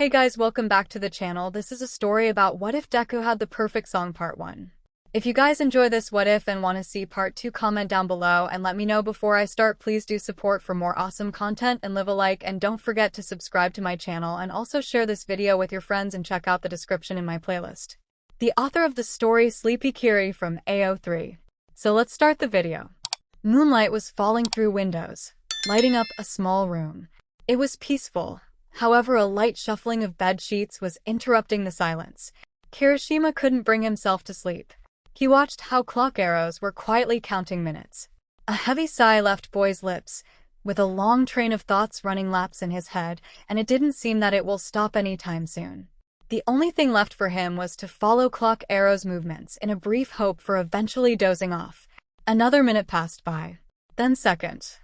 Hey guys, welcome back to the channel. This is a story about what if Deku had the perfect song part 1. If you guys enjoy this what if and want to see part 2, comment down below and let me know before I start. Please do support for more awesome content and leave a like, and don't forget to subscribe to my channel and also share this video with your friends and check out the description in my playlist. The author of the story, sleepykiri from AO3. So let's start the video. Moonlight was falling through windows, lighting up a small room. It was peaceful. However, a light shuffling of bed sheets was interrupting the silence. Kirishima couldn't bring himself to sleep. He watched how clock arrows were quietly counting minutes. A heavy sigh left Boy's lips, with a long train of thoughts running laps in his head, and it didn't seem that it will stop anytime soon. The only thing left for him was to follow clock arrow's movements in a brief hope for eventually dozing off. Another minute passed by. Then second.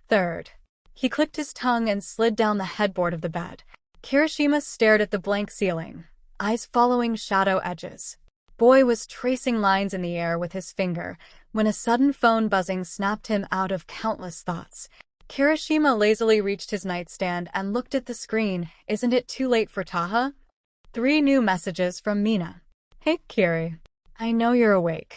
Third. He clicked his tongue and slid down the headboard of the bed. Kirishima stared at the blank ceiling, eyes following shadow edges. Boy was tracing lines in the air with his finger when a sudden phone buzzing snapped him out of countless thoughts. Kirishima lazily reached his nightstand and looked at the screen. Isn't it too late for Taha? 3 new messages from Mina. Hey Kiri, I know you're awake.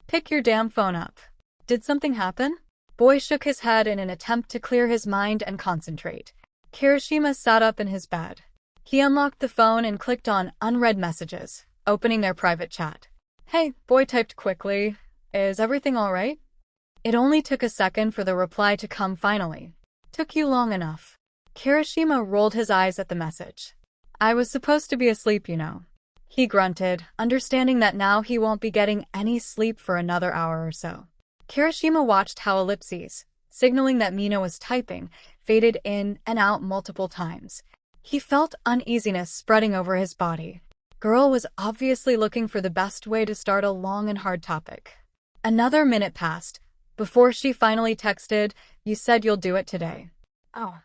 Pick your damn phone up. Did something happen? Boy shook his head in an attempt to clear his mind and concentrate. Kirishima sat up in his bed. He unlocked the phone and clicked on unread messages, opening their private chat. Hey, Boy typed quickly. Is everything alright? It only took a second for the reply to come finally. Took you long enough. Kirishima rolled his eyes at the message. I was supposed to be asleep, you know. He grunted, understanding that now he won't be getting any sleep for another hour or so. Kirishima watched how ellipses, signaling that Mina was typing, faded in and out multiple times. He felt uneasiness spreading over his body. Girl was obviously looking for the best way to start a long and hard topic. Another minute passed, before she finally texted, You said you'll do it today. Oh.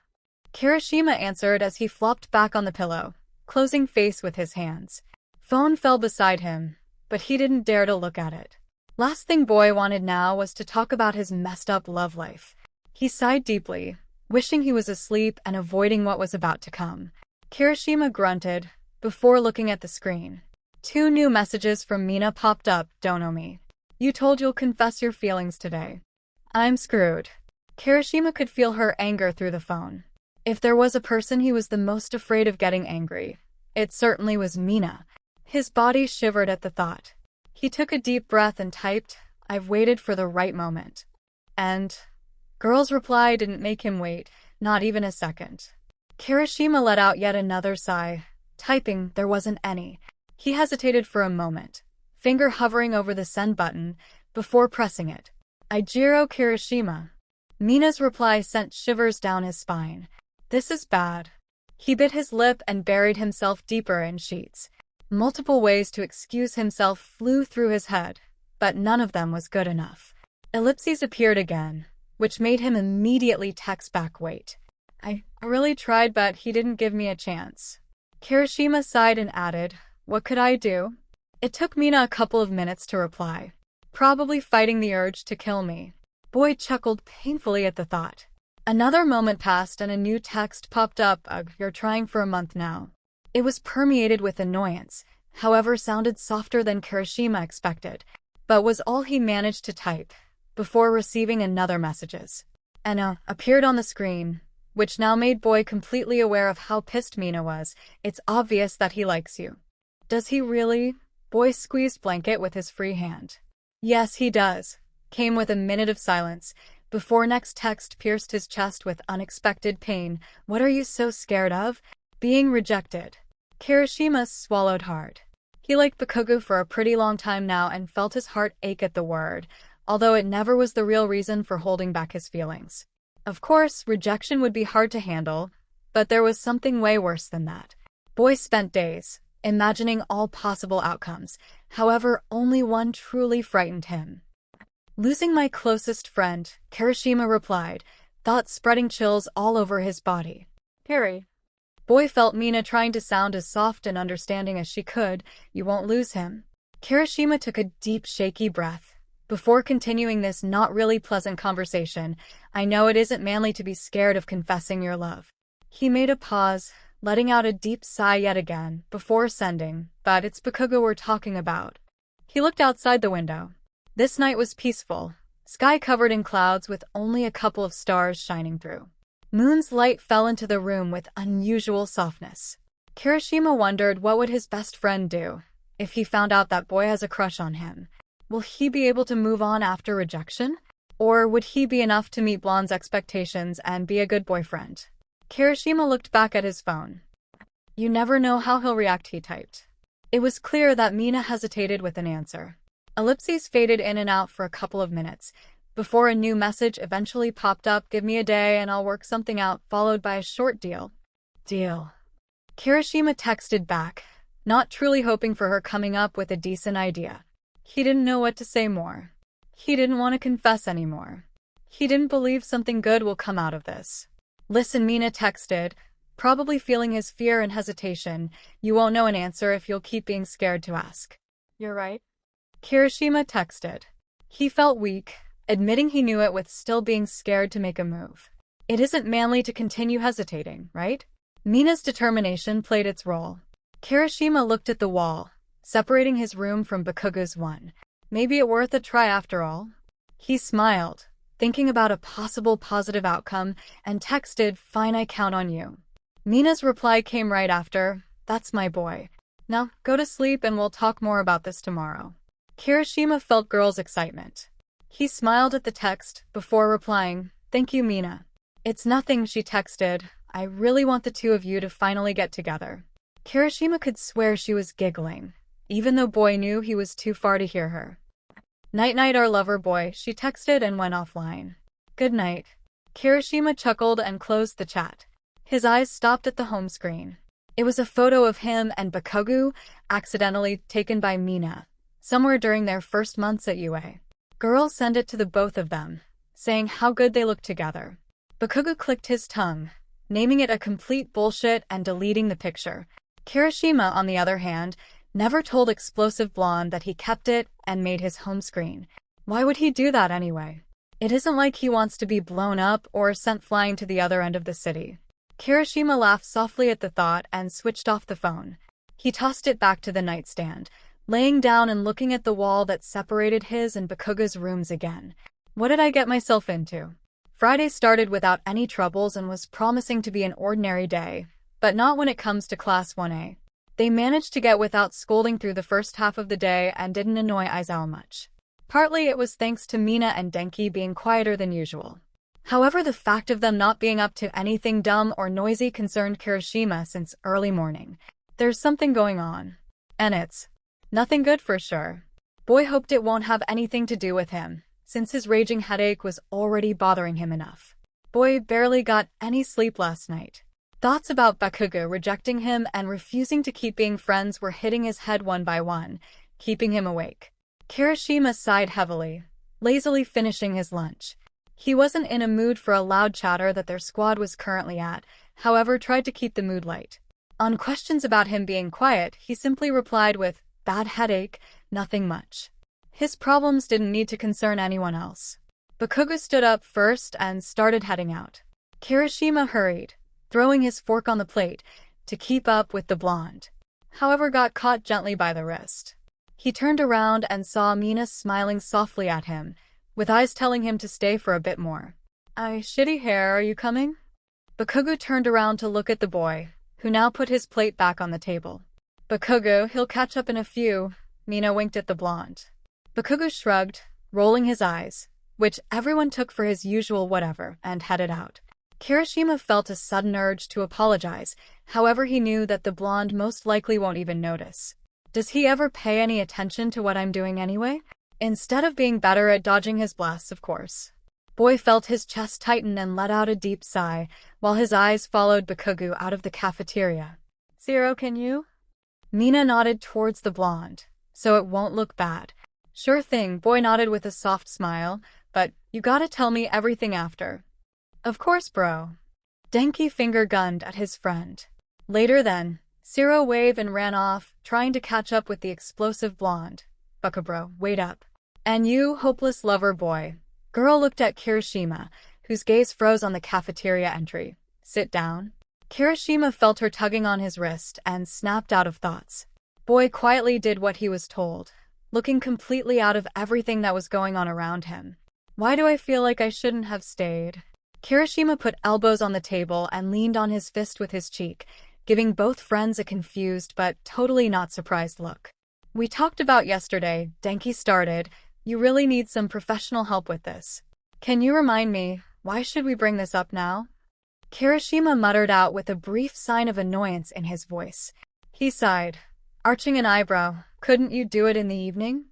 Kirishima answered as he flopped back on the pillow, closing face with his hands. Phone fell beside him, but he didn't dare to look at it. Last thing Boy wanted now was to talk about his messed up love life. He sighed deeply, wishing he was asleep and avoiding what was about to come. Kirishima grunted, before looking at the screen. 2 new messages from Mina popped up. Don't know me. You told you'll confess your feelings today. I'm screwed. Kirishima could feel her anger through the phone. If there was a person he was the most afraid of getting angry, it certainly was Mina. His body shivered at the thought. He took a deep breath and typed, I've waited for the right moment. And girl's reply didn't make him wait, not even a second. Kirishima let out yet another sigh. Typing, there wasn't any. He hesitated for a moment, finger hovering over the send button, before pressing it. 𝐒𝐩𝐢 Kirishima. Mina's reply sent shivers down his spine. This is bad. He bit his lip and buried himself deeper in sheets. Multiple ways to excuse himself flew through his head, but none of them was good enough. Ellipses appeared again, which made him immediately text back, wait. I really tried, but he didn't give me a chance. Kirishima sighed and added, what could I do? It took Mina a couple of minutes to reply. Probably fighting the urge to kill me. Boy chuckled painfully at the thought. Another moment passed and a new text popped up. Ugh, you're trying for a month now. It was permeated with annoyance, however sounded softer than Kirishima expected, but was all he managed to type, before receiving another messages. Anna appeared on the screen, which now made Boy completely aware of how pissed Mina was. It's obvious that he likes you. Does he really? Boy squeezed blanket with his free hand. Yes, he does, came with a minute of silence, before next text pierced his chest with unexpected pain. What are you so scared of? Being rejected. Kirishima swallowed hard. He liked Bakugou for a pretty long time now and felt his heart ache at the word, although it never was the real reason for holding back his feelings. Of course, rejection would be hard to handle, but there was something way worse than that. Boy spent days imagining all possible outcomes, however, only one truly frightened him. Losing my closest friend, Kirishima replied, thoughts spreading chills all over his body. Kiri. Boy felt Mina trying to sound as soft and understanding as she could. You won't lose him. Kirishima took a deep, shaky breath, before continuing this not really pleasant conversation. I know it isn't manly to be scared of confessing your love. He made a pause, letting out a deep sigh yet again, before sending, "But it's Bakugou we're talking about." He looked outside the window. This night was peaceful, sky covered in clouds with only a couple of stars shining through. Moon's light fell into the room with unusual softness. Kirishima wondered what would his best friend do if he found out that boy has a crush on him. Will he be able to move on after rejection? Or would he be enough to meet Blonde's expectations and be a good boyfriend? Kirishima looked back at his phone. "You never know how he'll react," he typed. It was clear that Mina hesitated with an answer. Ellipses faded in and out for a couple of minutes, before a new message eventually popped up: "Give me a day and I'll work something out," followed by a short deal. Deal. Kirishima texted back, not truly hoping for her coming up with a decent idea. He didn't know what to say more. He didn't want to confess anymore. He didn't believe something good will come out of this. "Listen," Mina texted, probably feeling his fear and hesitation, "you won't know an answer if you'll keep being scared to ask." "You're right." Kirishima texted. He felt weak, admitting he knew it with still being scared to make a move. It isn't manly to continue hesitating, right? Mina's determination played its role. Kirishima looked at the wall, separating his room from Bakugou's one. Maybe it worth a try after all? He smiled, thinking about a possible positive outcome, and texted, "Fine, I count on you." Mina's reply came right after, "That's my boy. Now, go to sleep and we'll talk more about this tomorrow." Kirishima felt girl's excitement. He smiled at the text, before replying, "Thank you, Mina." "It's nothing," she texted. "I really want the two of you to finally get together." Kirishima could swear she was giggling, even though boy knew he was too far to hear her. "Night-night, our lover boy," she texted and went offline. "Good night." Kirishima chuckled and closed the chat. His eyes stopped at the home screen. It was a photo of him and Bakugou, accidentally taken by Mina, somewhere during their first months at UA. Girl sent it to the both of them, saying how good they looked together. Bakugou clicked his tongue, naming it a complete bullshit and deleting the picture. Kirishima, on the other hand, never told 𝗧𝗵𝗲 that he kept it and made his home screen. Why would he do that anyway? It isn't like he wants to be blown up or sent flying to the other end of the city. Kirishima laughed softly at the thought and switched off the phone. He tossed it back to the nightstand, laying down and looking at the wall that separated his and Bakugou's rooms again. What did I get myself into? Friday started without any troubles and was promising to be an ordinary day, but not when it comes to Class 1A. They managed to get without scolding through the first half of the day and didn't annoy 𝐈𝐧𝐭 much. Partly it was thanks to Mina and Denki being quieter than usual. However, the fact of them not being up to anything dumb or noisy concerned Kirishima since early morning. There's something going on. And it's nothing good for sure. Boy hoped it won't have anything to do with him, since his raging headache was already bothering him enough. Boy barely got any sleep last night. Thoughts about Bakugou rejecting him and refusing to keep being friends were hitting his head one by one, keeping him awake. Kirishima sighed heavily, lazily finishing his lunch. He wasn't in a mood for a loud chatter that their squad was currently at, however tried to keep the mood light. On questions about him being quiet, he simply replied with, "Bad headache, nothing much." His problems didn't need to concern anyone else. Bakugou stood up first and started heading out. Kirishima hurried, throwing his fork on the plate, to keep up with the blonde. However, got caught gently by the wrist. He turned around and saw Mina smiling softly at him, with eyes telling him to stay for a bit more. Shitty hair, are you coming?" Bakugou turned around to look at the boy, who now put his plate back on the table. "Bakugou, he'll catch up in a few," Mina winked at the blonde. Bakugou shrugged, rolling his eyes, which everyone took for his usual whatever, and headed out. Kirishima felt a sudden urge to apologize, however he knew that the blonde most likely won't even notice. Does he ever pay any attention to what I'm doing anyway? Instead of being better at dodging his blasts, of course. Boy felt his chest tighten and let out a deep sigh, while his eyes followed Bakugou out of the cafeteria. "Zero, can you?" Mina nodded towards the blonde, "So it won't look bad." "Sure thing," Boy nodded with a soft smile, "but you gotta tell me everything after." "Of course, bro." Denki finger-gunned at his friend. Later then, Zero waved and ran off, trying to catch up with the explosive blonde. "Bakugou, wait up." "And you, hopeless lover boy." Girl looked at Kirishima, whose gaze froze on the cafeteria entry. "Sit down." Kirishima felt her tugging on his wrist and snapped out of thoughts. Boy quietly did what he was told, looking completely out of everything that was going on around him. Why do I feel like I shouldn't have stayed? Kirishima put elbows on the table and leaned on his fist with his cheek, giving both friends a confused but totally not surprised look. We talked about yesterday, Denki started. You really need some professional help with this. Can you remind me, why should we bring this up now? Kirishima muttered out with a brief sign of annoyance in his voice. He sighed, arching an eyebrow. Couldn't you do it in the evening?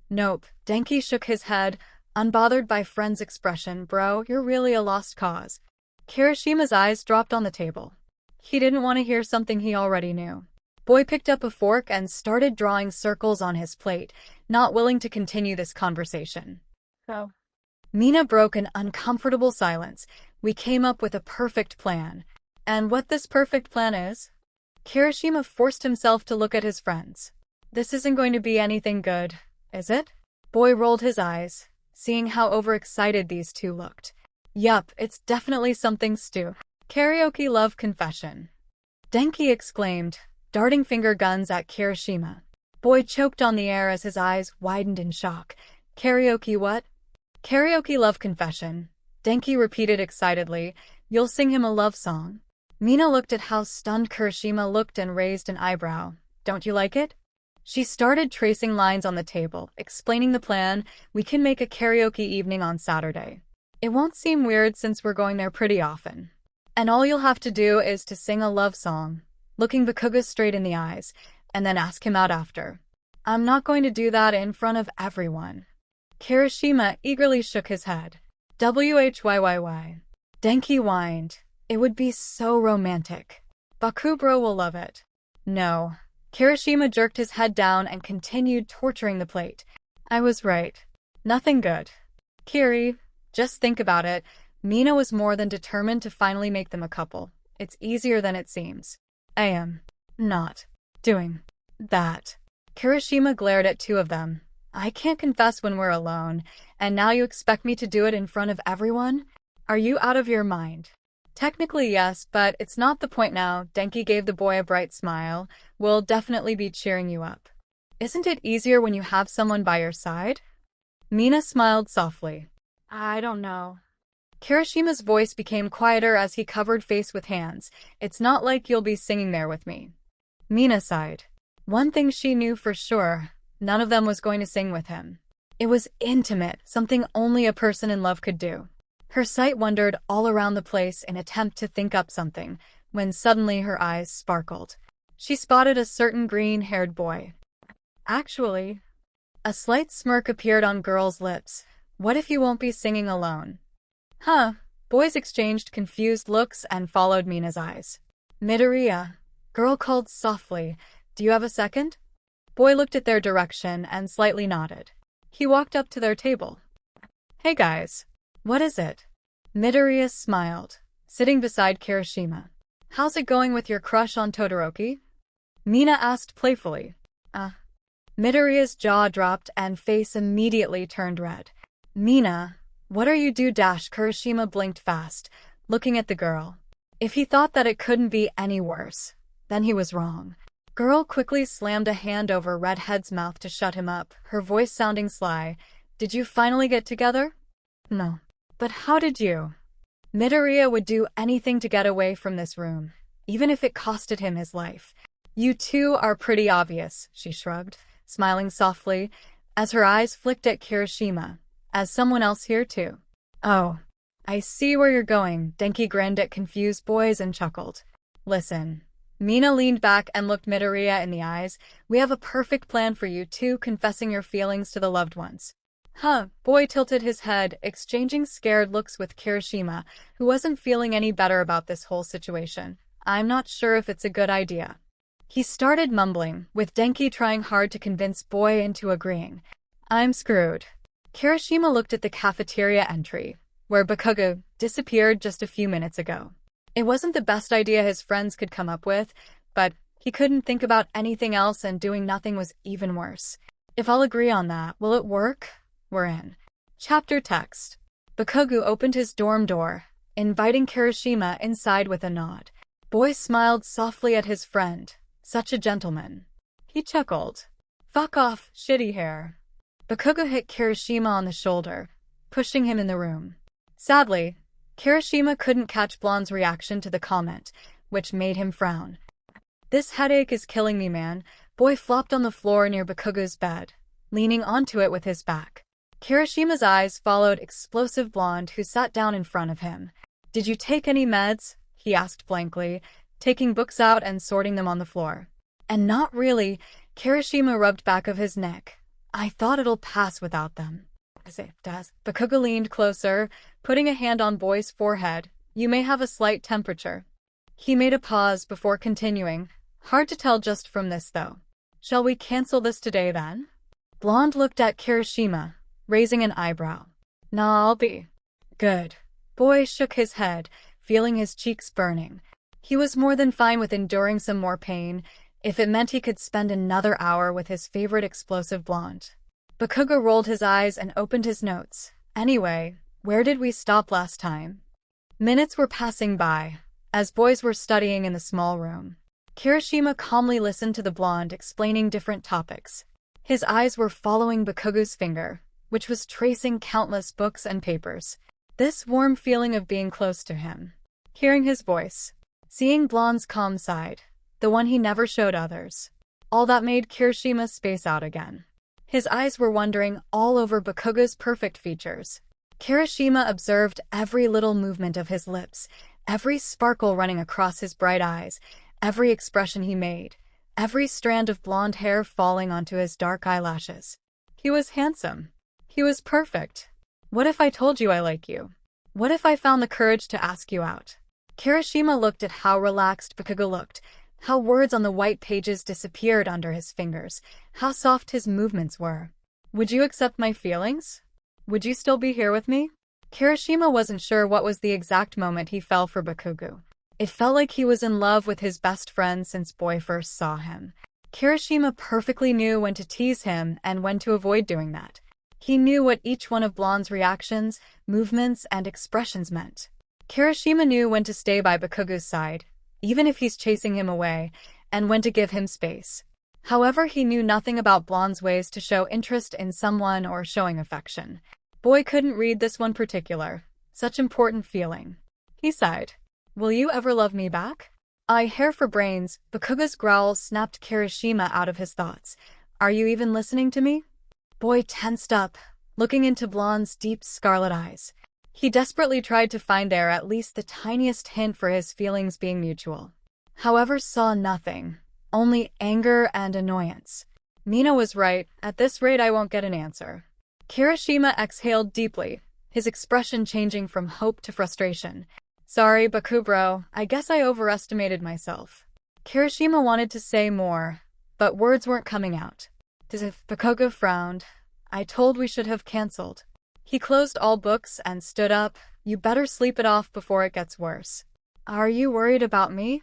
Nope. Denki shook his head, unbothered by friend's expression. Bro, you're really a lost cause. Kirishima's eyes dropped on the table. He didn't want to hear something he already knew. Boy picked up a fork and started drawing circles on his plate, not willing to continue this conversation. So, Mina broke an uncomfortable silence. We came up with a perfect plan. And what this perfect plan is? Kirishima forced himself to look at his friends. This isn't going to be anything good, is it? Boy rolled his eyes, seeing how overexcited these two looked. Yup, it's definitely something stupid. Karaoke love confession. Denki exclaimed, darting finger guns at Kirishima. Boy choked on the air as his eyes widened in shock. Karaoke what? Karaoke love confession. Denki repeated excitedly. You'll sing him a love song? Mina looked at how stunned Kirishima looked and raised an eyebrow. Don't you like it? She started tracing lines on the table, explaining the plan. We can make a karaoke evening on Saturday. It won't seem weird since we're going there pretty often. And all you'll have to do is to sing a love song, looking Bakugou straight in the eyes, and then ask him out after. I'm not going to do that in front of everyone. Kirishima eagerly shook his head. WHYYY. Denki whined. It would be so romantic. Bakugou will love it. No. Kirishima jerked his head down and continued torturing the plate. I was right. Nothing good. Kiri, just think about it. Mina was more than determined to finally make them a couple. It's easier than it seems. I am not doing that. Kirishima glared at two of them. I can't confess when we're alone, and now you expect me to do it in front of everyone? Are you out of your mind? Technically yes, but it's not the point now. Denki gave the boy a bright smile. We'll definitely be cheering you up. Isn't it easier when you have someone by your side? Mina smiled softly. I don't know. Kirishima's voice became quieter as he covered face with hands. It's not like you'll be singing there with me. Mina sighed. One thing she knew for sure, none of them was going to sing with him. It was intimate, something only a person in love could do. Her sight wandered all around the place in an attempt to think up something, when suddenly her eyes sparkled. She spotted a certain green-haired boy. Actually, a slight smirk appeared on girl's lips. What if you won't be singing alone? Huh? Boys exchanged confused looks and followed Mina's eyes. Midoriya. Girl called softly. Do you have a second? Boy looked at their direction and slightly nodded. He walked up to their table. Hey guys. What is it? Midoriya smiled, sitting beside Kirishima. How's it going with your crush on Todoroki? Mina asked playfully. Midoriya's jaw dropped and face immediately turned red. Mina. What are you do? Kirishima blinked fast, looking at the girl. If he thought that it couldn't be any worse, then he was wrong. Girl quickly slammed a hand over Redhead's mouth to shut him up, her voice sounding sly. Did you finally get together? No. But how did you? Midoriya would do anything to get away from this room, even if it costed him his life. You two are pretty obvious, she shrugged, smiling softly, as her eyes flicked at Kirishima. As someone else here too. Oh, I see where you're going. Denki grinned at confused boys and chuckled. Listen. Mina leaned back and looked Midoriya in the eyes. We have a perfect plan for you two confessing your feelings to the loved ones. Huh? Boy tilted his head, exchanging scared looks with Kirishima, who wasn't feeling any better about this whole situation. I'm not sure if it's a good idea. He started mumbling, with Denki trying hard to convince Boy into agreeing. I'm screwed. Kirishima looked at the cafeteria entry, where Bakugou disappeared just a few minutes ago. It wasn't the best idea his friends could come up with, but he couldn't think about anything else and doing nothing was even worse. If I'll agree on that, will it work? We're in. Chapter text. Bakugou opened his dorm door, inviting Kirishima inside with a nod. Boy smiled softly at his friend. Such a gentleman. He chuckled. Fuck off, shitty hair. Bakugo hit Kirishima on the shoulder, pushing him in the room. Sadly, Kirishima couldn't catch Blonde's reaction to the comment, which made him frown. This headache is killing me, man. Boy flopped on the floor near Bakugo's bed, leaning onto it with his back. Kirishima's eyes followed explosive Blonde, who sat down in front of him. Did you take any meds? He asked blankly, taking books out and sorting them on the floor. And not really. Kirishima rubbed back of his neck. I thought it'll pass without them. As it does. Bakugo leaned closer, putting a hand on Boy's forehead. You may have a slight temperature. He made a pause before continuing. Hard to tell just from this, though. Shall we cancel this today, then? Blonde looked at Kirishima, raising an eyebrow. Nah, I'll be. Good. Boy shook his head, feeling his cheeks burning. He was more than fine with enduring some more pain, if it meant he could spend another hour with his favorite explosive Blonde. Bakugo rolled his eyes and opened his notes. Anyway, where did we stop last time? Minutes were passing by, as boys were studying in the small room. Kirishima calmly listened to the Blonde explaining different topics. His eyes were following Bakugo's finger, which was tracing countless books and papers. This warm feeling of being close to him. Hearing his voice. Seeing Blonde's calm side. The one he never showed others. All that made Kirishima space out again. His eyes were wandering all over Bakugo's perfect features. Kirishima observed every little movement of his lips, every sparkle running across his bright eyes, every expression he made, every strand of blonde hair falling onto his dark eyelashes. He was handsome. He was perfect. What if I told you I like you? What if I found the courage to ask you out? Kirishima looked at how relaxed Bakugo looked, how words on the white pages disappeared under his fingers, how soft his movements were. Would you accept my feelings? Would you still be here with me? Kirishima wasn't sure what was the exact moment he fell for Bakugo. It felt like he was in love with his best friend since Boy first saw him. Kirishima perfectly knew when to tease him and when to avoid doing that. He knew what each one of Blonde's reactions, movements, and expressions meant. Kirishima knew when to stay by Bakugo's side, even if he's chasing him away, and when to give him space. However, he knew nothing about Blonde's ways to show interest in someone or showing affection. Boy couldn't read this one particular, such important feeling. He sighed. Will you ever love me back? I hair for brains. Bakugo's growl snapped Kirishima out of his thoughts. Are you even listening to me? Boy tensed up, looking into Blonde's deep scarlet eyes. He desperately tried to find there at least the tiniest hint for his feelings being mutual. However, saw nothing, only anger and annoyance. Mina was right, at this rate I won't get an answer. Kirishima exhaled deeply, his expression changing from hope to frustration. Sorry, Bakugo, I guess I overestimated myself. Kirishima wanted to say more, but words weren't coming out. Bakugo frowned. I told we should have cancelled. He closed all books and stood up. You better sleep it off before it gets worse. Are you worried about me?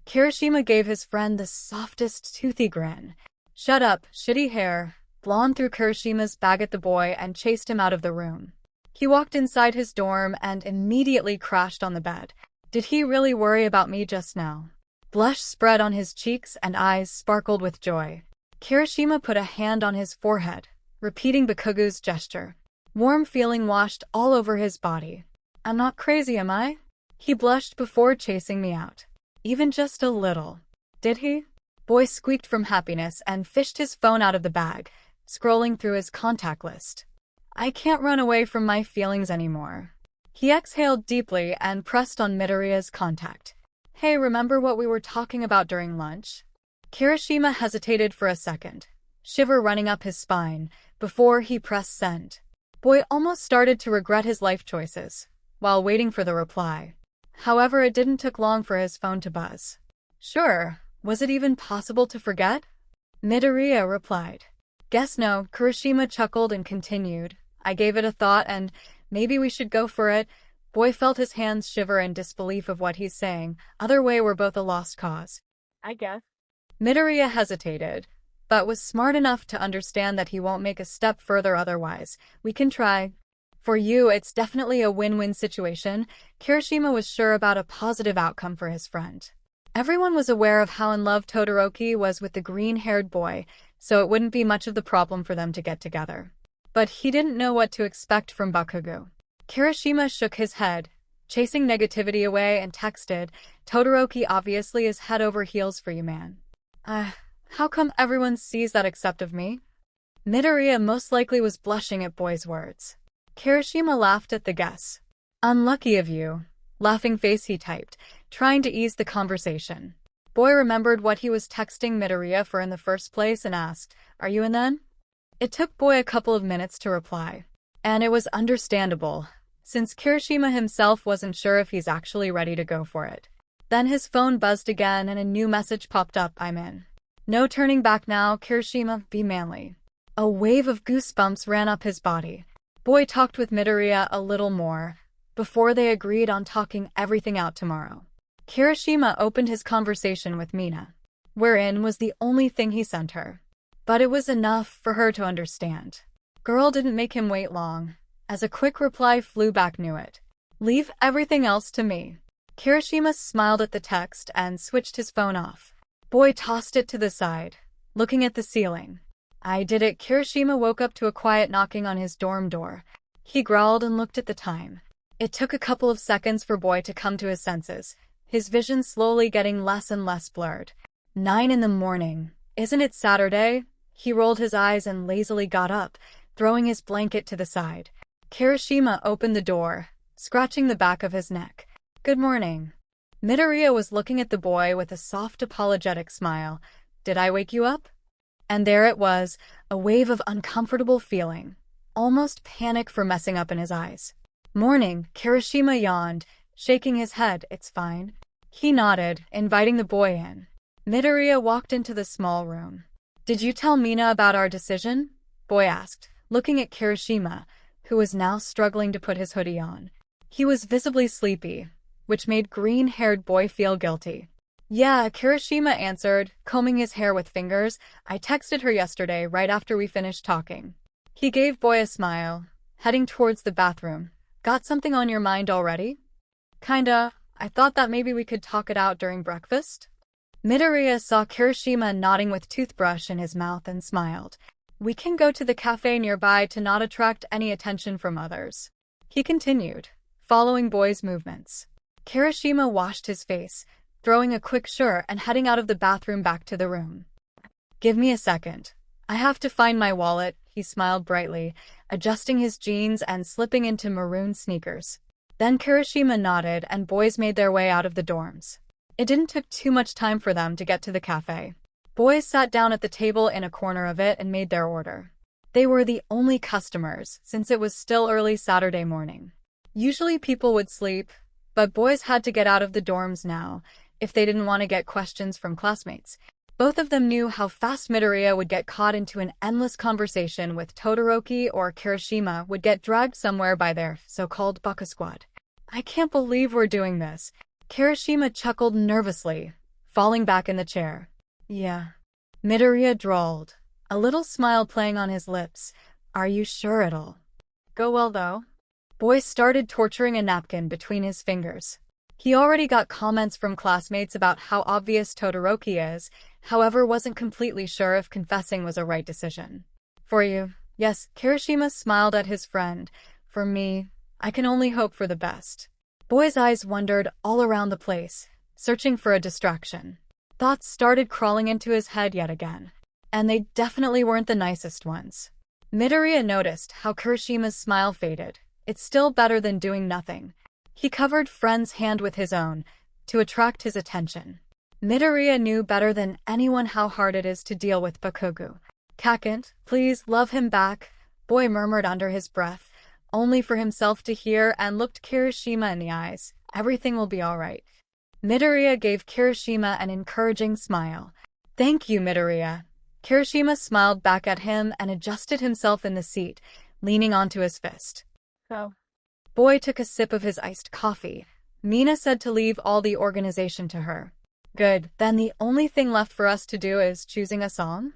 Kirishima gave his friend the softest, toothy grin. Shut up, shitty hair. Blonde threw Kirishima's bag at the boy and chased him out of the room. He walked inside his dorm and immediately crashed on the bed. Did he really worry about me just now? Blush spread on his cheeks and eyes sparkled with joy. Kirishima put a hand on his forehead, repeating Bakugo's gesture. Warm feeling washed all over his body. I'm not crazy, am I? He blushed before chasing me out. Even just a little. Did he? Boy squeaked from happiness and fished his phone out of the bag, scrolling through his contact list. I can't run away from my feelings anymore. He exhaled deeply and pressed on Midoriya's contact. Hey, remember what we were talking about during lunch? Kirishima hesitated for a second, shiver running up his spine, before he pressed send. Boy almost started to regret his life choices, while waiting for the reply. However, it didn't take long for his phone to buzz. Sure, was it even possible to forget? Midoriya replied. Guess no. Kirishima chuckled and continued. I gave it a thought and maybe we should go for it. Boy felt his hands shiver in disbelief of what he's saying. Other way we're both a lost cause. I guess. Midoriya hesitated, but was smart enough to understand that he won't make a step further otherwise. We can try. For you, it's definitely a win-win situation. Kirishima was sure about a positive outcome for his friend. Everyone was aware of how in love Todoroki was with the green-haired boy, so it wouldn't be much of the problem for them to get together. But he didn't know what to expect from Bakugou. Kirishima shook his head, chasing negativity away, and texted, "Todoroki obviously is head over heels for you, man. How come everyone sees that except of me?" Midoriya most likely was blushing at boy's words. Kirishima laughed at the guess. "Unlucky of you." Laughing face he typed, trying to ease the conversation. Boy remembered what he was texting Midoriya for in the first place and asked, "Are you in then?" It took Boy a couple of minutes to reply. And it was understandable, since Kirishima himself wasn't sure if he's actually ready to go for it. Then his phone buzzed again and a new message popped up, "I'm in. No turning back now, Kirishima, be manly." A wave of goosebumps ran up his body. Boy talked with Midoriya a little more, before they agreed on talking everything out tomorrow. Kirishima opened his conversation with Mina, wherein was the only thing he sent her. But it was enough for her to understand. Girl didn't make him wait long, as a quick reply flew back, "Knew it. Leave everything else to me." Kirishima smiled at the text and switched his phone off. Boy tossed it to the side, looking at the ceiling. "I did it." Kirishima woke up to a quiet knocking on his dorm door. He growled and looked at the time. It took a couple of seconds for Boy to come to his senses, his vision slowly getting less and less blurred. 9 in the morning. Isn't it Saturday? He rolled his eyes and lazily got up, throwing his blanket to the side. Kirishima opened the door, scratching the back of his neck. "Good morning." Midoriya was looking at the boy with a soft apologetic smile. "Did I wake you up?" And there it was, a wave of uncomfortable feeling, almost panic for messing up in his eyes. "Morning," Kirishima yawned, shaking his head. "It's fine." He nodded, inviting the boy in. Midoriya walked into the small room. "Did you tell Mina about our decision?" Boy asked, looking at Kirishima, who was now struggling to put his hoodie on. He was visibly sleepy, which made green-haired Boy feel guilty. "Yeah," Kirishima answered, combing his hair with fingers. "I texted her yesterday right after we finished talking." He gave Boy a smile, heading towards the bathroom. "Got something on your mind already?" "Kinda. I thought that maybe we could talk it out during breakfast." Midoriya saw Kirishima nodding with toothbrush in his mouth and smiled. "We can go to the cafe nearby to not attract any attention from others." He continued, following Boy's movements. Kirishima washed his face, throwing a quick sure and heading out of the bathroom back to the room. "Give me a second. I have to find my wallet," he smiled brightly, adjusting his jeans and slipping into maroon sneakers. Then Kirishima nodded and boys made their way out of the dorms. It didn't take too much time for them to get to the cafe. Boys sat down at the table in a corner of it and made their order. They were the only customers, since it was still early Saturday morning. Usually people would sleep, but boys had to get out of the dorms now, if they didn't want to get questions from classmates. Both of them knew how fast Midoriya would get caught into an endless conversation with Todoroki, or Kirishima would get dragged somewhere by their so-called Baka squad. "I can't believe we're doing this." Kirishima chuckled nervously, falling back in the chair. "Yeah." Midoriya drawled, a little smile playing on his lips. "Are you sure it'll go well, though?" Boy started torturing a napkin between his fingers. He already got comments from classmates about how obvious Todoroki is, however wasn't completely sure if confessing was a right decision. "For you, yes," Kirishima smiled at his friend. "For me, I can only hope for the best." Boy's eyes wandered all around the place, searching for a distraction. Thoughts started crawling into his head yet again. And they definitely weren't the nicest ones. Midoriya noticed how Kirishima's smile faded. It's still better than doing nothing. He covered friend's hand with his own, to attract his attention. Midoriya knew better than anyone how hard it is to deal with Bakugou. "Kakant, please love him back," Boy murmured under his breath, only for himself to hear, and looked Kirishima in the eyes. "Everything will be all right." Midoriya gave Kirishima an encouraging smile. "Thank you, Midoriya." Kirishima smiled back at him and adjusted himself in the seat, leaning onto his fist. "So?" Boy took a sip of his iced coffee. Mina said to leave all the organization to her. "Good, then the only thing left for us to do is choosing a song?"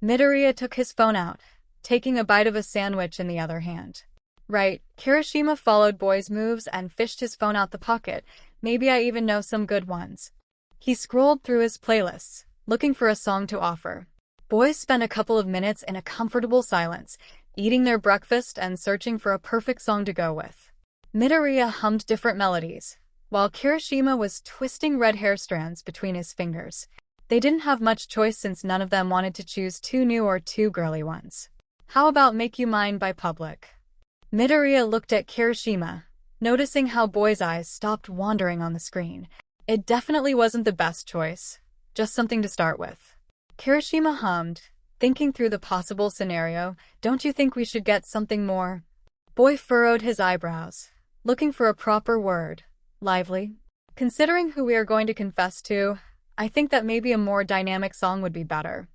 Midoriya took his phone out, taking a bite of a sandwich in the other hand. "Right." Kirishima followed Boy's moves and fished his phone out the pocket. "Maybe I even know some good ones." He scrolled through his playlists, looking for a song to offer. Boys spent a couple of minutes in a comfortable silence, eating their breakfast and searching for a perfect song to go with. Midoriya hummed different melodies, while Kirishima was twisting red hair strands between his fingers. They didn't have much choice since none of them wanted to choose two new or two girly ones. How about Make You Mine by Public? Midoriya looked at Kirishima, noticing how Boy's eyes stopped wandering on the screen. It definitely wasn't the best choice, just something to start with. Kirishima hummed, thinking through the possible scenario. Don't you think we should get something more? Boy furrowed his eyebrows, looking for a proper word. Lively? Considering who we are going to confess to, I think that maybe a more dynamic song would be better.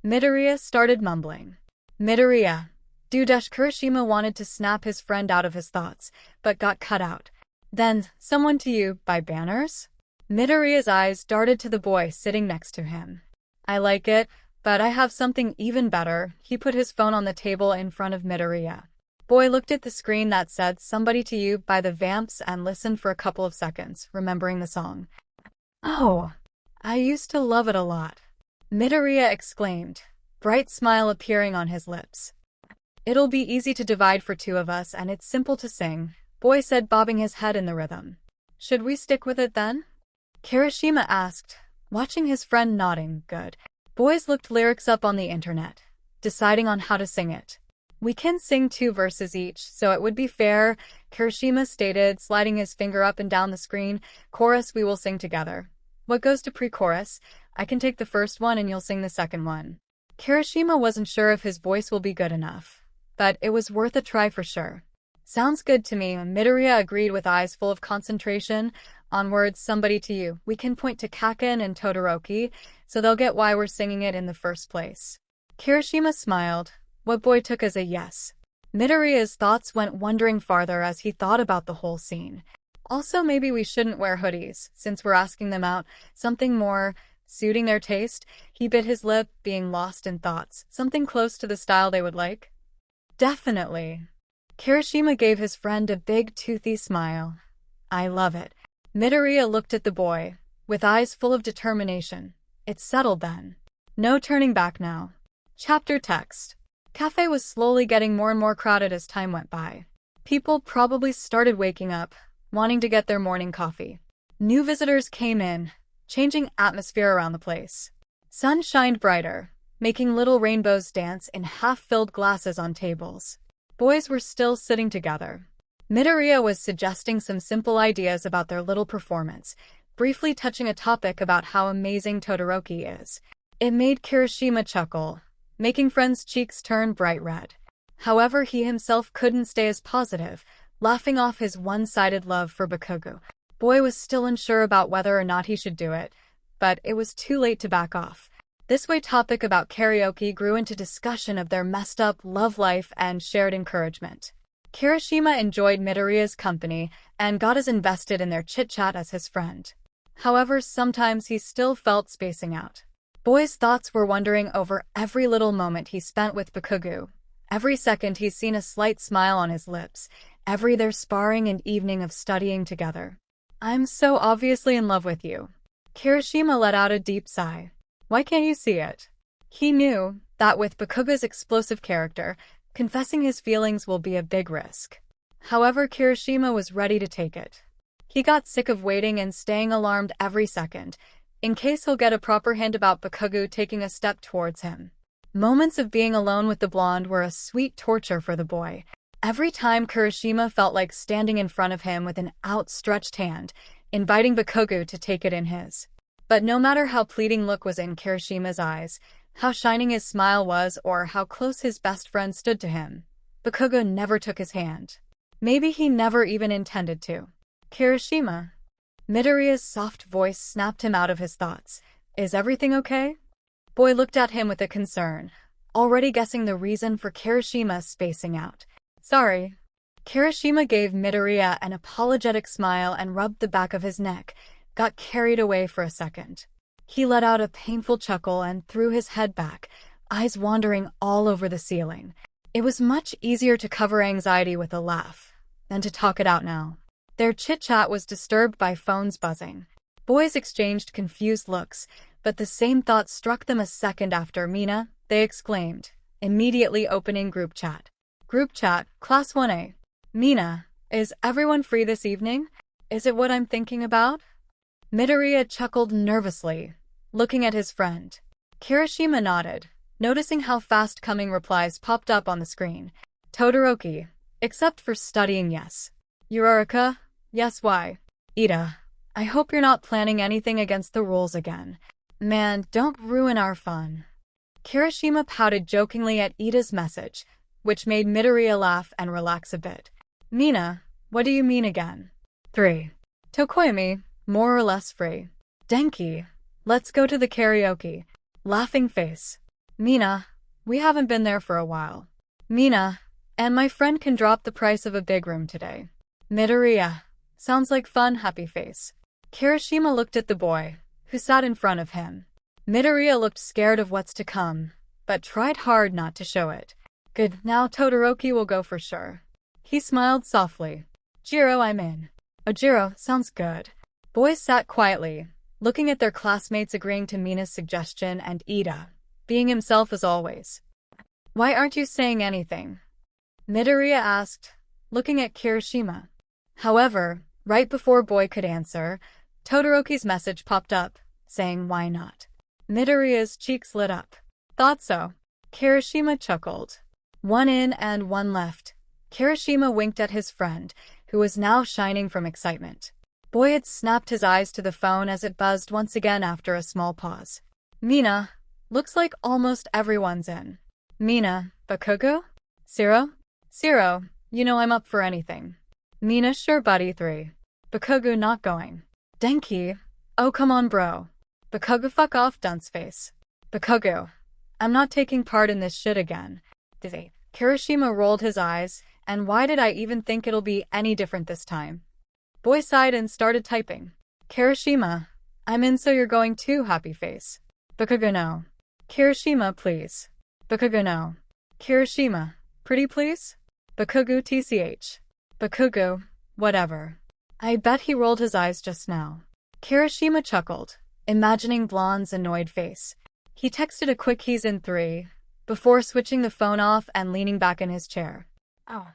Midoriya started mumbling. Midoriya. Kirishima wanted to snap his friend out of his thoughts, but got cut out. Then, Someone to You by Banners? Midoriya's eyes darted to the boy sitting next to him. I like it, but I have something even better. He put his phone on the table in front of Midoriya. Boy looked at the screen that said Somebody to You by the Vamps and listened for a couple of seconds, remembering the song. Oh, I used to love it a lot. Midoriya exclaimed, bright smile appearing on his lips. It'll be easy to divide for two of us and it's simple to sing, Boy said, bobbing his head in the rhythm. Should we stick with it then? Kirishima asked, watching his friend nodding. Good. Boys looked lyrics up on the internet, deciding on how to sing it. We can sing 2 verses each, so it would be fair, Kirishima stated, sliding his finger up and down the screen. Chorus we will sing together. What goes to pre-chorus? I can take the first one and you'll sing the second one. Kirishima wasn't sure if his voice will be good enough, but it was worth a try for sure. Sounds good to me, Midoriya agreed with eyes full of concentration. Onwards, Somebody to You. We can point to Kaken and Todoroki, so they'll get why we're singing it in the first place. Kirishima smiled, what Boy took as a yes. Midoriya's thoughts went wandering farther as he thought about the whole scene. Also, maybe we shouldn't wear hoodies, since we're asking them out. Something more suiting their taste. He bit his lip, being lost in thoughts. Something close to the style they would like. Definitely. Kirishima gave his friend a big toothy smile. I love it. Midoriya looked at the boy, with eyes full of determination. It's settled then. No turning back now. Chapter text. Cafe was slowly getting more and more crowded as time went by. People probably started waking up, wanting to get their morning coffee. New visitors came in, changing atmosphere around the place. Sun shined brighter, making little rainbows dance in half-filled glasses on tables. Boys were still sitting together. Midoriya was suggesting some simple ideas about their little performance, briefly touching a topic about how amazing Todoroki is. It made Kirishima chuckle, making friends' cheeks turn bright red. However, he himself couldn't stay as positive, laughing off his one-sided love for Bakugou. Boy was still unsure about whether or not he should do it, but it was too late to back off. This way, topic about karaoke grew into discussion of their messed-up love life and shared encouragement. Kirishima enjoyed Midoriya's company and got as invested in their chit-chat as his friend. However, sometimes he still felt spacing out. Boy's thoughts were wandering over every little moment he spent with Bakugou. Every second he's seen a slight smile on his lips, every their sparring and evening of studying together. I'm so obviously in love with you. Kirishima let out a deep sigh. Why can't you see it? He knew that with Bakugou's explosive character, confessing his feelings will be a big risk. However, Kirishima was ready to take it. He got sick of waiting and staying alarmed every second, in case he'll get a proper hint about Bakugou taking a step towards him. Moments of being alone with the blonde were a sweet torture for the boy. Every time Kirishima felt like standing in front of him with an outstretched hand, inviting Bakugou to take it in his. But no matter how pleading look was in Kirishima's eyes, how shining his smile was, or how close his best friend stood to him, Bakugou never took his hand. Maybe he never even intended to. Kirishima. Midoriya's soft voice snapped him out of his thoughts. Is everything okay? Boy looked at him with a concern, already guessing the reason for Kirishima spacing out. Sorry. Kirishima gave Midoriya an apologetic smile and rubbed the back of his neck, got carried away for a second. He let out a painful chuckle and threw his head back, eyes wandering all over the ceiling. It was much easier to cover anxiety with a laugh than to talk it out now. Their chit-chat was disturbed by phones buzzing. Boys exchanged confused looks, but the same thought struck them a second after. Mina, they exclaimed, immediately opening group chat. Group chat, Class 1A. Mina, is everyone free this evening? Is it what I'm thinking about? Midoriya chuckled nervously, looking at his friend. Kirishima nodded, noticing how fast-coming replies popped up on the screen. Todoroki, except for studying, yes. 𝗬𝗏𝗧𝗏, yes, why? Ida, I hope you're not planning anything against the rules again. Man, don't ruin our fun. Kirishima pouted jokingly at Ida's message, which made Midoriya laugh and relax a bit. Mina, what do you mean again? 3. Tokoyami, more or less free. Denki, let's go to the karaoke. Laughing face. Mina, we haven't been there for a while. Mina, and my friend can drop the price of a big room today. Midoriya, sounds like fun, happy face. Kirishima looked at the boy, who sat in front of him. Midoriya looked scared of what's to come, but tried hard not to show it. Good, now Todoroki will go for sure. He smiled softly. 𝗓𝗪, I'm in. 𝗓𝗪, sounds good. Boys sat quietly, looking at their classmates, agreeing to Mina's suggestion, and Ida, being himself as always. Why aren't you saying anything? Midoriya asked, looking at Kirishima. However, right before boy could answer, Todoroki's message popped up, saying why not. Midoriya's cheeks lit up. Thought so. Kirishima chuckled. One in and one left. Kirishima winked at his friend, who was now shining from excitement. Boy had snapped his eyes to the phone as it buzzed once again after a small pause. Mina, looks like almost everyone's in. Mina, Bakugou? 𝗧𝗏, you know I'm up for anything. Mina, sure buddy. 3. Bakugou, not going. Denki, oh come on bro. Bakugou, fuck off dunce face. Bakugou, I'm not taking part in this shit again. Kirishima rolled his eyes, and why did I even think it'll be any different this time? Boy sighed and started typing. Kirishima, I'm in, so you're going too, happy face. Bakugou, no. Kirishima, please. Bakugou, no. Kirishima, pretty please? Bakugou, tch. Bakugou, whatever. I bet he rolled his eyes just now. Kirishima chuckled, imagining Blonde's annoyed face. He texted a quick he's in 3, before switching the phone off and leaning back in his chair. Oh.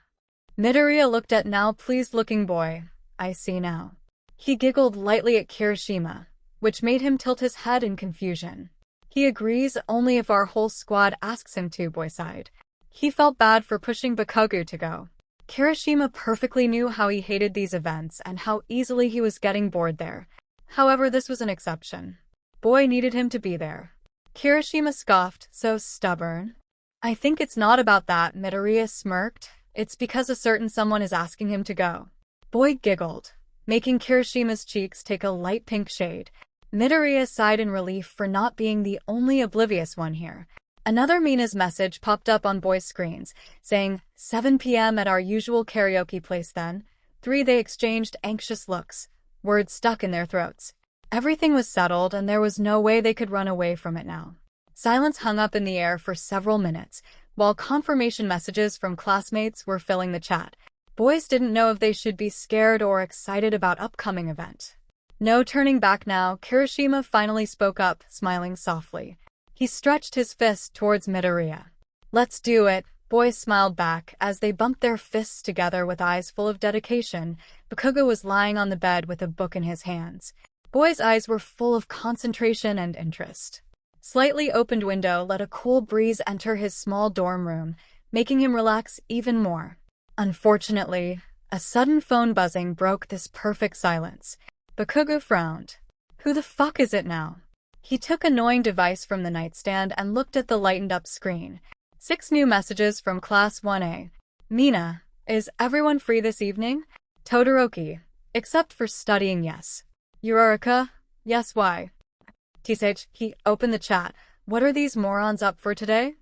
Midoriya looked at now pleased-looking boy. I see now. He giggled lightly at Kirishima, which made him tilt his head in confusion. He agrees only if our whole squad asks him to, boy sighed. He felt bad for pushing Bakugou to go. Kirishima perfectly knew how he hated these events and how easily he was getting bored there. However, this was an exception. Boy needed him to be there. Kirishima scoffed, so stubborn. I think it's not about that, Midoriya smirked. It's because a certain someone is asking him to go. Boy giggled, making Kirishima's cheeks take a light pink shade. Midoriya sighed in relief for not being the only oblivious one here. Another Mina's message popped up on boys' screens, saying, 7 p.m. at our usual karaoke place then. 3. They exchanged anxious looks, words stuck in their throats. Everything was settled and there was no way they could run away from it now. Silence hung up in the air for several minutes, while confirmation messages from classmates were filling the chat. Boys didn't know if they should be scared or excited about upcoming event. No turning back now, Kirishima finally spoke up, smiling softly. He stretched his fist towards Midoriya. Let's do it, boys smiled back as they bumped their fists together with eyes full of dedication. Bakugou was lying on the bed with a book in his hands. Boy's eyes were full of concentration and interest. Slightly opened window let a cool breeze enter his small dorm room, making him relax even more. Unfortunately, a sudden phone buzzing broke this perfect silence. Bakugou frowned. Who the fuck is it now? He took an annoying device from the nightstand and looked at the lightened-up screen. 6 new messages from Class 1A. Mina, is everyone free this evening? Todoroki, except for studying, yes. 𝗬𝗏𝗧𝗏, yes, why? 𝗧𝗏, he opened the chat. What are these morons up for today?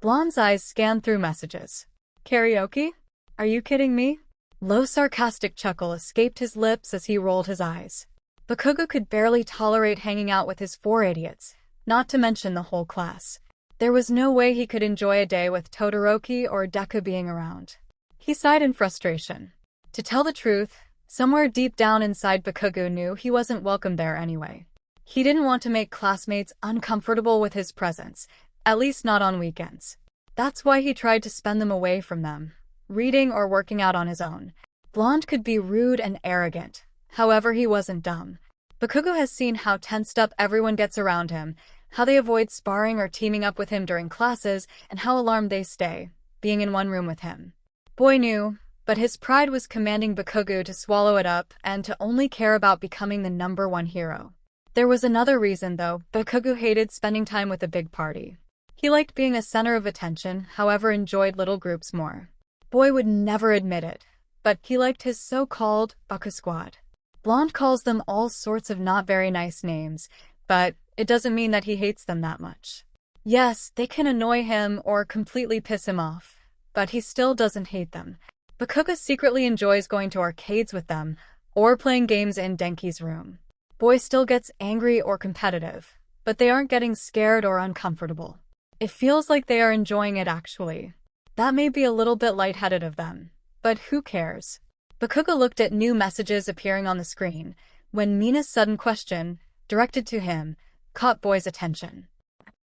Blonde's eyes scanned through messages. Karaoke? Are you kidding me? Low sarcastic chuckle escaped his lips as he rolled his eyes. Bakugou could barely tolerate hanging out with his 4 idiots, not to mention the whole class. There was no way he could enjoy a day with Todoroki or Deku being around. He sighed in frustration. To tell the truth, Somewhere deep down inside, Bakugou knew he wasn't welcome there anyway. He didn't want to make classmates uncomfortable with his presence, at least not on weekends. That's why he tried to spend them away from them, reading or working out on his own. Blonde could be rude and arrogant, however he wasn't dumb. Bakugou has seen how tensed up everyone gets around him, how they avoid sparring or teaming up with him during classes, and how alarmed they stay, being in one room with him. Boy knew, but his pride was commanding Bakugou to swallow it up and to only care about becoming the #1 hero. There was another reason though. Bakugou hated spending time with a big party. He liked being a center of attention, however enjoyed little groups more. Boy would never admit it, but he liked his so-called Baku squad. Blonde calls them all sorts of not very nice names, but it doesn't mean that he hates them that much. Yes, they can annoy him or completely piss him off, but he still doesn't hate them. Bakugou secretly enjoys going to arcades with them or playing games in Denki's room. Boy still gets angry or competitive, but they aren't getting scared or uncomfortable. It feels like they are enjoying it actually. That may be a little bit lightheaded of them, but who cares? Bakugou looked at new messages appearing on the screen when Mina's sudden question, directed to him, caught Boy's attention.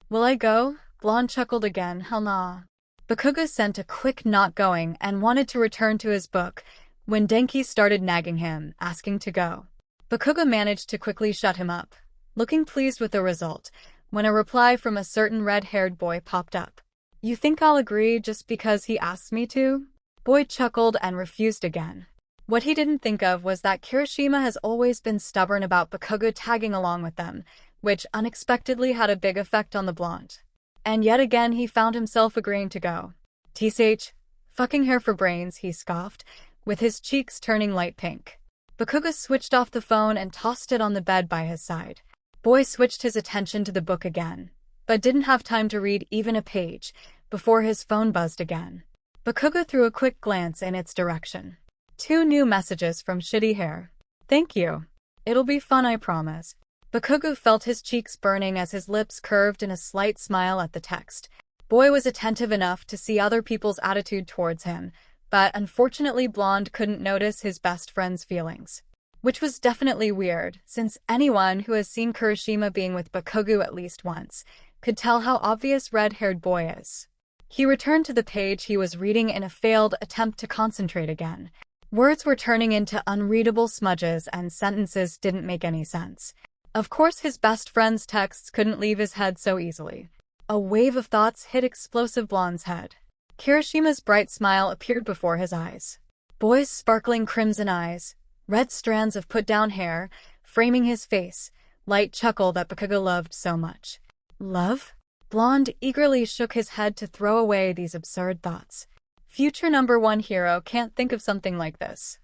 "Will I go?" Blonde chuckled again. "Hell nah." Bakugou sent a quick "not going" and wanted to return to his book when Denki started nagging him, asking to go. Bakugou managed to quickly shut him up, looking pleased with the result, when a reply from a certain red-haired boy popped up. "You think I'll agree just because he asks me to?" Boy chuckled and refused again. What he didn't think of was that Kirishima has always been stubborn about Bakugou tagging along with them, which unexpectedly had a big effect on the blonde. And yet again he found himself agreeing to go. "Tsh, fucking hair for brains," he scoffed, with his cheeks turning light pink. Bakugou switched off the phone and tossed it on the bed by his side. Boy switched his attention to the book again, but didn't have time to read even a page before his phone buzzed again. Bakugou threw a quick glance in its direction. 2 new messages from Shitty Hair. "Thank you. It'll be fun, I promise." Bakugou felt his cheeks burning as his lips curved in a slight smile at the text. Boy was attentive enough to see other people's attitude towards him, but unfortunately Blonde couldn't notice his best friend's feelings. Which was definitely weird, since anyone who has seen Kirishima being with Bakugou at least once could tell how obvious red-haired Boy is. He returned to the page he was reading in a failed attempt to concentrate again. Words were turning into unreadable smudges and sentences didn't make any sense. Of course his best friend's texts couldn't leave his head so easily. A wave of thoughts hit explosive Blonde's head. Kirishima's bright smile appeared before his eyes. Boy's sparkling crimson eyes, red strands of put-down hair, framing his face, light chuckle that Bakugou loved so much. Love? Blonde eagerly shook his head to throw away these absurd thoughts. Future #1 hero can't think of something like this.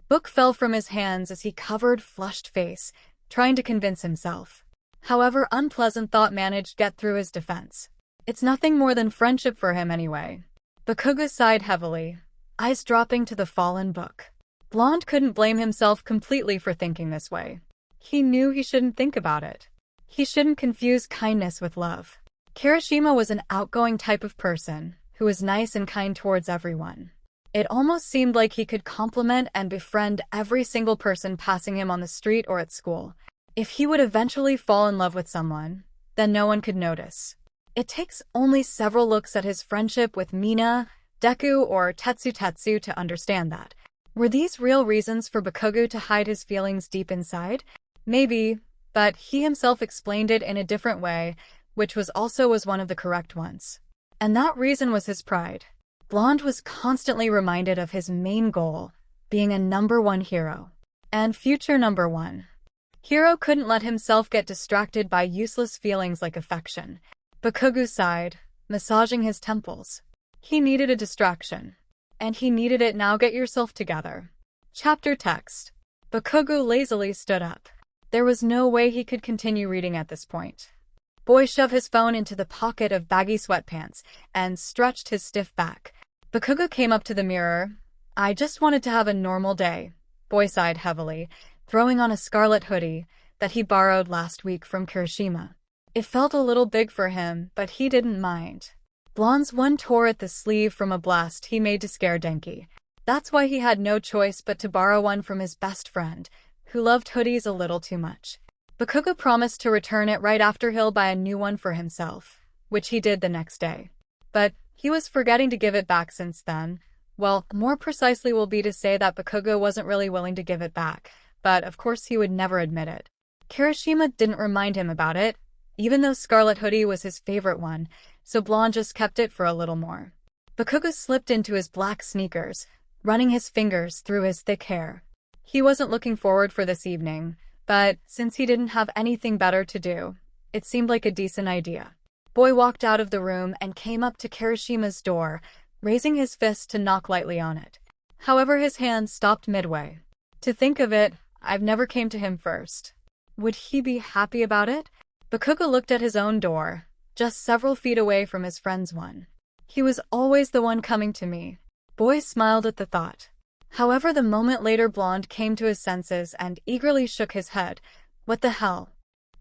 Book fell from his hands as he covered flushed face, trying to convince himself. However, unpleasant thought managed to get through his defense. It's nothing more than friendship for him anyway. Bakugou sighed heavily, eyes dropping to the fallen book. Blonde couldn't blame himself completely for thinking this way. He knew he shouldn't think about it. He shouldn't confuse kindness with love. Kirishima was an outgoing type of person who was nice and kind towards everyone. It almost seemed like he could compliment and befriend every single person passing him on the street or at school. If he would eventually fall in love with someone, then no one could notice. It takes only several looks at his friendship with Mina, Deku, or 𝗧𝗵𝗧𝗏 to understand that. Were these real reasons for Bakugou to hide his feelings deep inside? Maybe, but he himself explained it in a different way, which was one of the correct ones. And that reason was his pride. Blonde was constantly reminded of his main goal, being a #1 hero. And future #1 hero couldn't let himself get distracted by useless feelings like affection. Bakugou sighed, massaging his temples. He needed a distraction. And he needed it now. Get yourself together. Chapter text. Bakugou lazily stood up. There was no way he could continue reading at this point. Boy shoved his phone into the pocket of baggy sweatpants and stretched his stiff back. Bakugou came up to the mirror. "I just wanted to have a normal day." Boy sighed heavily, throwing on a scarlet hoodie that he borrowed last week from Kirishima. It felt a little big for him, but he didn't mind. Blonde's one tore at the sleeve from a blast he made to scare Denki. That's why he had no choice but to borrow one from his best friend, who loved hoodies a little too much. Bakugo promised to return it right after he'll buy a new one for himself, which he did the next day. But he was forgetting to give it back since then. Well, more precisely will be to say that Bakugo wasn't really willing to give it back, but of course he would never admit it. Kirishima didn't remind him about it, even though Scarlet Hoodie was his favorite one, so 𝗏𝗏 just kept it for a little more. Bakugo slipped into his black sneakers, running his fingers through his thick hair. He wasn't looking forward for this evening, but since he didn't have anything better to do, it seemed like a decent idea. Boy walked out of the room and came up to Kirishima's door, raising his fist to knock lightly on it. However, his hand stopped midway. To think of it, I've never came to him first. Would he be happy about it? Bakugo looked at his own door, just several feet away from his friend's one. He was always the one coming to me. Boy smiled at the thought. However, the moment later 𝗏𝗏 came to his senses and eagerly shook his head. What the hell?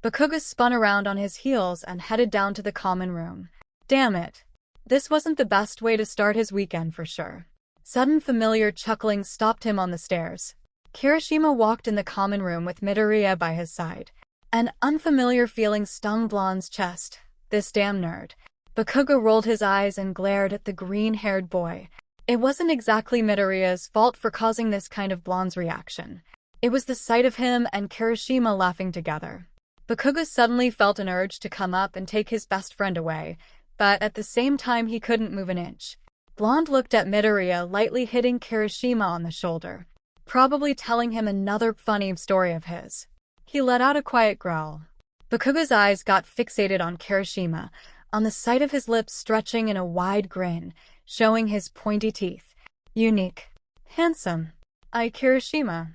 Bakugo spun around on his heels and headed down to the common room. Damn it. This wasn't the best way to start his weekend for sure. Sudden familiar chuckling stopped him on the stairs. Kirishima walked in the common room with Midoriya by his side. An unfamiliar feeling stung 𝗏𝗏's chest. This damn nerd. Bakugo rolled his eyes and glared at the green-haired boy. It wasn't exactly Midoriya's fault for causing this kind of 𝗏𝗏's reaction. It was the sight of him and Kirishima laughing together. Bakugo suddenly felt an urge to come up and take his best friend away, but at the same time he couldn't move an inch. 𝗏𝗏 looked at Midoriya, lightly hitting Kirishima on the shoulder, probably telling him another funny story of his. He let out a quiet growl. Bakugo's eyes got fixated on Kirishima, on the sight of his lips stretching in a wide grin, showing his pointy teeth. Unique. Handsome. Kirishima.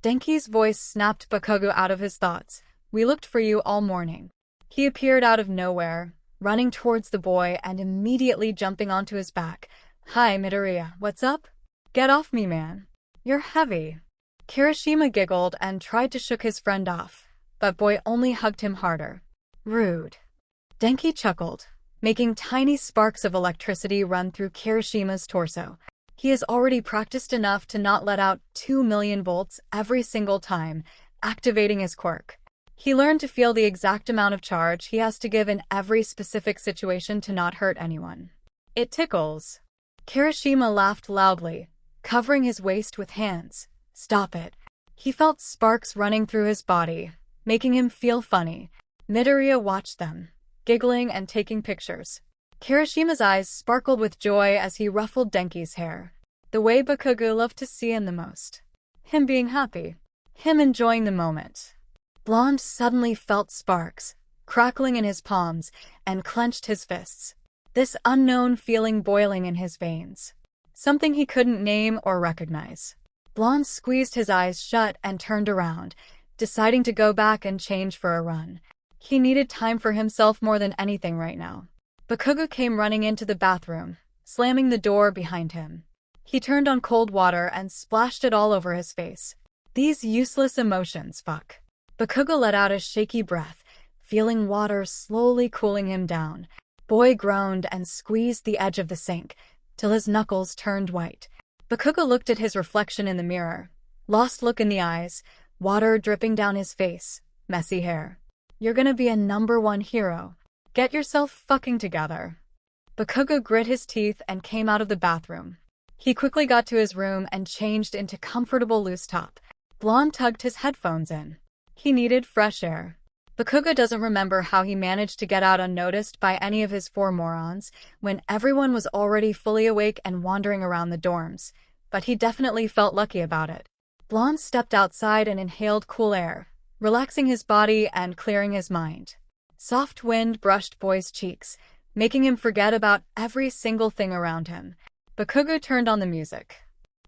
Denki's voice snapped Bakugo out of his thoughts. We looked for you all morning. He appeared out of nowhere, running towards the boy and immediately jumping onto his back. Hi, Midoriya, what's up? Get off me, man. You're heavy. Kirishima giggled and tried to shake his friend off, but boy only hugged him harder. Rude. Denki chuckled, making tiny sparks of electricity run through Kirishima's torso. He has already practiced enough to not let out 2 million volts every single time, activating his quirk. He learned to feel the exact amount of charge he has to give in every specific situation to not hurt anyone. It tickles. Kirishima laughed loudly, covering his waist with hands. Stop it. He felt sparks running through his body, making him feel funny. Midoriya watched them, giggling and taking pictures. Kirishima's eyes sparkled with joy as he ruffled Denki's hair. The way Bakugo loved to see him the most. Him being happy. Him enjoying the moment. 𝗏𝗏 suddenly felt sparks, crackling in his palms, and clenched his fists. This unknown feeling boiling in his veins. Something he couldn't name or recognize. 𝗏𝗏 squeezed his eyes shut and turned around, deciding to go back and change for a run. He needed time for himself more than anything right now. Bakugo came running into the bathroom, slamming the door behind him. He turned on cold water and splashed it all over his face. These useless emotions, fuck. Bakugo let out a shaky breath, feeling water slowly cooling him down. Boy groaned and squeezed the edge of the sink, till his knuckles turned white. Bakugo looked at his reflection in the mirror, lost look in the eyes, water dripping down his face, messy hair. You're gonna be a #1 hero. Get yourself fucking together. Bakugo grit his teeth and came out of the bathroom. He quickly got to his room and changed into comfortable loose top. 𝗏𝗏 tugged his headphones in. He needed fresh air. Bakugo doesn't remember how he managed to get out unnoticed by any of his 4 morons when everyone was already fully awake and wandering around the dorms, but he definitely felt lucky about it. 𝗏𝗏 stepped outside and inhaled cool air, relaxing his body and clearing his mind. Soft wind brushed Boy's cheeks, making him forget about every single thing around him. Bakugo turned on the music.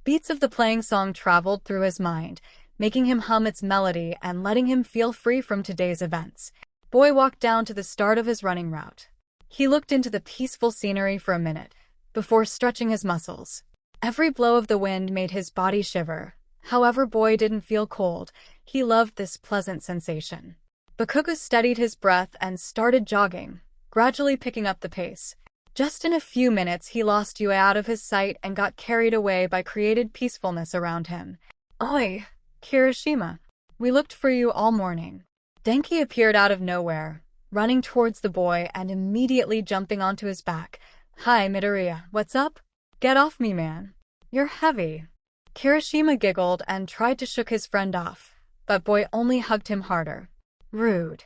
Beats of the playing song traveled through his mind, making him hum its melody and letting him feel free from today's events. Boy walked down to the start of his running route. He looked into the peaceful scenery for a minute, before stretching his muscles. Every blow of the wind made his body shiver. However, Boy didn't feel cold. He loved this pleasant sensation. Bakugo steadied his breath and started jogging, gradually picking up the pace. Just in a few minutes he lost Yue out of his sight and got carried away by created peacefulness around him. Oi, Kirishima. We looked for you all morning. Denki appeared out of nowhere, running towards the boy and immediately jumping onto his back. Hi Midoriya, what's up? Get off me, man. You're heavy. Kirishima giggled and tried to shake his friend off, but boy only hugged him harder. Rude.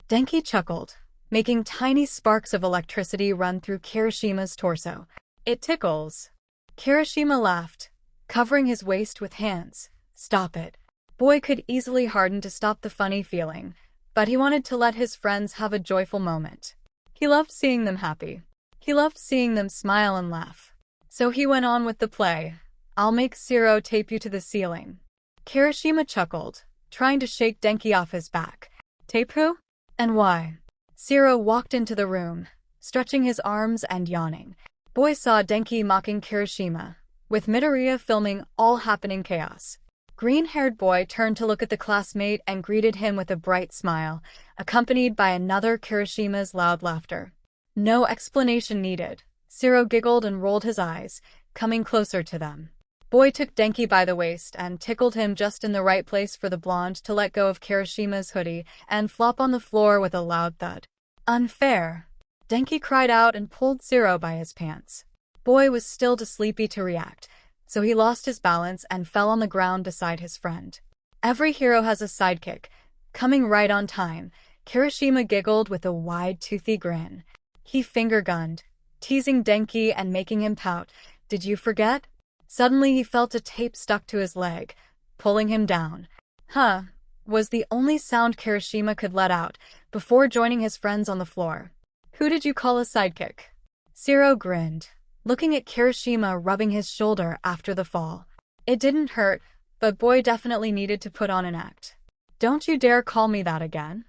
Denki chuckled, making tiny sparks of electricity run through Kirishima's torso. It tickles. Kirishima laughed, covering his waist with hands. Stop it. Boy could easily harden to stop the funny feeling, but he wanted to let his friends have a joyful moment. He loved seeing them happy. He loved seeing them smile and laugh. So he went on with the play. I'll make 𝐒𝐭𝐲 tape you to the ceiling. Kirishima chuckled, trying to shake Denki off his back. Tape who? And why? 𝗧𝗏 walked into the room, stretching his arms and yawning. Boy saw Denki mocking Kirishima, with Midoriya filming all happening chaos. Green-haired boy turned to look at the classmate and greeted him with a bright smile, accompanied by another Kirishima's loud laughter. No explanation needed. 𝗧𝗏 giggled and rolled his eyes, coming closer to them. Boy took Denki by the waist and tickled him just in the right place for the blonde to let go of Kirishima's hoodie and flop on the floor with a loud thud. Unfair. Denki cried out and pulled 𝗧𝗏 by his pants. Boy was still too sleepy to react, so he lost his balance and fell on the ground beside his friend. Every hero has a sidekick. Coming right on time, Kirishima giggled with a wide, toothy grin. He finger-gunned, teasing Denki and making him pout. Did you forget? Suddenly he felt a tape stuck to his leg, pulling him down. Huh, was the only sound Kirishima could let out, before joining his friends on the floor. Who did you call a sidekick? 𝗧𝗏 grinned, looking at Kirishima rubbing his shoulder after the fall. It didn't hurt, but Boy definitely needed to put on an act. Don't you dare call me that again.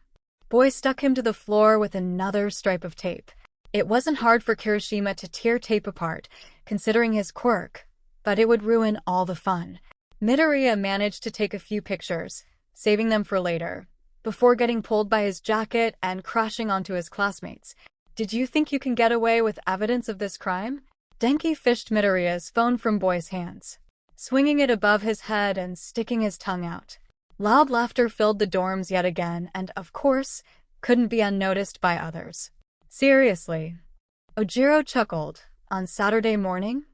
Boy stuck him to the floor with another stripe of tape. It wasn't hard for Kirishima to tear tape apart, considering his quirk, but it would ruin all the fun. Midoriya managed to take a few pictures, saving them for later, before getting pulled by his jacket and crashing onto his classmates. Did you think you can get away with evidence of this crime? Denki fished Midoriya's phone from Boy's hands, swinging it above his head and sticking his tongue out. Loud laughter filled the dorms yet again and, of course, couldn't be unnoticed by others. Seriously. Ojiro chuckled. On Saturday morning?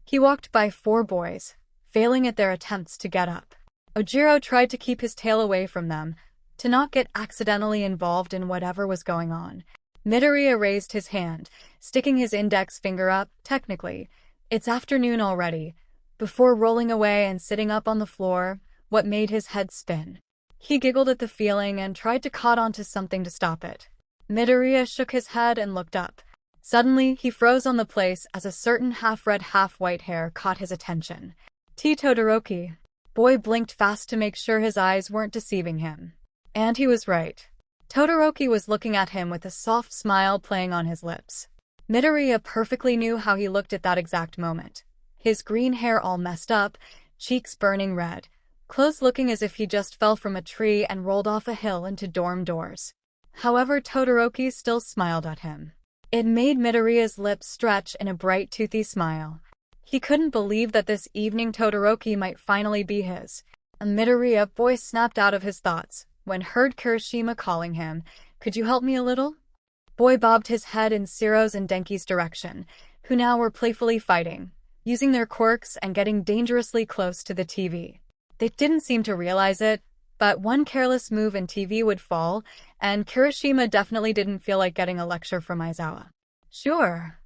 He walked by 4 boys, failing at their attempts to get up. Ojiro tried to keep his tail away from them, to not get accidentally involved in whatever was going on. Midoriya raised his hand, sticking his index finger up. Technically, it's afternoon already, before rolling away and sitting up on the floor, what made his head spin. He giggled at the feeling and tried to caught onto something to stop it. Midoriya shook his head and looked up. Suddenly, he froze on the place as a certain half-red, half-white hair caught his attention. Todoroki. Boy blinked fast to make sure his eyes weren't deceiving him. And he was right. Todoroki was looking at him with a soft smile playing on his lips. Midoriya perfectly knew how he looked at that exact moment. His green hair all messed up, cheeks burning red, clothes looking as if he just fell from a tree and rolled off a hill into dorm doors. However, Todoroki still smiled at him. It made Midoriya's lips stretch in a bright, toothy smile. He couldn't believe that this evening Todoroki might finally be his. Midoriya Boy snapped out of his thoughts when heard Kirishima calling him. Could you help me a little? Boy bobbed his head in 𝗧𝗏's and Denki's direction, who now were playfully fighting, using their quirks and getting dangerously close to the TV. They didn't seem to realize it, but one careless move and TV would fall, and Kirishima definitely didn't feel like getting a lecture from Aizawa. Sure.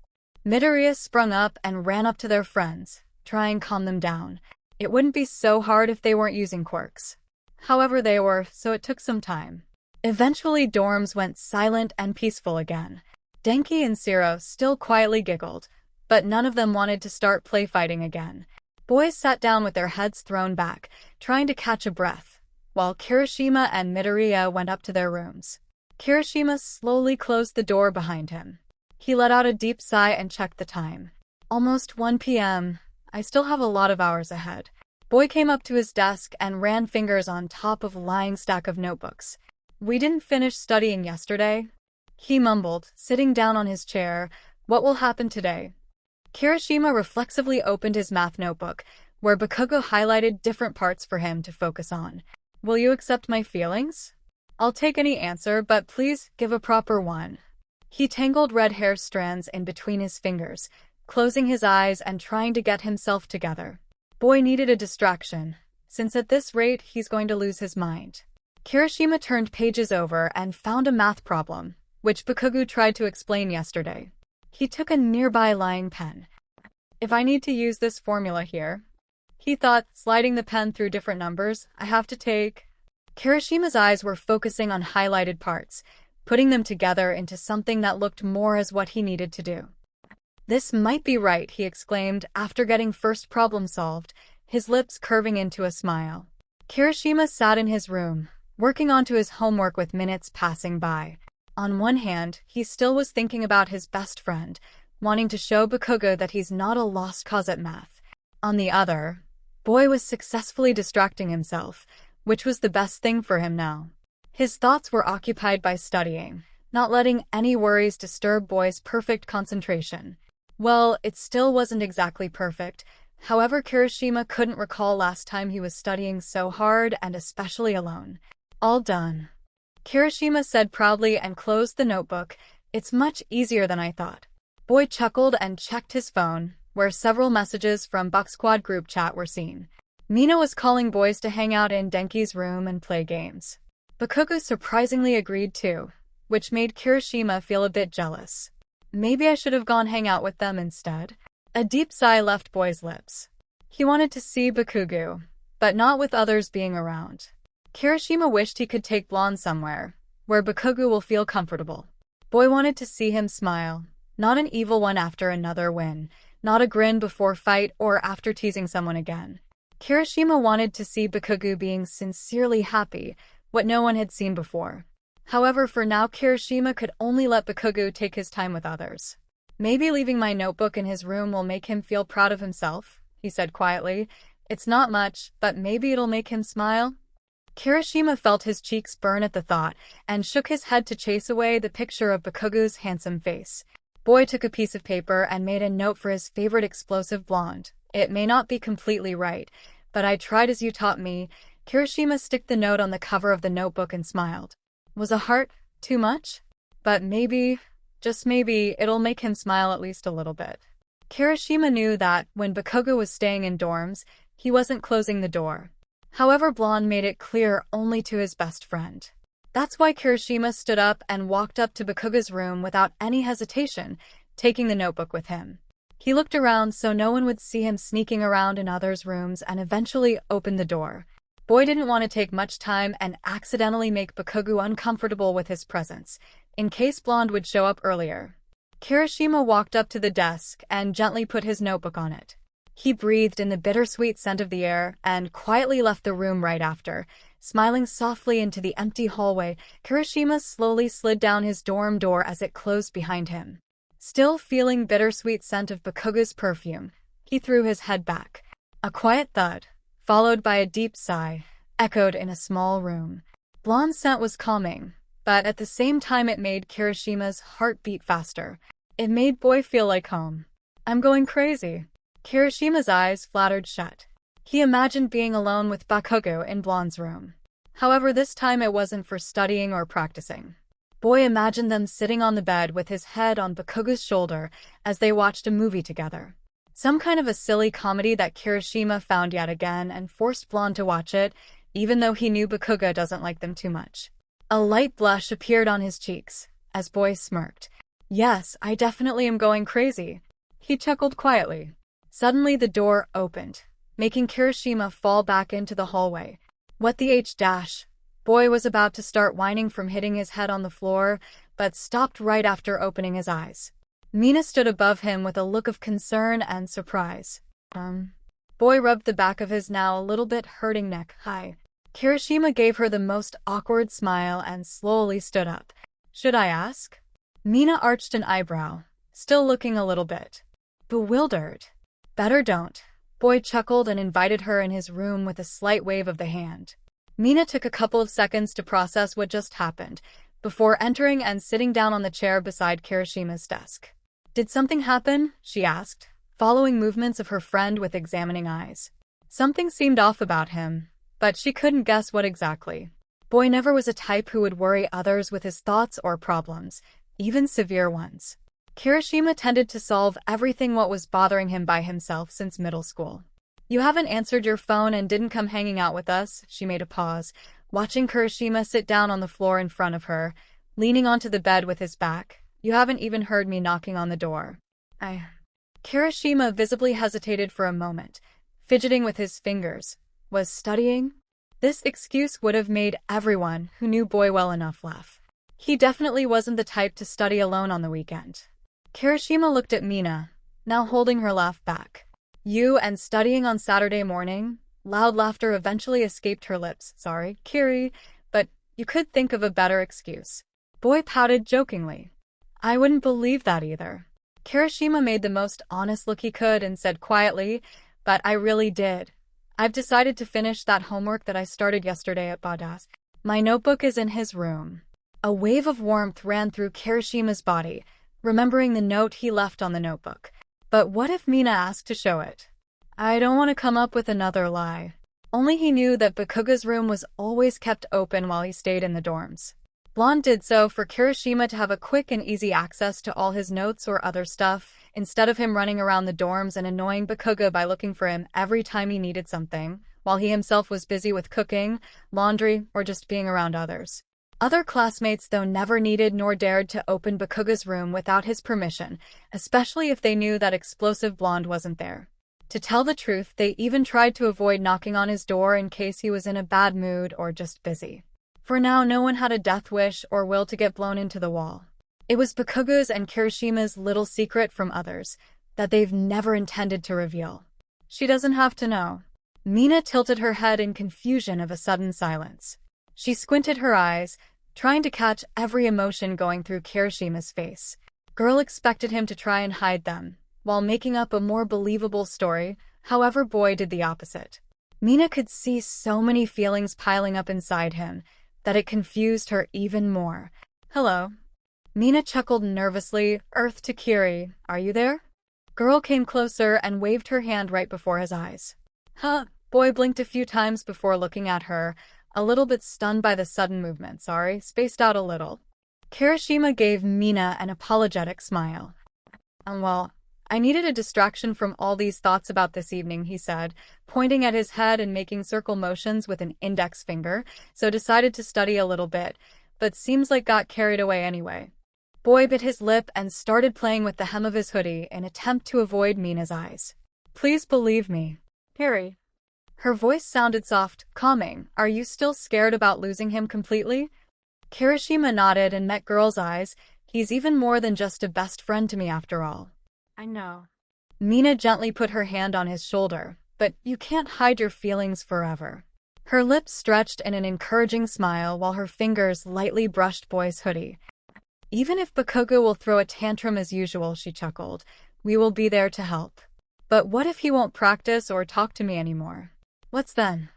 Midoriya sprung up and ran up to their friends, trying to calm them down. It wouldn't be so hard if they weren't using quirks. However, they were, so it took some time. Eventually, dorms went silent and peaceful again. Denki and 𝗧𝗏 still quietly giggled, but none of them wanted to start play fighting again. Boys sat down with their heads thrown back, trying to catch a breath, while Kirishima and Midoriya went up to their rooms. Kirishima slowly closed the door behind him. He let out a deep sigh and checked the time. Almost 1 p.m. I still have a lot of hours ahead. Boy came up to his desk and ran fingers on top of a lying stack of notebooks. We didn't finish studying yesterday, he mumbled, sitting down on his chair. What will happen today? Kirishima reflexively opened his math notebook, where Bakugou highlighted different parts for him to focus on. Will you accept my feelings? I'll take any answer, but please give a proper one. He tangled red hair strands in between his fingers, closing his eyes and trying to get himself together. Boy needed a distraction, since at this rate he's going to lose his mind. Kirishima turned pages over and found a math problem, which Bakugou tried to explain yesterday. He took a nearby lying pen. If I need to use this formula here, he thought, sliding the pen through different numbers, I have to take... Kirishima's eyes were focusing on highlighted parts, putting them together into something that looked more as what he needed to do. This might be right, he exclaimed after getting first problem solved, his lips curving into a smile. Kirishima sat in his room, working onto his homework with minutes passing by. On one hand, he still was thinking about his best friend, wanting to show Bakugou that he's not a lost cause at math. On the other, Boy was successfully distracting himself, which was the best thing for him now. His thoughts were occupied by studying, not letting any worries disturb Boy's perfect concentration. Well, it still wasn't exactly perfect. However, Kirishima couldn't recall last time he was studying so hard and especially alone. All done. Kirishima said proudly and closed the notebook. It's much easier than I thought. Boy chuckled and checked his phone, where several messages from Buck Squad group chat were seen. Mina was calling boys to hang out in Denki's room and play games. Bakugou surprisingly agreed too, which made Kirishima feel a bit jealous. Maybe I should have gone hang out with them instead. A deep sigh left Boy's lips. He wanted to see Bakugou, but not with others being around. Kirishima wished he could take Blonde somewhere, where Bakugou will feel comfortable. Boy wanted to see him smile, not an evil one after another win, not a grin before fight or after teasing someone again. Kirishima wanted to see Bakugou being sincerely happy, what no one had seen before. However, for now Kirishima could only let Bakugou take his time with others. Maybe leaving my notebook in his room will make him feel proud of himself, he said quietly. It's not much, but maybe it'll make him smile. Kirishima felt his cheeks burn at the thought and shook his head to chase away the picture of Bakugou's handsome face. Boy took a piece of paper and made a note for his favorite explosive blonde. It may not be completely right, but I tried as you taught me. Kirishima stuck the note on the cover of the notebook and smiled. Was a heart too much? But maybe, just maybe, it'll make him smile at least a little bit. Kirishima knew that, when Bakugou was staying in dorms, he wasn't closing the door. However, Blonde made it clear only to his best friend. That's why Kirishima stood up and walked up to Bakugou's room without any hesitation, taking the notebook with him. He looked around so no one would see him sneaking around in others' rooms and eventually opened the door. Boy didn't want to take much time and accidentally make Bakugou uncomfortable with his presence, in case Blonde would show up earlier. Kirishima walked up to the desk and gently put his notebook on it. He breathed in the bittersweet scent of the air and quietly left the room right after. Smiling softly into the empty hallway, Kirishima slowly slid down his dorm door as it closed behind him. Still feeling bittersweet scent of Bakugou's perfume, he threw his head back. A quiet thud, followed by a deep sigh, echoed in a small room. Blonde's scent was calming, but at the same time it made Kirishima's heart beat faster. It made Boy feel like home. I'm going crazy. Kirishima's eyes fluttered shut. He imagined being alone with Bakugou in Blonde's room. However, this time it wasn't for studying or practicing. Boy imagined them sitting on the bed with his head on Bakugou's shoulder as they watched a movie together. Some kind of a silly comedy that Kirishima found yet again and forced Blonde to watch it, even though he knew Bakugou doesn't like them too much. A light blush appeared on his cheeks as Boy smirked. Yes, I definitely am going crazy. He chuckled quietly. Suddenly the door opened, making Kirishima fall back into the hallway. What the _? Boy was about to start whining from hitting his head on the floor, but stopped right after opening his eyes. Mina stood above him with a look of concern and surprise. Boy rubbed the back of his now a little bit hurting neck. Hi. Kirishima gave her the most awkward smile and slowly stood up. Should I ask? Mina arched an eyebrow, still looking a little bit bewildered. Better don't. Boy chuckled and invited her in his room with a slight wave of the hand. Mina took a couple of seconds to process what just happened, before entering and sitting down on the chair beside Kirishima's desk. Did something happen? She asked, following movements of her friend with examining eyes. Something seemed off about him, but she couldn't guess what exactly. Boy never was a type who would worry others with his thoughts or problems, even severe ones. Kirishima tended to solve everything what was bothering him by himself since middle school. You haven't answered your phone and didn't come hanging out with us, she made a pause, watching Kirishima sit down on the floor in front of her, leaning onto the bed with his back. You haven't even heard me knocking on the door. Kirishima visibly hesitated for a moment, fidgeting with his fingers. Was studying? This excuse would have made everyone who knew Boy well enough laugh. He definitely wasn't the type to study alone on the weekend. Kirishima looked at Mina, now holding her laugh back. You and studying on Saturday morning? Loud laughter eventually escaped her lips. Sorry, Kiri, but you could think of a better excuse. Boy pouted jokingly. I wouldn't believe that either. Kirishima made the most honest look he could and said quietly, but I really did. I've decided to finish that homework that I started yesterday at 𝗲𝗲𝗧𝗵𝗲. My notebook is in his room. A wave of warmth ran through Kirishima's body, remembering the note he left on the notebook. But what if Mina asked to show it? I don't want to come up with another lie. Only he knew that Bakugou's room was always kept open while he stayed in the dorms. Blonde did so for Kirishima to have a quick and easy access to all his notes or other stuff, instead of him running around the dorms and annoying Bakugou by looking for him every time he needed something, while he himself was busy with cooking, laundry, or just being around others. Other classmates, though, never needed nor dared to open Bakugou's room without his permission, especially if they knew that explosive blonde wasn't there. To tell the truth, they even tried to avoid knocking on his door in case he was in a bad mood or just busy. For now, no one had a death wish or will to get blown into the wall. It was Bakugou's and Kirishima's little secret from others that they've never intended to reveal. She doesn't have to know. Mina tilted her head in confusion of a sudden silence. She squinted her eyes, trying to catch every emotion going through Kirishima's face. Girl expected him to try and hide them, while making up a more believable story. However, Boy did the opposite. Mina could see so many feelings piling up inside him that it confused her even more. Hello. Mina chuckled nervously. Earth to Kiri, are you there? Girl came closer and waved her hand right before his eyes. Huh. Boy blinked a few times before looking at her, a little bit stunned by the sudden movement. Sorry, spaced out a little. Kirishima gave Mina an apologetic smile. Well, I needed a distraction from all these thoughts about this evening, he said, pointing at his head and making circle motions with an index finger, so decided to study a little bit, but seems like got carried away anyway. Boy bit his lip and started playing with the hem of his hoodie in attempt to avoid Mina's eyes. Please believe me. Harry. Her voice sounded soft, calming. Are you still scared about losing him completely? Kirishima nodded and met Girl's eyes. He's even more than just a best friend to me after all. I know. Mina gently put her hand on his shoulder, but you can't hide your feelings forever. Her lips stretched in an encouraging smile while her fingers lightly brushed Boy's hoodie. Even if Bakugou will throw a tantrum as usual, she chuckled, we will be there to help. But what if he won't practice or talk to me anymore? What's then?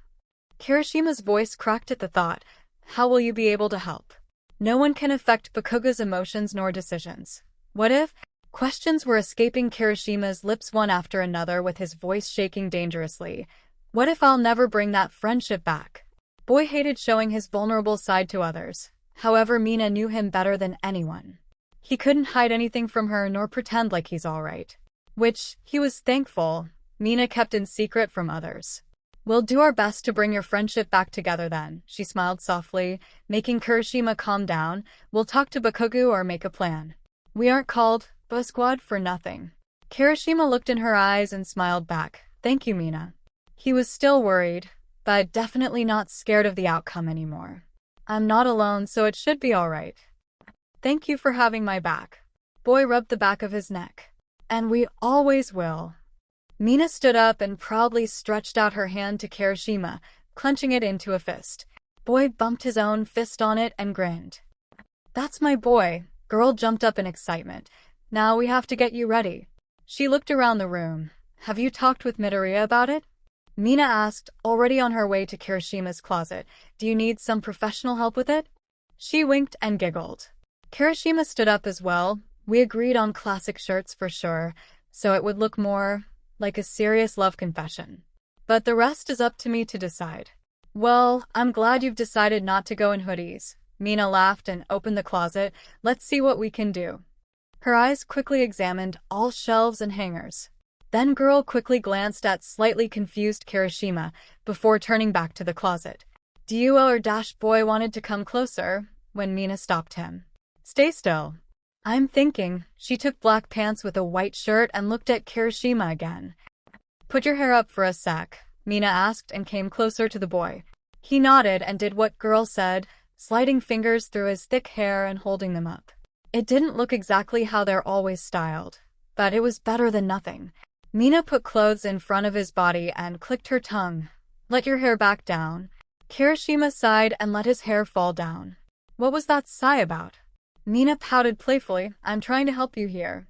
Kirishima's voice cracked at the thought. How will you be able to help? No one can affect Bakugou's emotions nor decisions. What if? Questions were escaping Kirishima's lips one after another, with his voice shaking dangerously. What if I'll never bring that friendship back? Boy hated showing his vulnerable side to others. However, Mina knew him better than anyone. He couldn't hide anything from her nor pretend like he's alright. Which, he was thankful, Mina kept in secret from others. We'll do our best to bring your friendship back together then, she smiled softly, making Kirishima calm down. We'll talk to Bakugou or make a plan. We aren't called 𝗲𝗲𝗺 for nothing. Kirishima looked in her eyes and smiled back. Thank you, Mina. He was still worried, but definitely not scared of the outcome anymore. I'm not alone, so it should be alright. Thank you for having my back. Boy rubbed the back of his neck. And we always will. Mina stood up and proudly stretched out her hand to Kirishima, clenching it into a fist. Boy bumped his own fist on it and grinned. That's my boy. Girl jumped up in excitement. Now we have to get you ready. She looked around the room. Have you talked with Midoriya about it? Mina asked, already on her way to Kirishima's closet. Do you need some professional help with it? She winked and giggled. Kirishima stood up as well, We agreed on classic shirts for sure, so it would look more like a serious love confession. But the rest is up to me to decide. Well, I'm glad you've decided not to go in hoodies. Mina laughed and opened the closet. Let's see what we can do. Her eyes quickly examined all shelves and hangers. Then girl quickly glanced at slightly confused Kirishima before turning back to the closet. 𝗧𝗪𝗓 wanted to come closer when Mina stopped him. Stay still. I'm thinking. She took black pants with a white shirt and looked at Kirishima again. Put your hair up for a sec, Mina asked and came closer to the boy. He nodded and did what girl said, sliding fingers through his thick hair and holding them up. It didn't look exactly how they're always styled, but it was better than nothing. Mina put clothes in front of his body and clicked her tongue. Let your hair back down. Kirishima sighed and let his hair fall down. What was that sigh about? Mina pouted playfully. I'm trying to help you here.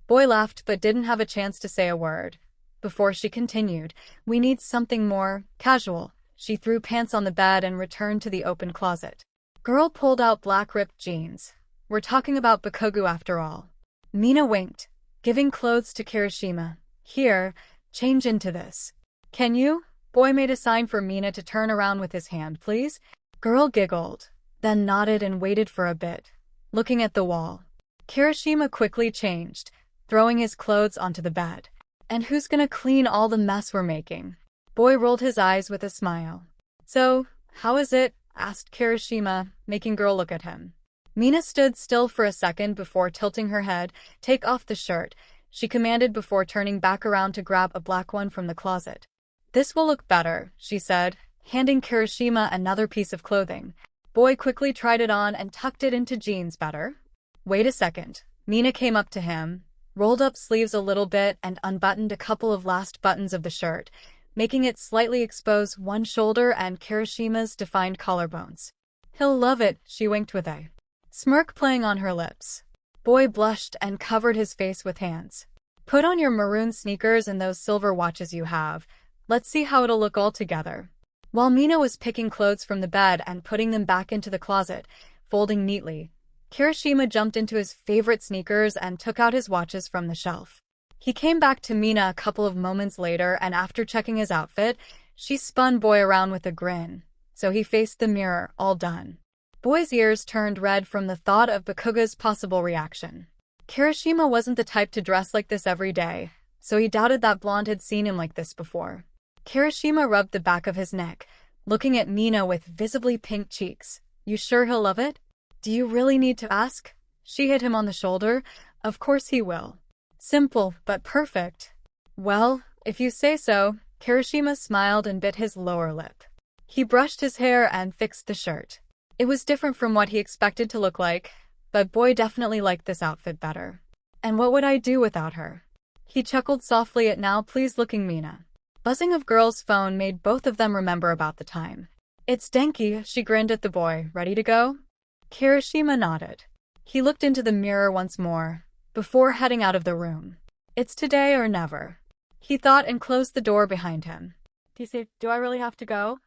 Boy laughed but didn't have a chance to say a word. Before she continued, we need something more casual. She threw pants on the bed and returned to the open closet. Girl pulled out black ripped jeans. We're talking about Bakugou after all. Mina winked, giving clothes to Kirishima. Here, change into this. Can you? Boy made a sign for Mina to turn around with his hand, please. Girl giggled, then nodded and waited for a bit, looking at the wall. Kirishima quickly changed, throwing his clothes onto the bed. And who's gonna clean all the mess we're making? Boy rolled his eyes with a smile. So, how is it? Asked Kirishima, making girl look at him. Mina stood still for a second before tilting her head. Take off the shirt, she commanded before turning back around to grab a black one from the closet. This will look better, she said, handing Kirishima another piece of clothing. Boy quickly tried it on and tucked it into jeans. Better? Wait a second. Mina came up to him, rolled up sleeves a little bit and unbuttoned a couple of last buttons of the shirt, making it slightly expose one shoulder and Kirishima's defined collarbones. He'll love it, she winked with a smirk playing on her lips. Boy blushed and covered his face with hands. Put on your maroon sneakers and those silver watches you have. Let's see how it'll look all together. While Mina was picking clothes from the bed and putting them back into the closet, folding neatly, Kirishima jumped into his favorite sneakers and took out his watches from the shelf. He came back to Mina a couple of moments later and after checking his outfit, she spun Boy around with a grin. So he faced the mirror, all done. Boy's ears turned red from the thought of Bakugou's possible reaction. Kirishima wasn't the type to dress like this every day, so he doubted that blonde had seen him like this before. Kirishima rubbed the back of his neck, looking at Mina with visibly pink cheeks. You sure he'll love it? Do you really need to ask? She hit him on the shoulder. Of course he will. Simple, but perfect. Well, if you say so. Kirishima smiled and bit his lower lip. He brushed his hair and fixed the shirt. It was different from what he expected to look like, but Boy definitely liked this outfit better. And what would I do without her? He chuckled softly at now pleased looking Mina. Buzzing of girl's phone made both of them remember about the time. It's Denki, she grinned at the boy. Ready to go? Kirishima nodded. He looked into the mirror once more, before heading out of the room. It's today or never, he thought and closed the door behind him. Do I really have to go?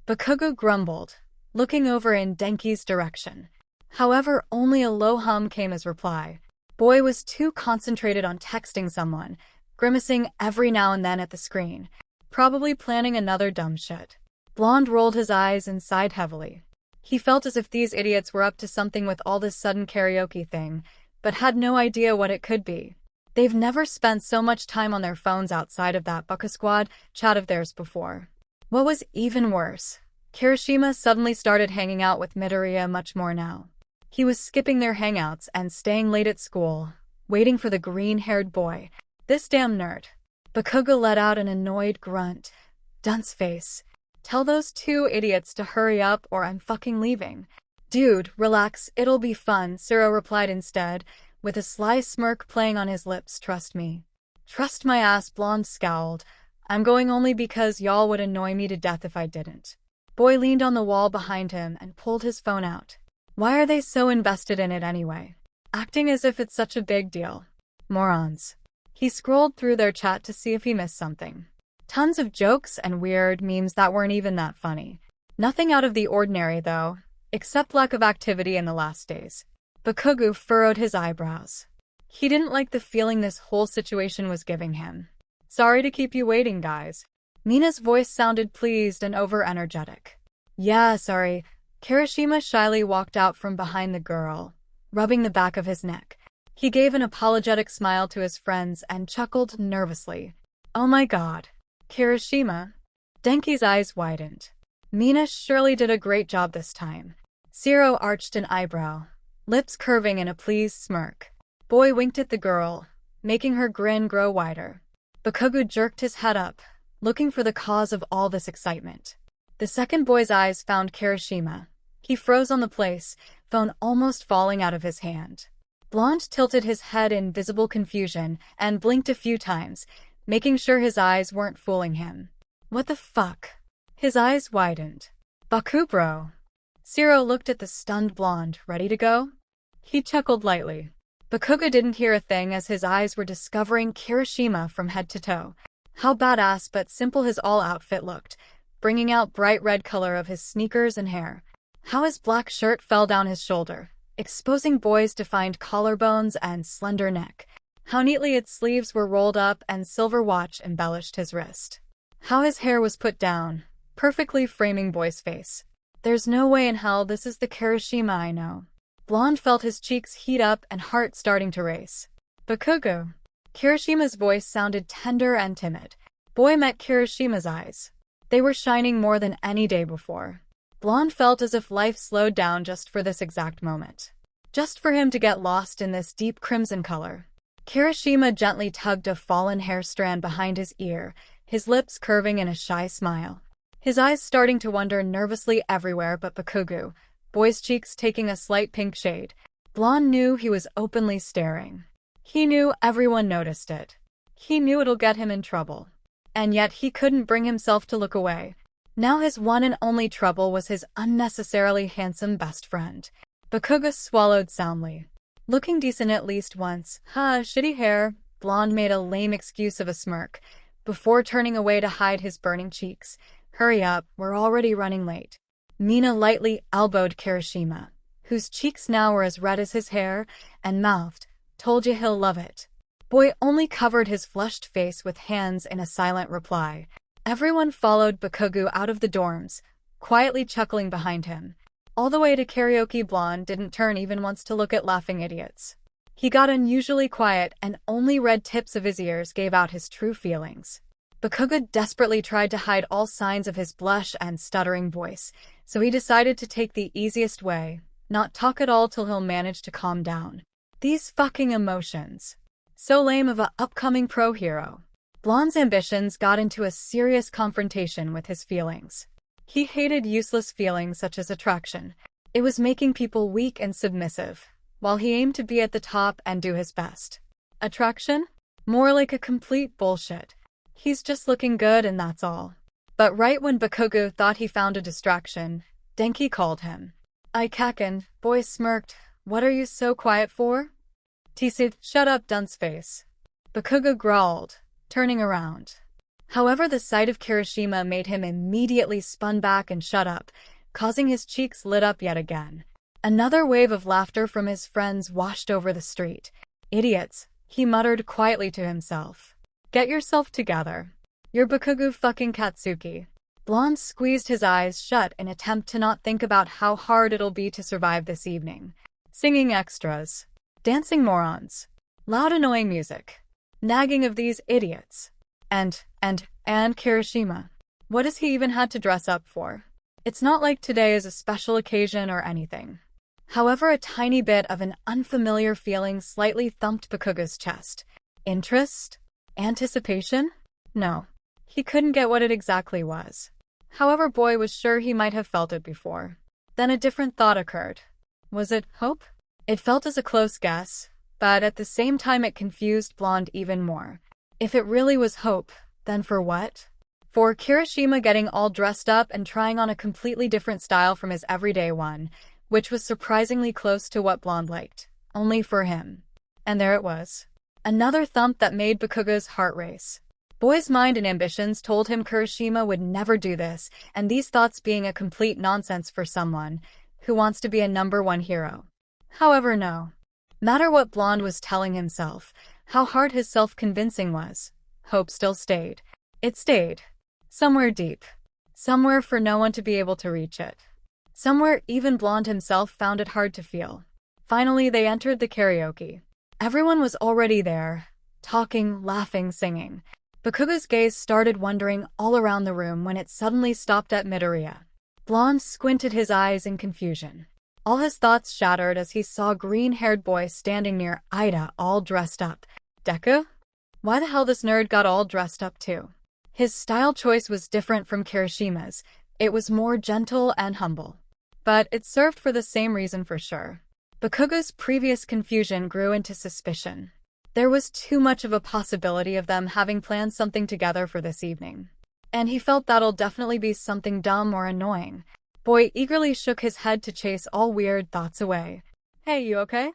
Bakugou grumbled, looking over in Denki's direction. However, only a low hum came as reply. Boy was too concentrated on texting someone, grimacing every now and then at the screen, probably planning another dumb shit. Blonde rolled his eyes and sighed heavily. He felt as if these idiots were up to something with all this sudden karaoke thing, but had no idea what it could be. They've never spent so much time on their phones outside of that Buka Squad chat of theirs before. What was even worse, Kirishima suddenly started hanging out with Midoriya much more now. He was skipping their hangouts and staying late at school, waiting for the green-haired boy. This damn nerd. Bakugou let out an annoyed grunt. Dunce face. Tell those two idiots to hurry up or I'm fucking leaving. Dude, relax, it'll be fun, 𝗧𝗪 replied instead, with a sly smirk playing on his lips. Trust me. Trust my ass, blonde scowled. I'm going only because y'all would annoy me to death if I didn't. Boy leaned on the wall behind him and pulled his phone out. Why are they so invested in it anyway? Acting as if it's such a big deal. Morons. He scrolled through their chat to see if he missed something. Tons of jokes and weird memes that weren't even that funny. Nothing out of the ordinary though, except lack of activity in the last days. Bakugou furrowed his eyebrows. He didn't like the feeling this whole situation was giving him. Sorry to keep you waiting, guys. Mina's voice sounded pleased and over-energetic. Yeah, sorry. Kirishima shyly walked out from behind the girl, rubbing the back of his neck. He gave an apologetic smile to his friends and chuckled nervously. Oh my god. Kirishima? Denki's eyes widened. Mina surely did a great job this time. Zero arched an eyebrow, lips curving in a pleased smirk. Boy winked at the girl, making her grin grow wider. Bakugou jerked his head up, looking for the cause of all this excitement. The second boy's eyes found Kirishima. He froze on the place, phone almost falling out of his hand. Blonde tilted his head in visible confusion and blinked a few times, making sure his eyes weren't fooling him. What the fuck? His eyes widened. Bakugou. Zero looked at the stunned blonde, ready to go? He chuckled lightly. Bakugou didn't hear a thing as his eyes were discovering Kirishima from head to toe. How badass but simple his all-outfit looked, bringing out bright red color of his sneakers and hair. How his black shirt fell down his shoulder, exposing boy's defined collarbones and slender neck. How neatly its sleeves were rolled up and silver watch embellished his wrist. How his hair was put down, perfectly framing boy's face. There's no way in hell this is the Kirishima I know. Blonde felt his cheeks heat up and heart starting to race. Bakugou. Kirishima's voice sounded tender and timid. Boy met Kirishima's eyes. They were shining more than any day before. Blonde felt as if life slowed down just for this exact moment. Just for him to get lost in this deep crimson color. Kirishima gently tugged a fallen hair strand behind his ear, his lips curving in a shy smile. His eyes starting to wander nervously everywhere but Bakugou, boy's cheeks taking a slight pink shade. Blonde knew he was openly staring. He knew everyone noticed it. He knew it'll get him in trouble. And yet he couldn't bring himself to look away. Now his one and only trouble was his unnecessarily handsome best friend. Bakugou swallowed soundly. Looking decent at least once. Shitty hair. Blonde made a lame excuse of a smirk, before turning away to hide his burning cheeks. Hurry up, we're already running late. Mina lightly elbowed Kirishima, whose cheeks now were as red as his hair, and mouthed, "Told you he'll love it." Boy only covered his flushed face with hands in a silent reply. Everyone followed Bakugou out of the dorms, quietly chuckling behind him. All the way to karaoke. Blonde didn't turn even once to look at laughing idiots. He got unusually quiet and only red tips of his ears gave out his true feelings. Bakugou desperately tried to hide all signs of his blush and stuttering voice, so he decided to take the easiest way, not talk at all till he'll manage to calm down. These fucking emotions. So lame of a upcoming pro hero. Blonde's ambitions got into a serious confrontation with his feelings. He hated useless feelings such as attraction. It was making people weak and submissive, while he aimed to be at the top and do his best. Attraction? More like a complete bullshit. He's just looking good and that's all. But right when Bakugou thought he found a distraction, Denki called him. 𝐼𝐭𝐚𝐲, boy smirked. What are you so quiet for? 𝗧𝗵𝗲, shut up, dunce face. Bakugou growled, turning around. However, the sight of Kirishima made him immediately spun back and shut up, causing his cheeks lit up yet again. Another wave of laughter from his friends washed over the street. Idiots, he muttered quietly to himself. Get yourself together. You're Bakugou fucking Katsuki. Blonde squeezed his eyes shut in attempt to not think about how hard it'll be to survive this evening. Singing extras. Dancing morons. Loud annoying music. Nagging of these idiots. And Kirishima. What has he even had to dress up for? It's not like today is a special occasion or anything. However, a tiny bit of an unfamiliar feeling slightly thumped Bakugou's chest. Interest? Anticipation? No. He couldn't get what it exactly was. However, boy was sure he might have felt it before. Then a different thought occurred. Was it hope? It felt as a close guess, but at the same time it confused Blonde even more. If it really was hope, then for what? For Kirishima getting all dressed up and trying on a completely different style from his everyday one, which was surprisingly close to what Blonde liked, only for him. And there it was. Another thump that made Bakugou's heart race. Boy's mind and ambitions told him Kirishima would never do this, and these thoughts being a complete nonsense for someone who wants to be a #1 hero. However, no. Matter what Blonde was telling himself, how hard his self-convincing was, hope still stayed. It stayed. Somewhere deep. Somewhere for no one to be able to reach it. Somewhere even Blonde himself found it hard to feel. Finally, they entered the karaoke. Everyone was already there, talking, laughing, singing. Bakugo's gaze started wandering all around the room when it suddenly stopped at Midoriya. Blonde squinted his eyes in confusion. All his thoughts shattered as he saw a green-haired boy standing near Ida, all dressed up. Deku? Why the hell this nerd got all dressed up too? His style choice was different from Kirishima's. It was more gentle and humble. But it served for the same reason for sure. Bakugo's previous confusion grew into suspicion. There was too much of a possibility of them having planned something together for this evening. And he felt that'll definitely be something dumb or annoying. Boy eagerly shook his head to chase all weird thoughts away. Hey, you okay?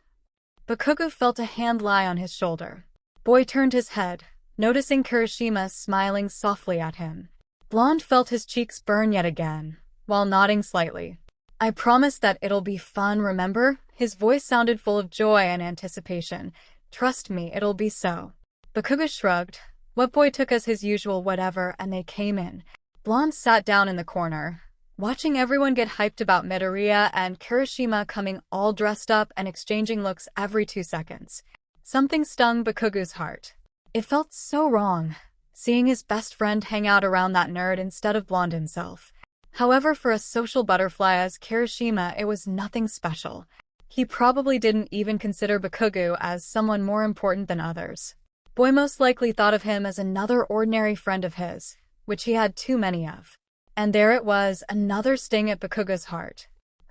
Bakugo felt a hand lie on his shoulder. Boy turned his head, noticing Kirishima smiling softly at him. Blonde felt his cheeks burn yet again, while nodding slightly. I promise that it'll be fun, remember? His voice sounded full of joy and anticipation. Trust me, it'll be so. Bakugo shrugged. What boy took as his usual whatever, and they came in. Blonde sat down in the corner, watching everyone get hyped about Midoriya and Kirishima coming all dressed up and exchanging looks every 2 seconds. Something stung Bakugo's heart. It felt so wrong, seeing his best friend hang out around that nerd instead of Blonde himself. However, for a social butterfly as Kirishima, it was nothing special. He probably didn't even consider Bakugo as someone more important than others. Boy most likely thought of him as another ordinary friend of his, which he had too many of. And there it was, another sting at Bakugo's heart.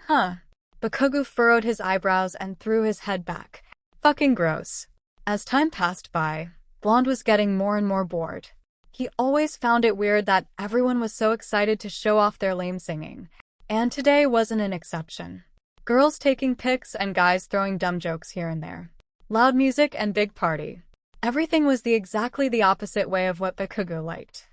Huh. Bakugo furrowed his eyebrows and threw his head back. Fucking gross. As time passed by, Blonde was getting more and more bored. He always found it weird that everyone was so excited to show off their lame singing. And today wasn't an exception. Girls taking pics and guys throwing dumb jokes here and there. Loud music and big party. Everything was exactly the opposite way of what Bakugo liked.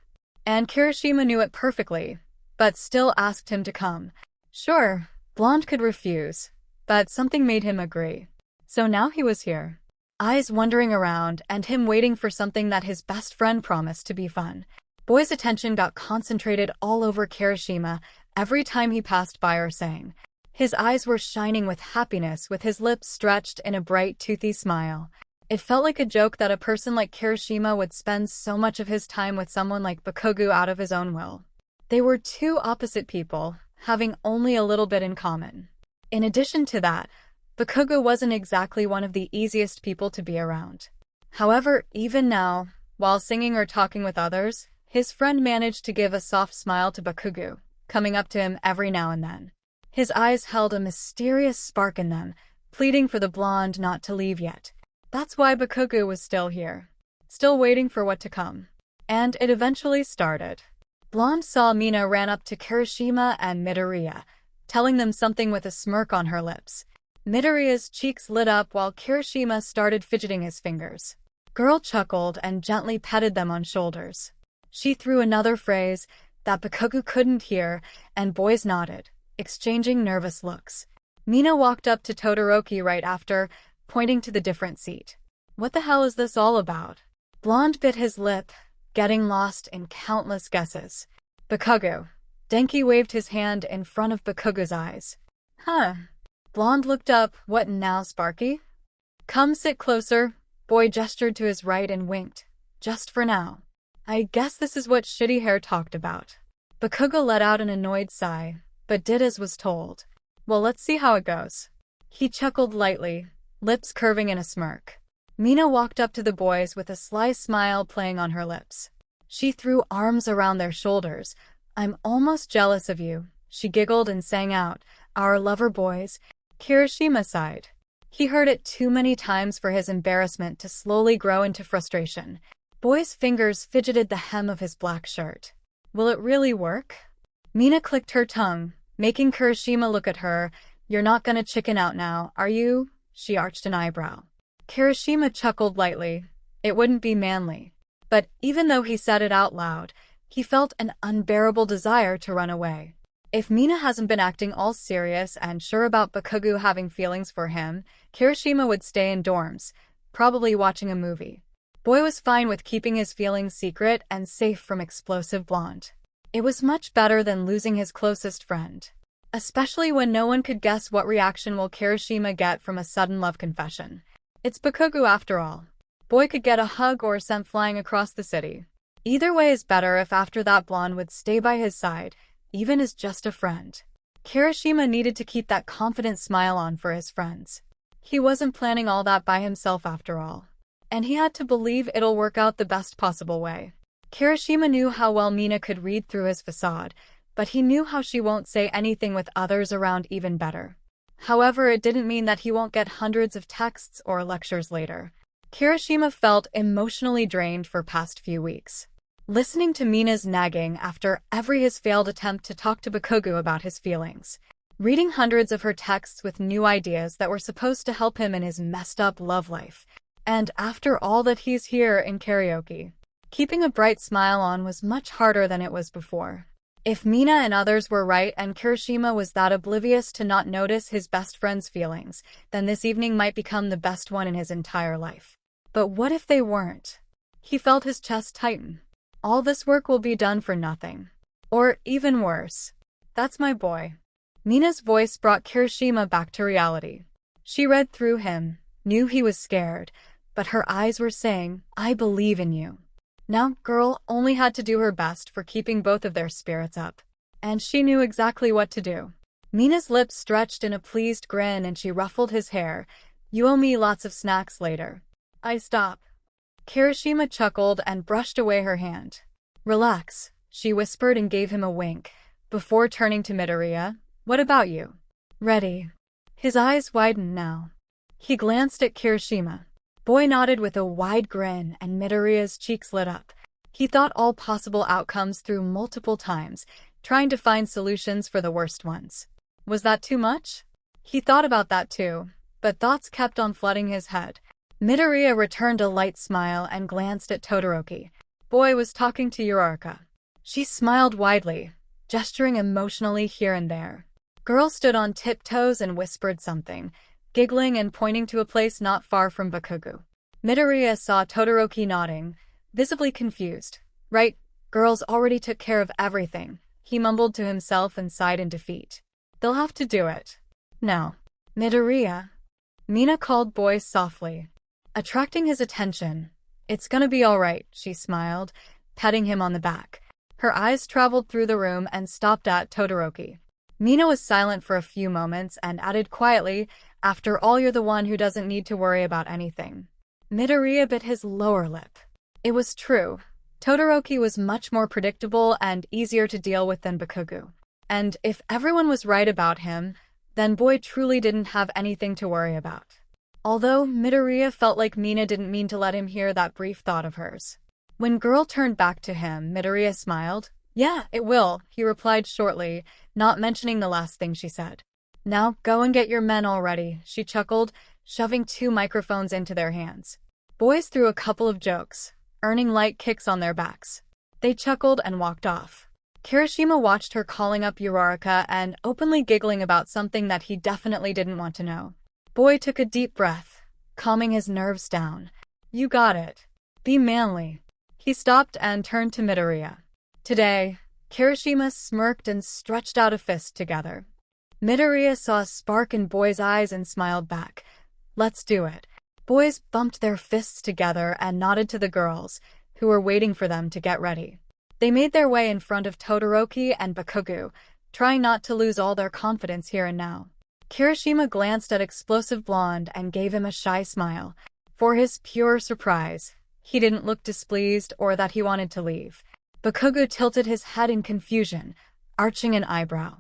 And Kirishima knew it perfectly, but still asked him to come. Sure, Blonde could refuse, but something made him agree. So now he was here. Eyes wandering around and him waiting for something that his best friend promised to be fun. Boy's attention got concentrated all over Kirishima every time he passed by or sang. His eyes were shining with happiness, with his lips stretched in a bright, toothy smile. It felt like a joke that a person like Kirishima would spend so much of his time with someone like Bakugo out of his own will. They were two opposite people, having only a little bit in common. In addition to that, Bakugo wasn't exactly one of the easiest people to be around. However, even now, while singing or talking with others, his friend managed to give a soft smile to Bakugo, coming up to him every now and then. His eyes held a mysterious spark in them, pleading for the blonde not to leave yet. That's why Bakugo was still here, still waiting for what to come. And it eventually started. Blonde saw Mina ran up to Kirishima and Midoriya, telling them something with a smirk on her lips. Midoriya's cheeks lit up while Kirishima started fidgeting his fingers. Girl chuckled and gently petted them on shoulders. She threw another phrase that Bakugo couldn't hear, and boys nodded, exchanging nervous looks. Mina walked up to Todoroki right after, pointing to the different seat. What the hell is this all about? Blonde bit his lip, getting lost in countless guesses. Bakugo. Denki waved his hand in front of Bakugo's eyes. Huh. Blonde looked up. What now, Sparky? Come sit closer. Boy gestured to his right and winked. Just for now. I guess this is what shitty hair talked about. Bakugo let out an annoyed sigh, but did as was told. Well, let's see how it goes. He chuckled lightly, lips curving in a smirk. Mina walked up to the boys with a sly smile playing on her lips. She threw arms around their shoulders. I'm almost jealous of you, she giggled and sang out, Our lover boys. Kirishima sighed. He heard it too many times for his embarrassment to slowly grow into frustration. Boy's fingers fidgeted the hem of his black shirt. Will it really work? Mina clicked her tongue, making Kirishima look at her. You're not gonna chicken out now, are you? She arched an eyebrow. Kirishima chuckled lightly. It wouldn't be manly. But even though he said it out loud, he felt an unbearable desire to run away. If Mina hasn't been acting all serious and sure about Bakugou having feelings for him, Kirishima would stay in dorms, probably watching a movie. Boy was fine with keeping his feelings secret and safe from explosive blonde. It was much better than losing his closest friend. Especially when no one could guess what reaction will Kirishima get from a sudden love confession. It's Bakugou after all. Boy could get a hug or sent flying across the city. Either way is better if after that blonde would stay by his side, even as just a friend. Kirishima needed to keep that confident smile on for his friends. He wasn't planning all that by himself after all. And he had to believe it'll work out the best possible way. Kirishima knew how well Mina could read through his facade, but he knew how she won't say anything with others around even better. However, it didn't mean that he won't get hundreds of texts or lectures later. Kirishima felt emotionally drained for past few weeks. Listening to Mina's nagging after his failed attempt to talk to Bakugou about his feelings. Reading hundreds of her texts with new ideas that were supposed to help him in his messed up love life. And after all that he's here in karaoke. Keeping a bright smile on was much harder than it was before. If Mina and others were right and Kirishima was that oblivious to not notice his best friend's feelings, then this evening might become the best one in his entire life. But what if they weren't? He felt his chest tighten. All this work will be done for nothing. Or even worse. That's my boy. Mina's voice brought Kirishima back to reality. She read through him, knew he was scared, but her eyes were saying, I believe in you. Now, girl only had to do her best for keeping both of their spirits up. And she knew exactly what to do. Mina's lips stretched in a pleased grin and she ruffled his hair. You owe me lots of snacks later. I stop. Kirishima chuckled and brushed away her hand. Relax, she whispered and gave him a wink, before turning to Midoriya. What about you? Ready. His eyes widened now. He glanced at Kirishima. Boy nodded with a wide grin and Midoriya's cheeks lit up. He thought all possible outcomes through multiple times, trying to find solutions for the worst ones. Was that too much? He thought about that too, but thoughts kept on flooding his head. Midoriya returned a light smile and glanced at Todoroki. Boy was talking to Uraraka. She smiled widely, gesturing emotionally here and there. Girl stood on tiptoes and whispered something, giggling and pointing to a place not far from Bakugou. Midoriya saw Todoroki nodding, visibly confused. Right, girls already took care of everything, he mumbled to himself and sighed in defeat. They'll have to do it. Now. Midoriya. Mina called Boy softly, attracting his attention. It's gonna be alright, she smiled, patting him on the back. Her eyes traveled through the room and stopped at Todoroki. Mina was silent for a few moments and added quietly, after all you're the one who doesn't need to worry about anything. Midoriya bit his lower lip. It was true. Todoroki was much more predictable and easier to deal with than Bakugou. And if everyone was right about him, then Boy truly didn't have anything to worry about. Although Midoriya felt like Mina didn't mean to let him hear that brief thought of hers. When girl turned back to him, Midoriya smiled. Yeah, it will, he replied shortly, not mentioning the last thing she said. Now, go and get your men already, she chuckled, shoving 2 microphones into their hands. Boys threw a couple of jokes, earning light kicks on their backs. They chuckled and walked off. Kirishima watched her calling up Uraraka and openly giggling about something that he definitely didn't want to know. Boy took a deep breath, calming his nerves down. You got it. Be manly. He stopped and turned to Midoriya. Today, Kirishima smirked and stretched out a fist together. Midoriya saw a spark in Boy's eyes and smiled back. Let's do it. Boys bumped their fists together and nodded to the girls, who were waiting for them to get ready. They made their way in front of Todoroki and Bakugou, trying not to lose all their confidence here and now. Kirishima glanced at explosive blonde and gave him a shy smile. For his pure surprise, he didn't look displeased or that he wanted to leave. Bakugou tilted his head in confusion, arching an eyebrow.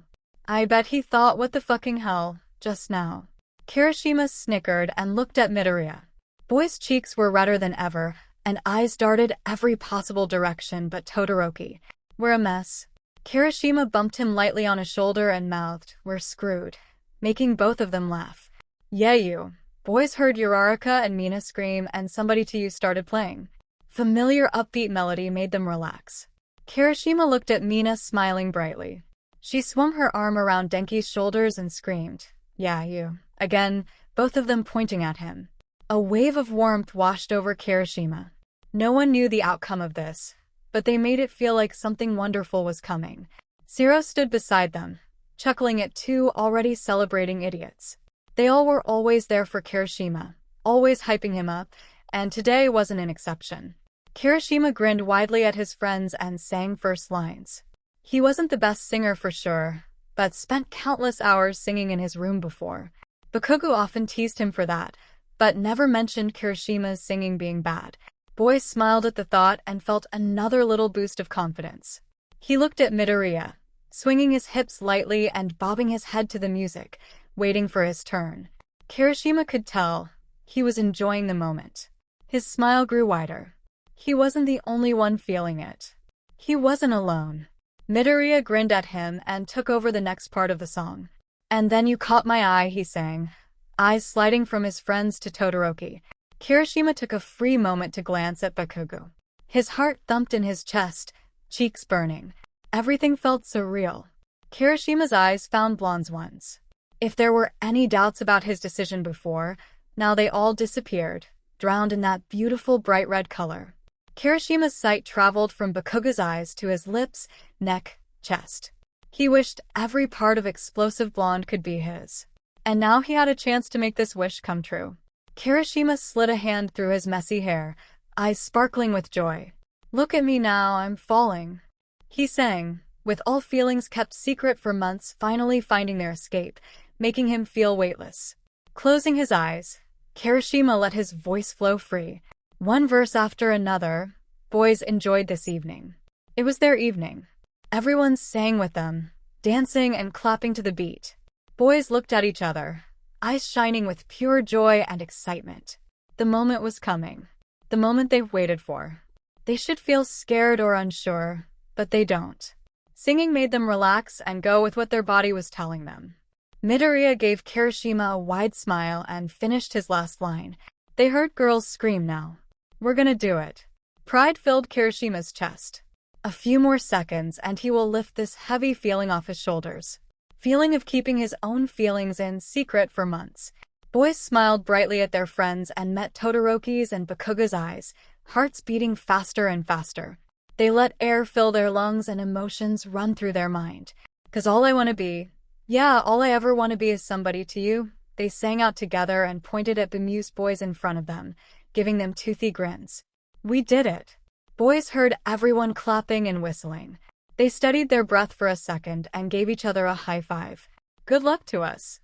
I bet he thought what the fucking hell, just now. Kirishima snickered and looked at Midoriya. Boy's cheeks were redder than ever, and eyes darted every possible direction but Todoroki. We're a mess. Kirishima bumped him lightly on a shoulder and mouthed, we're screwed, making both of them laugh. Yeah, you. Boys heard Uraraka and Mina scream and Somebody to You started playing. Familiar upbeat melody made them relax. Kirishima looked at Mina smiling brightly. She swung her arm around Denki's shoulders and screamed, "Yeah, you." Again, both of them pointing at him. A wave of warmth washed over Kirishima. No one knew the outcome of this, but they made it feel like something wonderful was coming. 𝗧𝗏 stood beside them, chuckling at two already celebrating idiots. They all were always there for Kirishima, always hyping him up, and today wasn't an exception. Kirishima grinned widely at his friends and sang first lines. He wasn't the best singer for sure, but spent countless hours singing in his room before. Bakugou often teased him for that, but never mentioned Kirishima's singing being bad. Boys smiled at the thought and felt another little boost of confidence. He looked at Midoriya, swinging his hips lightly and bobbing his head to the music, waiting for his turn. Kirishima could tell he was enjoying the moment. His smile grew wider. He wasn't the only one feeling it. He wasn't alone. Midoriya grinned at him and took over the next part of the song. "And then you caught my eye," he sang, eyes sliding from his friends to Todoroki. Kirishima took a free moment to glance at Bakugou. His heart thumped in his chest, cheeks burning. Everything felt surreal. Kirishima's eyes found Blonde's ones. If there were any doubts about his decision before, now they all disappeared, drowned in that beautiful bright red color. Kirishima's sight traveled from Bakugou's eyes to his lips, neck, chest. He wished every part of explosive blonde could be his. And now he had a chance to make this wish come true. Kirishima slid a hand through his messy hair, eyes sparkling with joy. "Look at me now, I'm falling," he sang, with all feelings kept secret for months finally finding their escape, making him feel weightless. Closing his eyes, Kirishima let his voice flow free. One verse after another, boys enjoyed this evening. It was their evening. Everyone sang with them, dancing and clapping to the beat. Boys looked at each other, eyes shining with pure joy and excitement. The moment was coming. The moment they've waited for. They should feel scared or unsure, but they don't. Singing made them relax and go with what their body was telling them. Midoriya gave Kirishima a wide smile and finished his last line. They heard girls scream now. "We're gonna do it." Pride filled Kirishima's chest. A few more seconds and he will lift this heavy feeling off his shoulders. Feeling of keeping his own feelings in secret for months. Boys smiled brightly at their friends and met Todoroki's and Bakugou's eyes, hearts beating faster and faster. They let air fill their lungs and emotions run through their mind. "'Cause all I wanna be, yeah, all I ever wanna be is somebody to you," they sang out together and pointed at bemused boys in front of them, giving them toothy grins. "We did it." Boys heard everyone clapping and whistling. They steadied their breath for a second and gave each other a high five. "Good luck to us,"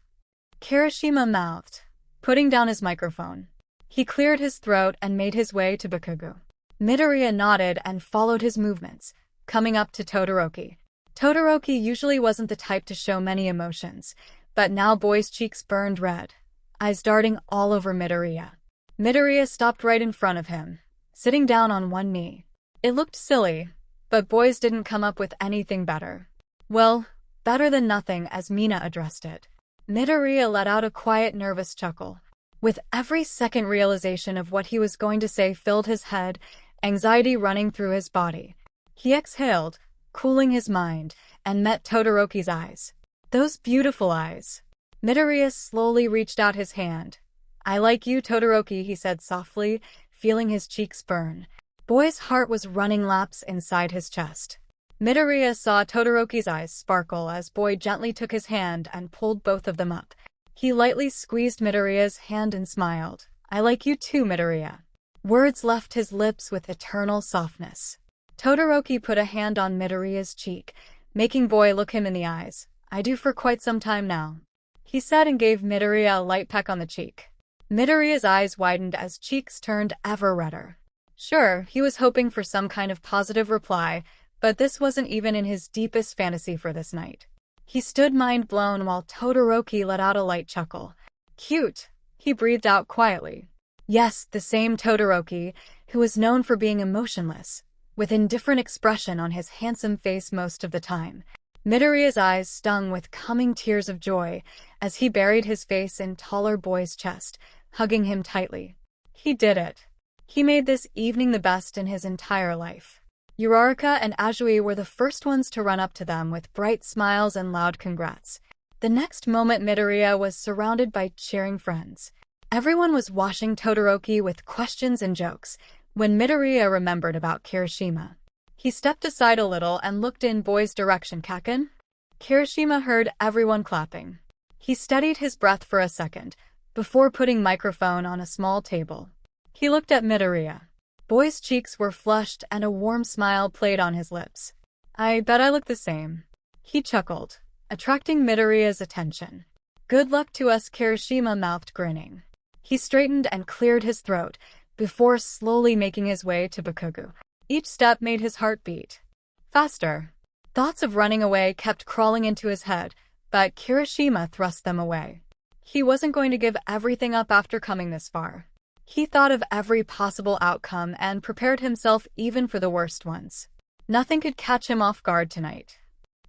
Kirishima mouthed, putting down his microphone. He cleared his throat and made his way to Bakugou. Midoriya nodded and followed his movements, coming up to Todoroki. Todoroki usually wasn't the type to show many emotions, but now boys' cheeks burned red, eyes darting all over Midoriya. Midoriya stopped right in front of him, sitting down on one knee. It looked silly, but boys didn't come up with anything better. Well, better than nothing, as Mina addressed it. Midoriya let out a quiet, nervous chuckle. With every second, realization of what he was going to say filled his head, anxiety running through his body. He exhaled, cooling his mind, and met Todoroki's eyes. Those beautiful eyes. Midoriya slowly reached out his hand. "I like you, Todoroki," he said softly, feeling his cheeks burn. Boy's heart was running laps inside his chest. Midoriya saw Todoroki's eyes sparkle as Boy gently took his hand and pulled both of them up. He lightly squeezed Midoriya's hand and smiled. "I like you too, Midoriya." Words left his lips with eternal softness. Todoroki put a hand on Midoriya's cheek, making Boy look him in the eyes. "I do for quite some time now," he said and gave Midoriya a light peck on the cheek. Midoriya's eyes widened as cheeks turned ever redder. Sure, he was hoping for some kind of positive reply, but this wasn't even in his deepest fantasy for this night. He stood mind blown while Todoroki let out a light chuckle. "Cute," he breathed out quietly. Yes, the same Todoroki, who was known for being emotionless, with indifferent expression on his handsome face most of the time. Midoriya's eyes stung with coming tears of joy as he buried his face in taller Boy's chest, hugging him tightly. He did it. He made this evening the best in his entire life. Uraraka and 𝐎𝐩𝐲 were the first ones to run up to them with bright smiles and loud congrats. The next moment Midoriya was surrounded by cheering friends. Everyone was washing Todoroki with questions and jokes when Midoriya remembered about Kirishima. He stepped aside a little and looked in boy's direction. Kaken? Kirishima heard everyone clapping. He steadied his breath for a second before putting microphone on a small table. He looked at Midoriya. Boy's cheeks were flushed and a warm smile played on his lips. I bet I look the same. He chuckled, attracting Midoriya's attention. Good luck to us, Kirishima mouthed, grinning. He straightened and cleared his throat before slowly making his way to Bakugou. Each step made his heart beat faster. Thoughts of running away kept crawling into his head, but Kirishima thrust them away. He wasn't going to give everything up after coming this far. He thought of every possible outcome and prepared himself even for the worst ones. Nothing could catch him off guard tonight.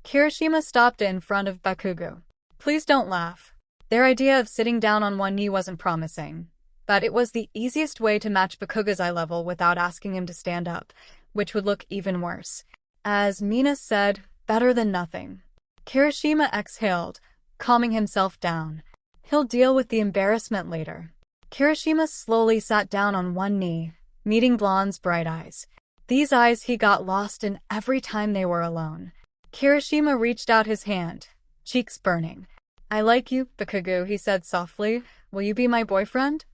Kirishima stopped in front of Bakugou. Please don't laugh. Their idea of sitting down on one knee wasn't promising, but it was the easiest way to match Bakugou's eye level without asking him to stand up, which would look even worse. As Mina said, better than nothing. Kirishima exhaled, calming himself down. He'll deal with the embarrassment later. Kirishima slowly sat down on one knee, meeting Blonde's bright eyes. These eyes he got lost in every time they were alone. Kirishima reached out his hand, cheeks burning. I like you, Bakugou, he said softly. Will you be my boyfriend?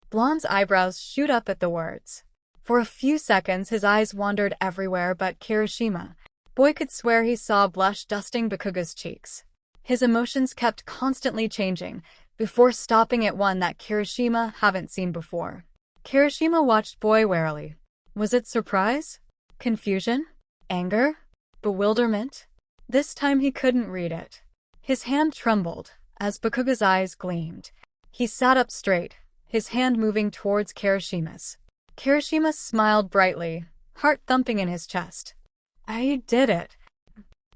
Blonde's eyebrows shoot up at the words. For a few seconds his eyes wandered everywhere but Kirishima. Boy could swear he saw blush dusting Bakugou's cheeks. His emotions kept constantly changing, before stopping at one that Kirishima hadn't seen before. Kirishima watched Boy warily. Was it surprise? Confusion? Anger? Bewilderment? This time he couldn't read it. His hand trembled as Bakugou's eyes gleamed. He sat up straight, his hand moving towards Kirishima's. Kirishima smiled brightly, heart thumping in his chest. I did it.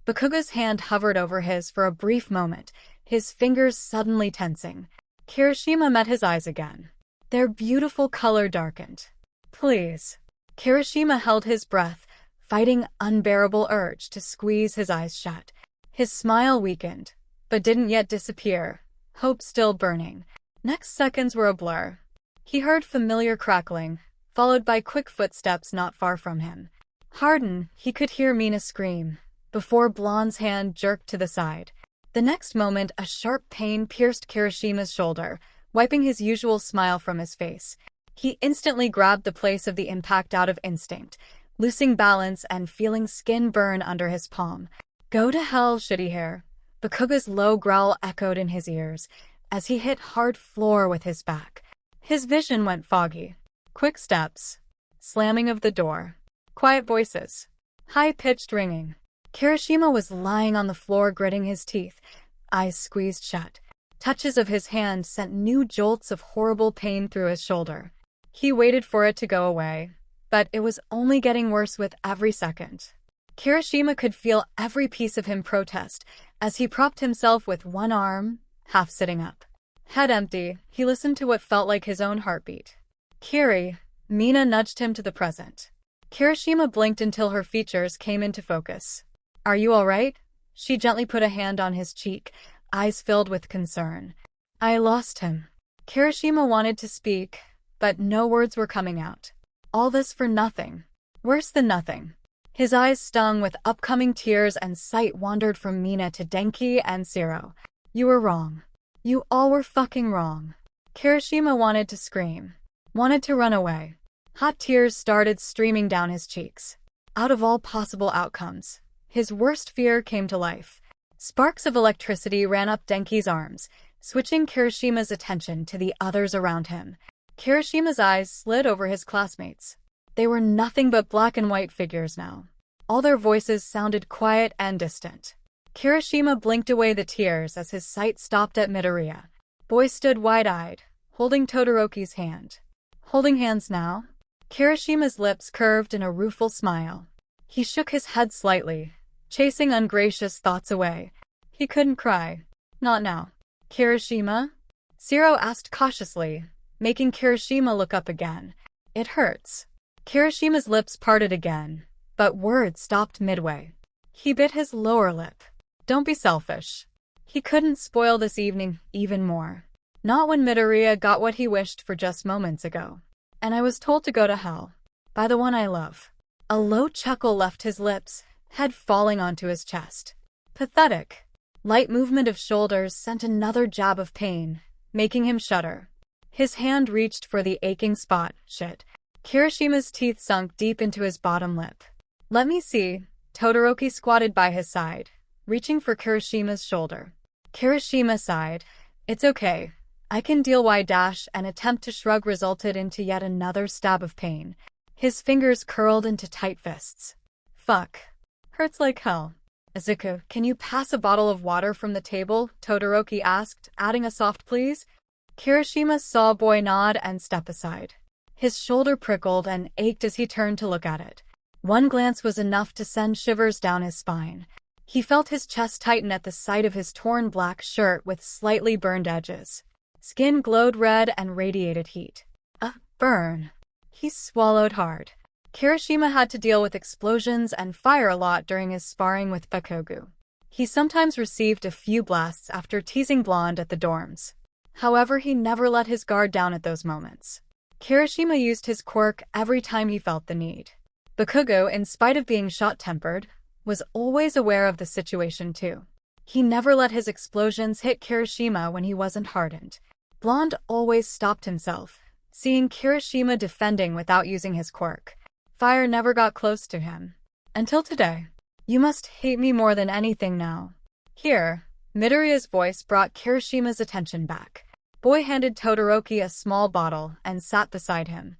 Bakugou's hand hovered over his for a brief moment, his fingers suddenly tensing. Kirishima met his eyes again. Their beautiful color darkened. Please. Kirishima held his breath, fighting unbearable urge to squeeze his eyes shut. His smile weakened, but didn't yet disappear, hope still burning. Next seconds were a blur. He heard familiar crackling, followed by quick footsteps not far from him. Hardened, he could hear Mina scream, before Blonde's hand jerked to the side. The next moment, a sharp pain pierced Kirishima's shoulder, wiping his usual smile from his face. He instantly grabbed the place of the impact out of instinct, losing balance and feeling skin burn under his palm. Go to hell, shitty hair. Bakugou's low growl echoed in his ears as he hit hard floor with his back. His vision went foggy. Quick steps. Slamming of the door. Quiet voices. High-pitched ringing. Kirishima was lying on the floor gritting his teeth, eyes squeezed shut. Touches of his hand sent new jolts of horrible pain through his shoulder. He waited for it to go away, but it was only getting worse with every second. Kirishima could feel every piece of him protest as he propped himself with one arm, half sitting up. Head empty, he listened to what felt like his own heartbeat. Kiri, Mina nudged him to the present. Kirishima blinked until her features came into focus. Are you all right? She gently put a hand on his cheek, eyes filled with concern. I lost him. Kirishima wanted to speak, but no words were coming out. All this for nothing. Worse than nothing. His eyes stung with upcoming tears and sight wandered from Mina to Denki and 𝐕𝗏. You were wrong. You all were fucking wrong. Kirishima wanted to scream. Wanted to run away. Hot tears started streaming down his cheeks. Out of all possible outcomes, his worst fear came to life. Sparks of electricity ran up Denki's arms, switching Kirishima's attention to the others around him. Kirishima's eyes slid over his classmates. They were nothing but black and white figures now. All their voices sounded quiet and distant. Kirishima blinked away the tears as his sight stopped at Midoriya. Boy stood wide-eyed, holding Todoroki's hand. Holding hands now? Kirishima's lips curved in a rueful smile. He shook his head slightly, chasing ungracious thoughts away. He couldn't cry. Not now. Kirishima? 𝗧𝗏 asked cautiously, making Kirishima look up again. It hurts. Kirishima's lips parted again, but words stopped midway. He bit his lower lip. Don't be selfish. He couldn't spoil this evening even more. Not when Midoriya got what he wished for just moments ago. And I was told to go to hell. By the one I love. A low chuckle left his lips, head falling onto his chest. Pathetic. Light movement of shoulders sent another jab of pain, making him shudder. His hand reached for the aching spot. Shit. Kirishima's teeth sunk deep into his bottom lip. Let me see. Todoroki squatted by his side, reaching for Kirishima's shoulder. Kirishima sighed. It's okay. I can deal. An attempt to shrug resulted into yet another stab of pain. His fingers curled into tight fists. Fuck. Hurts like hell. Izuku, can you pass a bottle of water from the table? Todoroki asked, adding a soft please. Kirishima saw boy nod and step aside. His shoulder prickled and ached as he turned to look at it. One glance was enough to send shivers down his spine. He felt his chest tighten at the sight of his torn black shirt with slightly burned edges. Skin glowed red and radiated heat. A burn. He swallowed hard. Kirishima had to deal with explosions and fire a lot during his sparring with Bakugou. He sometimes received a few blasts after teasing Blonde at the dorms. However, he never let his guard down at those moments. Kirishima used his quirk every time he felt the need. Bakugou, in spite of being short-tempered, was always aware of the situation too. He never let his explosions hit Kirishima when he wasn't hardened. Blonde always stopped himself, seeing Kirishima defending without using his quirk. Fire never got close to him. Until today. You must hate me more than anything now. Here, Midoriya's voice brought Kirishima's attention back. Boy handed Todoroki a small bottle and sat beside him.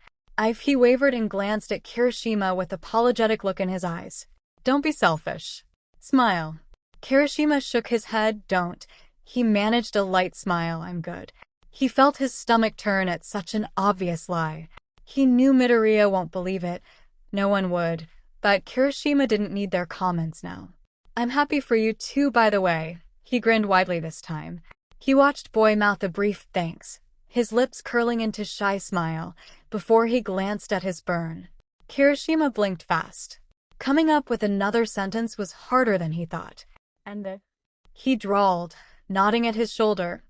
He wavered and glanced at Kirishima with apologetic look in his eyes. Don't be selfish. Smile. Kirishima shook his head. Don't. He managed a light smile. I'm good. He felt his stomach turn at such an obvious lie. He knew Midoriya won't believe it. No one would. But Kirishima didn't need their comments now. I'm happy for you too, by the way. He grinned widely this time. He watched Boy mouth a brief thanks, his lips curling into shy smile, before he glanced at his burn. Kirishima blinked fast. Coming up with another sentence was harder than he thought. He drawled, nodding at his shoulder.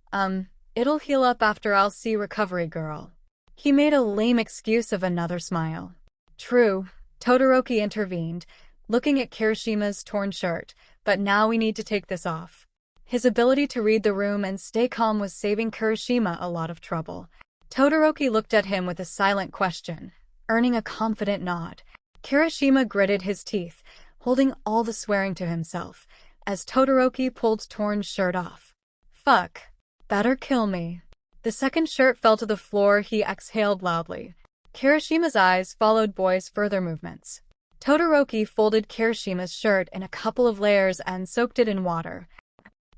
It'll heal up after I'll see recovery girl. He made a lame excuse of another smile. True, Todoroki intervened, looking at Kirishima's torn shirt, but now we need to take this off. His ability to read the room and stay calm was saving Kirishima a lot of trouble. Todoroki looked at him with a silent question, earning a confident nod. Kirishima gritted his teeth, holding all the swearing to himself, as Todoroki pulled torn shirt off. Fuck. Better kill me. The second shirt fell to the floor. He exhaled loudly. Kirishima's eyes followed Boy's further movements. Todoroki folded Kirishima's shirt in a couple of layers and soaked it in water.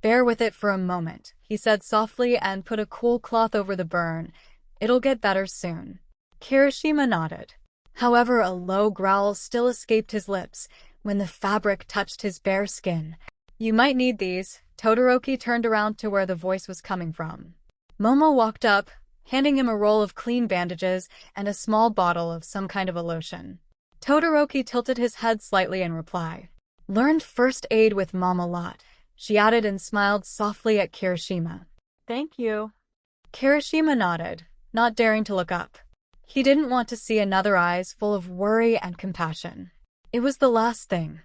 Bear with it for a moment, he said softly, and put a cool cloth over the burn. It'll get better soon. Kirishima nodded. However, a low growl still escaped his lips when the fabric touched his bare skin. You might need these. Todoroki turned around to where the voice was coming from. Momo walked up, handing him a roll of clean bandages and a small bottle of some kind of a lotion. Todoroki tilted his head slightly in reply. Learned first aid with Mom a lot, she added and smiled softly at Kirishima. Thank you. Kirishima nodded, not daring to look up. He didn't want to see another eyes full of worry and compassion. It was the last thing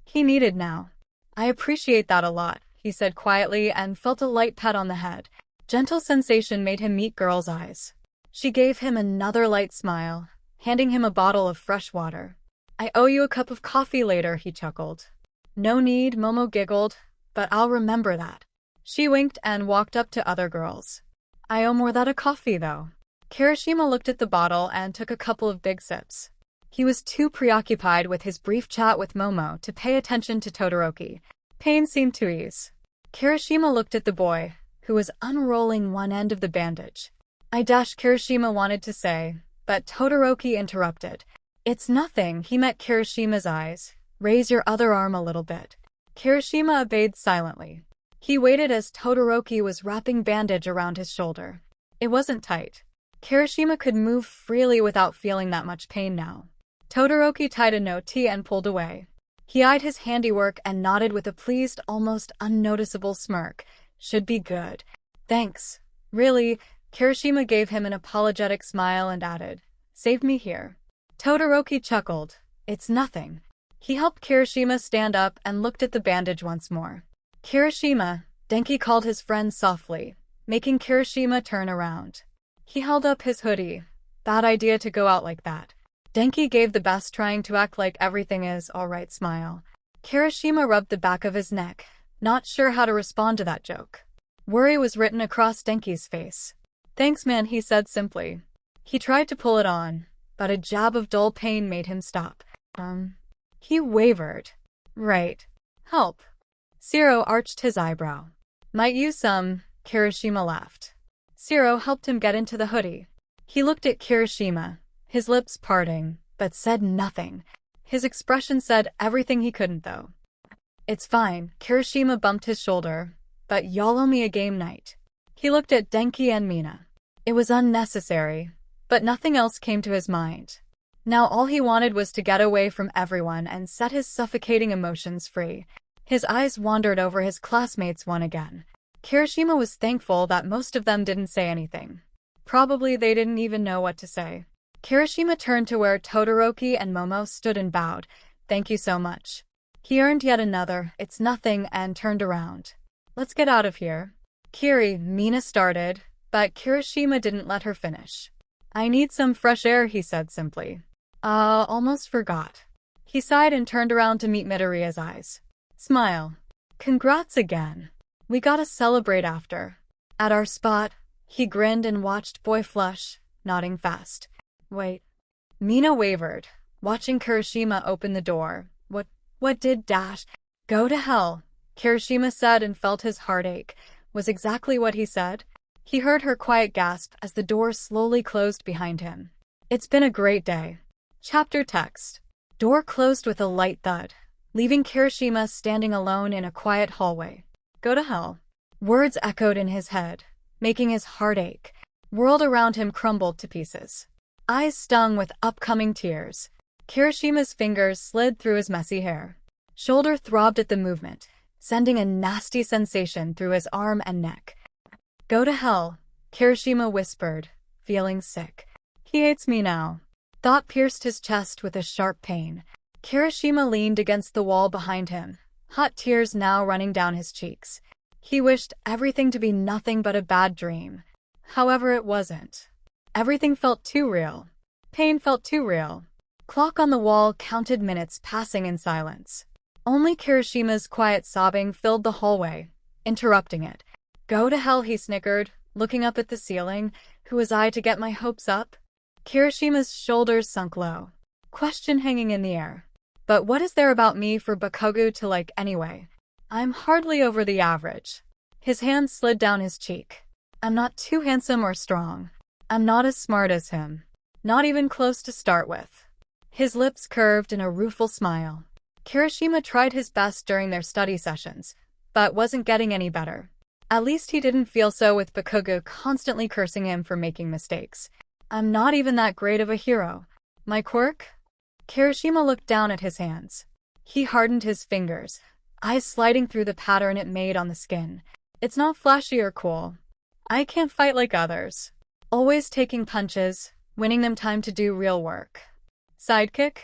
he needed now. I appreciate that a lot, he said quietly and felt a light pat on the head. Gentle sensation made him meet Girl's eyes. She gave him another light smile, handing him a bottle of fresh water. I owe you a cup of coffee later, he chuckled. No need, Momo giggled, but I'll remember that. She winked and walked up to other girls. I owe more than a coffee, though. Kirishima looked at the bottle and took a couple of big sips. He was too preoccupied with his brief chat with Momo to pay attention to Todoroki. Pain seemed to ease. Kirishima looked at the boy, who was unrolling one end of the bandage. Kirishima wanted to say, but Todoroki interrupted. It's nothing, he met Kirishima's eyes. Raise your other arm a little bit. Kirishima obeyed silently. He waited as Todoroki was wrapping bandage around his shoulder. It wasn't tight. Kirishima could move freely without feeling that much pain now. Todoroki tied a note and pulled away. He eyed his handiwork and nodded with a pleased, almost unnoticeable smirk. Should be good. Thanks. Really? Kirishima gave him an apologetic smile and added, saved me here. Todoroki chuckled. It's nothing. He helped Kirishima stand up and looked at the bandage once more. Kirishima, Denki called his friend softly, making Kirishima turn around. He held up his hoodie. Bad idea to go out like that. Denki gave the best trying to act like everything is alright smile. Kirishima rubbed the back of his neck, not sure how to respond to that joke. Worry was written across Denki's face. Thanks man, he said simply. He tried to pull it on, but a jab of dull pain made him stop. He wavered. Right. Help. 𝗧𝗪 arched his eyebrow. Might use some, Kirishima laughed. 𝗧𝗪 helped him get into the hoodie. He looked at Kirishima, his lips parting, but said nothing. His expression said everything he couldn't though. It's fine, Kirishima bumped his shoulder, but y'all owe me a game night. He looked at Denki and Mina. It was unnecessary, but nothing else came to his mind. Now all he wanted was to get away from everyone and set his suffocating emotions free. His eyes wandered over his classmates one again. Kirishima was thankful that most of them didn't say anything. Probably they didn't even know what to say. Kirishima turned to where Todoroki and Momo stood and bowed. Thank you so much. He earned yet another, it's nothing, and turned around. Let's get out of here. Kiri, Mina started, but Kirishima didn't let her finish. I need some fresh air, he said simply. Almost forgot. He sighed and turned around to meet Midoriya's eyes. Smile. Congrats again. We gotta celebrate after. At our spot, he grinned and watched Boy flush, nodding fast. Wait. Mina wavered, watching Kirishima open the door. What did go to hell? Kirishima said and felt his heart ache. Was exactly what he said. He heard her quiet gasp as the door slowly closed behind him. It's been a great day. Chapter text. Door closed with a light thud, leaving Kirishima standing alone in a quiet hallway. Go to hell. Words echoed in his head, making his heart ache. World around him crumbled to pieces. Eyes stung with upcoming tears. Kirishima's fingers slid through his messy hair. Shoulder throbbed at the movement, sending a nasty sensation through his arm and neck. Go to hell, Kirishima whispered, feeling sick. He hates me now. Thought pierced his chest with a sharp pain. Kirishima leaned against the wall behind him, hot tears now running down his cheeks. He wished everything to be nothing but a bad dream. However, it wasn't. Everything felt too real. Pain felt too real. Clock on the wall counted minutes passing in silence. Only Kirishima's quiet sobbing filled the hallway, interrupting it. Go to hell, he snickered, looking up at the ceiling. Who was I to get my hopes up? Kirishima's shoulders sunk low, question hanging in the air. But what is there about me for Bakugou to like anyway? I'm hardly over the average. His hand slid down his cheek. I'm not too handsome or strong. I'm not as smart as him. Not even close to start with. His lips curved in a rueful smile. Kirishima tried his best during their study sessions, but wasn't getting any better. At least he didn't feel so with Bakugou constantly cursing him for making mistakes. I'm not even that great of a hero. My quirk? Kirishima looked down at his hands. He hardened his fingers, eyes sliding through the pattern it made on the skin. It's not flashy or cool. I can't fight like others. Always taking punches, winning them time to do real work. Sidekick?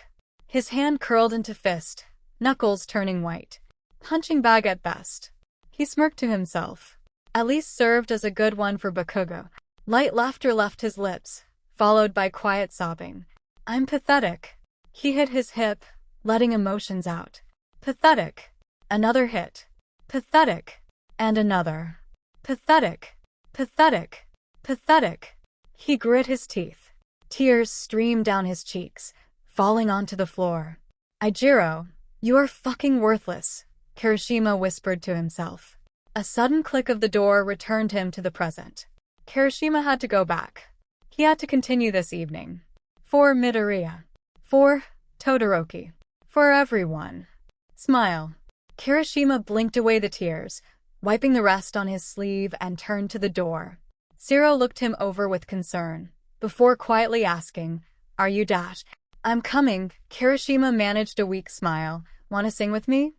His hand curled into fist, knuckles turning white. Punching bag at best. He smirked to himself. At least served as a good one for Bakugou. Light laughter left his lips, followed by quiet sobbing. I'm pathetic. He hit his hip, letting emotions out. Pathetic. Another hit. Pathetic. And another. Pathetic. Pathetic. Pathetic. He grit his teeth. Tears streamed down his cheeks, falling onto the floor. Ijiro, you're fucking worthless, Kirishima whispered to himself. A sudden click of the door returned him to the present. Kirishima had to go back. He had to continue this evening. For Midoriya. For Todoroki. For everyone. Smile. Kirishima blinked away the tears, wiping the rest on his sleeve and turned to the door. 𝗧𝗪 looked him over with concern, before quietly asking, Are you I'm coming. Kirishima managed a weak smile. "Wanna sing with me?"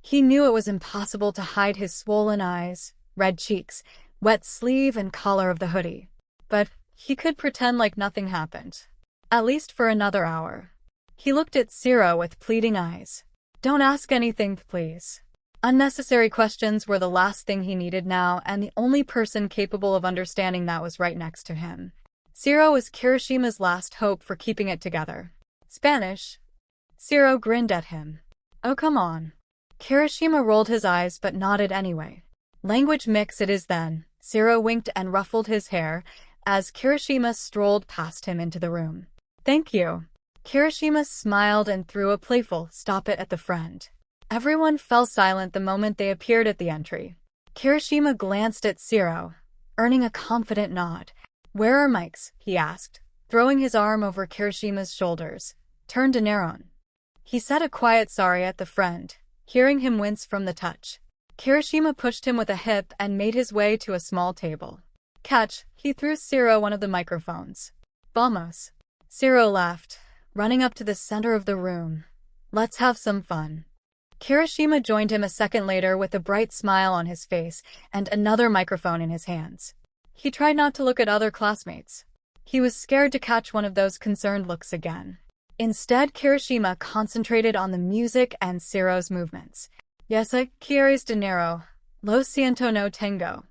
He knew it was impossible to hide his swollen eyes, red cheeks, wet sleeve and collar of the hoodie. But he could pretend like nothing happened. At least for another hour. He looked at 𝗧𝗏 with pleading eyes. "Don't ask anything, please." Unnecessary questions were the last thing he needed now, and the only person capable of understanding that was right next to him. 𝗧𝗏 was Kirishima's last hope for keeping it together. Spanish? 𝗧𝗏 grinned at him. "Oh, come on." Kirishima rolled his eyes but nodded anyway. "Language mix it is then." 𝗧𝗏 winked and ruffled his hair as Kirishima strolled past him into the room. "Thank you." Kirishima smiled and threw a playful "stop it" at the friend. Everyone fell silent the moment they appeared at the entry. Kirishima glanced at 𝗧𝗏, earning a confident nod. "Where are mics?" he asked, throwing his arm over Kirishima's shoulders. "Turn to Neron." He said a quiet sorry at the friend, hearing him wince from the touch. Kirishima pushed him with a hip and made his way to a small table. "Catch," he threw 𝗧𝗏 one of the microphones. "Vamos." 𝗧𝗏 laughed, running up to the center of the room. "Let's have some fun." Kirishima joined him a second later with a bright smile on his face and another microphone in his hands. He tried not to look at other classmates. He was scared to catch one of those concerned looks again. Instead, Kirishima concentrated on the music and 𝗧𝗏's movements. "Yesa, ¿quieres dinero? Lo siento, no tengo."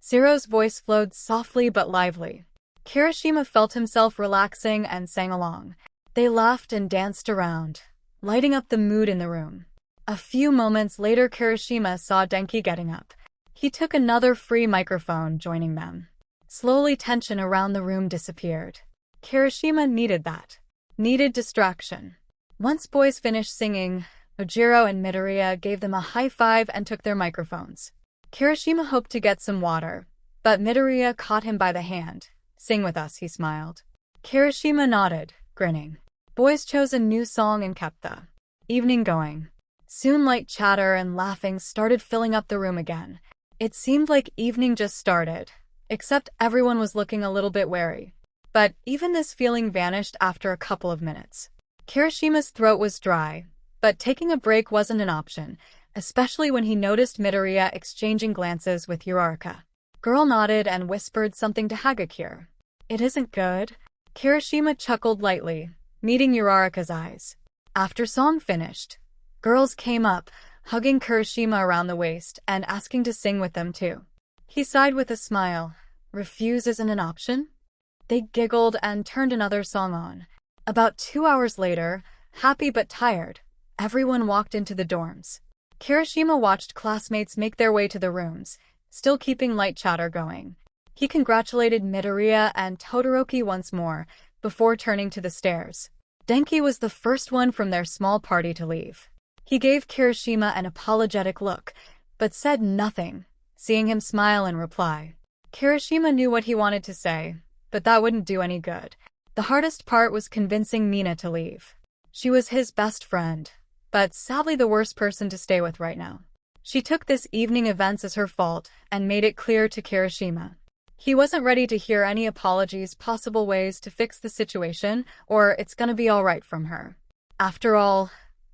𝗧𝗏's voice flowed softly but lively. Kirishima felt himself relaxing and sang along. They laughed and danced around, lighting up the mood in the room. A few moments later, Kirishima saw Denki getting up. He took another free microphone, joining them. Slowly, tension around the room disappeared. Kirishima needed that. Needed distraction. Once boys finished singing, Ojiro and Midoriya gave them a high five and took their microphones. Kirishima hoped to get some water, but Midoriya caught him by the hand. "Sing with us," he smiled. Kirishima nodded, grinning. Boys chose a new song and kept the evening going. Soon light chatter and laughing started filling up the room again. It seemed like evening just started, except everyone was looking a little bit wary. But even this feeling vanished after a couple of minutes. Kirishima's throat was dry, but taking a break wasn't an option, especially when he noticed Midoriya exchanging glances with Uraraka. Girl nodded and whispered something to 𝐒𝐻𝐸. "It isn't good." Kirishima chuckled lightly, meeting Uraraka's eyes. After song finished, girls came up, hugging Kirishima around the waist and asking to sing with them too. He sighed with a smile. Refuse isn't an option? They giggled and turned another song on. About 2 hours later, happy but tired, everyone walked into the dorms. Kirishima watched classmates make their way to the rooms, still keeping light chatter going. He congratulated Midoriya and Todoroki once more, before turning to the stairs. Denki was the first one from their small party to leave. He gave Kirishima an apologetic look, but said nothing, seeing him smile in reply. Kirishima knew what he wanted to say, but that wouldn't do any good. The hardest part was convincing Mina to leave. She was his best friend, but sadly the worst person to stay with right now. She took this evening events as her fault and made it clear to Kirishima. He wasn't ready to hear any apologies, possible ways to fix the situation, or "it's gonna be alright" from her. After all,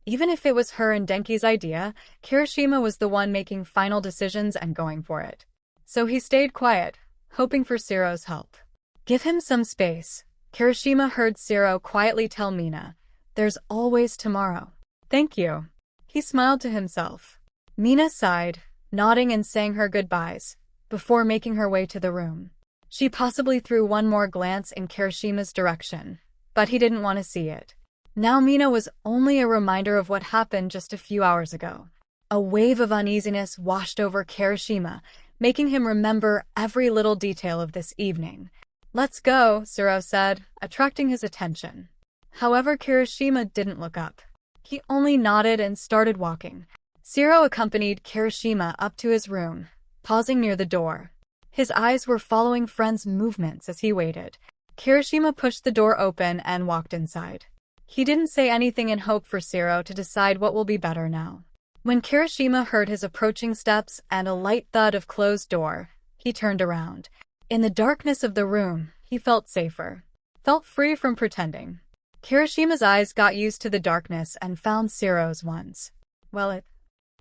even if it was her and Denki's idea, Kirishima was the one making final decisions and going for it. So he stayed quiet, hoping for 𝗧𝗏's help. "Give him some space." Kirishima heard 𝗧𝗏 quietly tell Mina, "There's always tomorrow." "Thank you." He smiled to himself. Mina sighed, nodding and saying her goodbyes, before making her way to the room. She possibly threw one more glance in Kirishima's direction, but he didn't want to see it. Now Mina was only a reminder of what happened just a few hours ago. A wave of uneasiness washed over Kirishima, making him remember every little detail of this evening. "Let's go," 𝗧𝗏 said, attracting his attention. However, Kirishima didn't look up. He only nodded and started walking. 𝗧𝗏 accompanied Kirishima up to his room, pausing near the door. His eyes were following friend's movements as he waited. Kirishima pushed the door open and walked inside. He didn't say anything and hoped for 𝗧𝗏 to decide what will be better now. When Kirishima heard his approaching steps and a light thud of closed door, he turned around. In the darkness of the room, he felt safer. Felt free from pretending. Kirishima's eyes got used to the darkness and found 𝗧𝗏's ones. Well,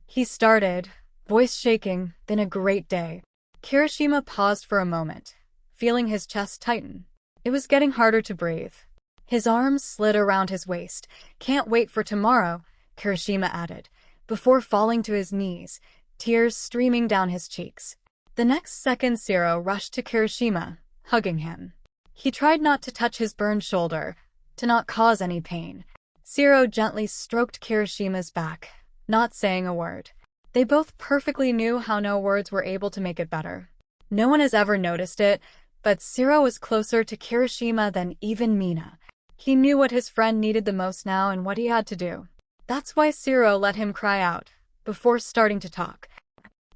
he started, voice shaking, been a great day. Kirishima paused for a moment, feeling his chest tighten. It was getting harder to breathe. His arms slid around his waist. Can't wait for tomorrow, Kirishima added, before falling to his knees, tears streaming down his cheeks. The next second 𝗧𝗏 rushed to Kirishima, hugging him. He tried not to touch his burned shoulder, to not cause any pain. 𝗧𝗏 gently stroked Kirishima's back, not saying a word. They both perfectly knew how no words were able to make it better. No one has ever noticed it, but 𝗧𝗏 was closer to Kirishima than even Mina. He knew what his friend needed the most now and what he had to do. That's why 𝗧𝗏 let him cry out, before starting to talk.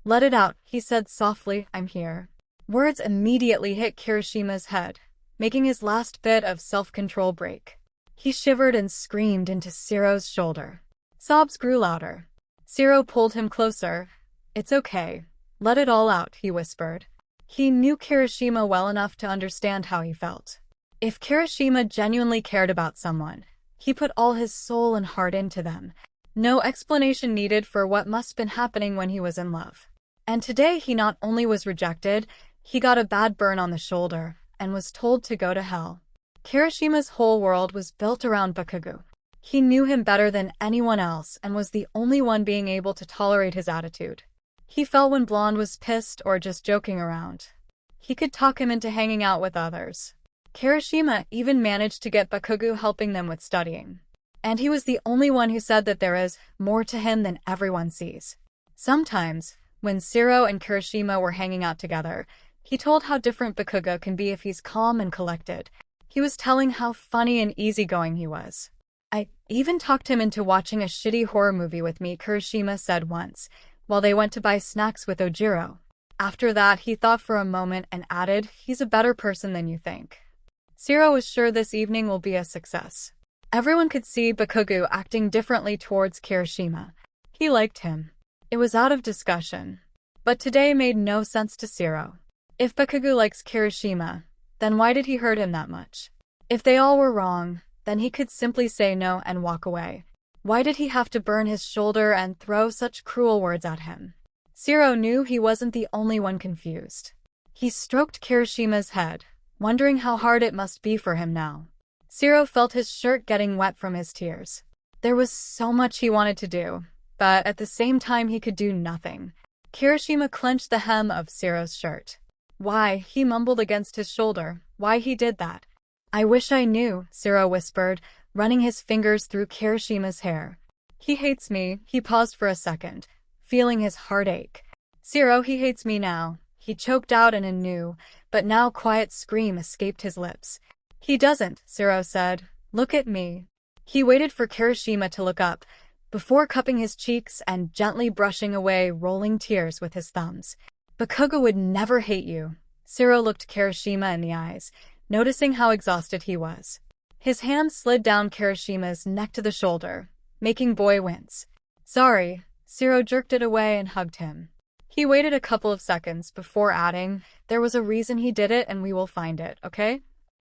Let it out, he said softly, I'm here. Words immediately hit Kirishima's head, making his last bit of self-control break. He shivered and screamed into 𝗧𝗏's shoulder. Sobs grew louder. 𝗧𝗏 pulled him closer. It's okay. Let it all out, he whispered. He knew Kirishima well enough to understand how he felt. If Kirishima genuinely cared about someone, he put all his soul and heart into them. No explanation needed for what must have been happening when he was in love. And today he not only was rejected, he got a bad burn on the shoulder, and was told to go to hell. Kirishima's whole world was built around Bakugou. He knew him better than anyone else and was the only one being able to tolerate his attitude. He felt when Blonde was pissed or just joking around. He could talk him into hanging out with others. Kirishima even managed to get Bakugou helping them with studying. And he was the only one who said that there is more to him than everyone sees. Sometimes, when 𝗧𝗏 and Kirishima were hanging out together, he told how different Bakugou can be if he's calm and collected. He was telling how funny and easygoing he was. I even talked him into watching a shitty horror movie with me, Kirishima said once, while they went to buy snacks with Ojiro. After that, he thought for a moment and added, he's a better person than you think. 𝗧𝗏 was sure this evening will be a success. Everyone could see Bakugou acting differently towards Kirishima. He liked him. It was out of discussion. But today made no sense to 𝗧𝗏. If Bakugou likes Kirishima, then why did he hurt him that much? If they all were wrong, then he could simply say no and walk away. Why did he have to burn his shoulder and throw such cruel words at him? 𝗧𝗏 knew he wasn't the only one confused. He stroked Kirishima's head, wondering how hard it must be for him now. 𝗧𝗏 felt his shirt getting wet from his tears. There was so much he wanted to do, but at the same time he could do nothing. Kirishima clenched the hem of 𝗧𝗏's shirt. Why, he mumbled against his shoulder, why he did that. I wish I knew, 𝗧𝗏 whispered, running his fingers through Kirishima's hair. He hates me, he paused for a second, feeling his heart ache. 𝗧𝗏, he hates me now. He choked out and a new, but now quiet scream escaped his lips. He doesn't, 𝗧𝗏 said. Look at me. He waited for Kirishima to look up, before cupping his cheeks and gently brushing away rolling tears with his thumbs. Bakugou would never hate you. 𝗧𝗏 looked Kirishima in the eyes, noticing how exhausted he was. His hand slid down Kirishima's neck to the shoulder, making boy wince. Sorry, 𝗧𝗏 jerked it away and hugged him. He waited a couple of seconds before adding, there was a reason he did it and we will find it, okay?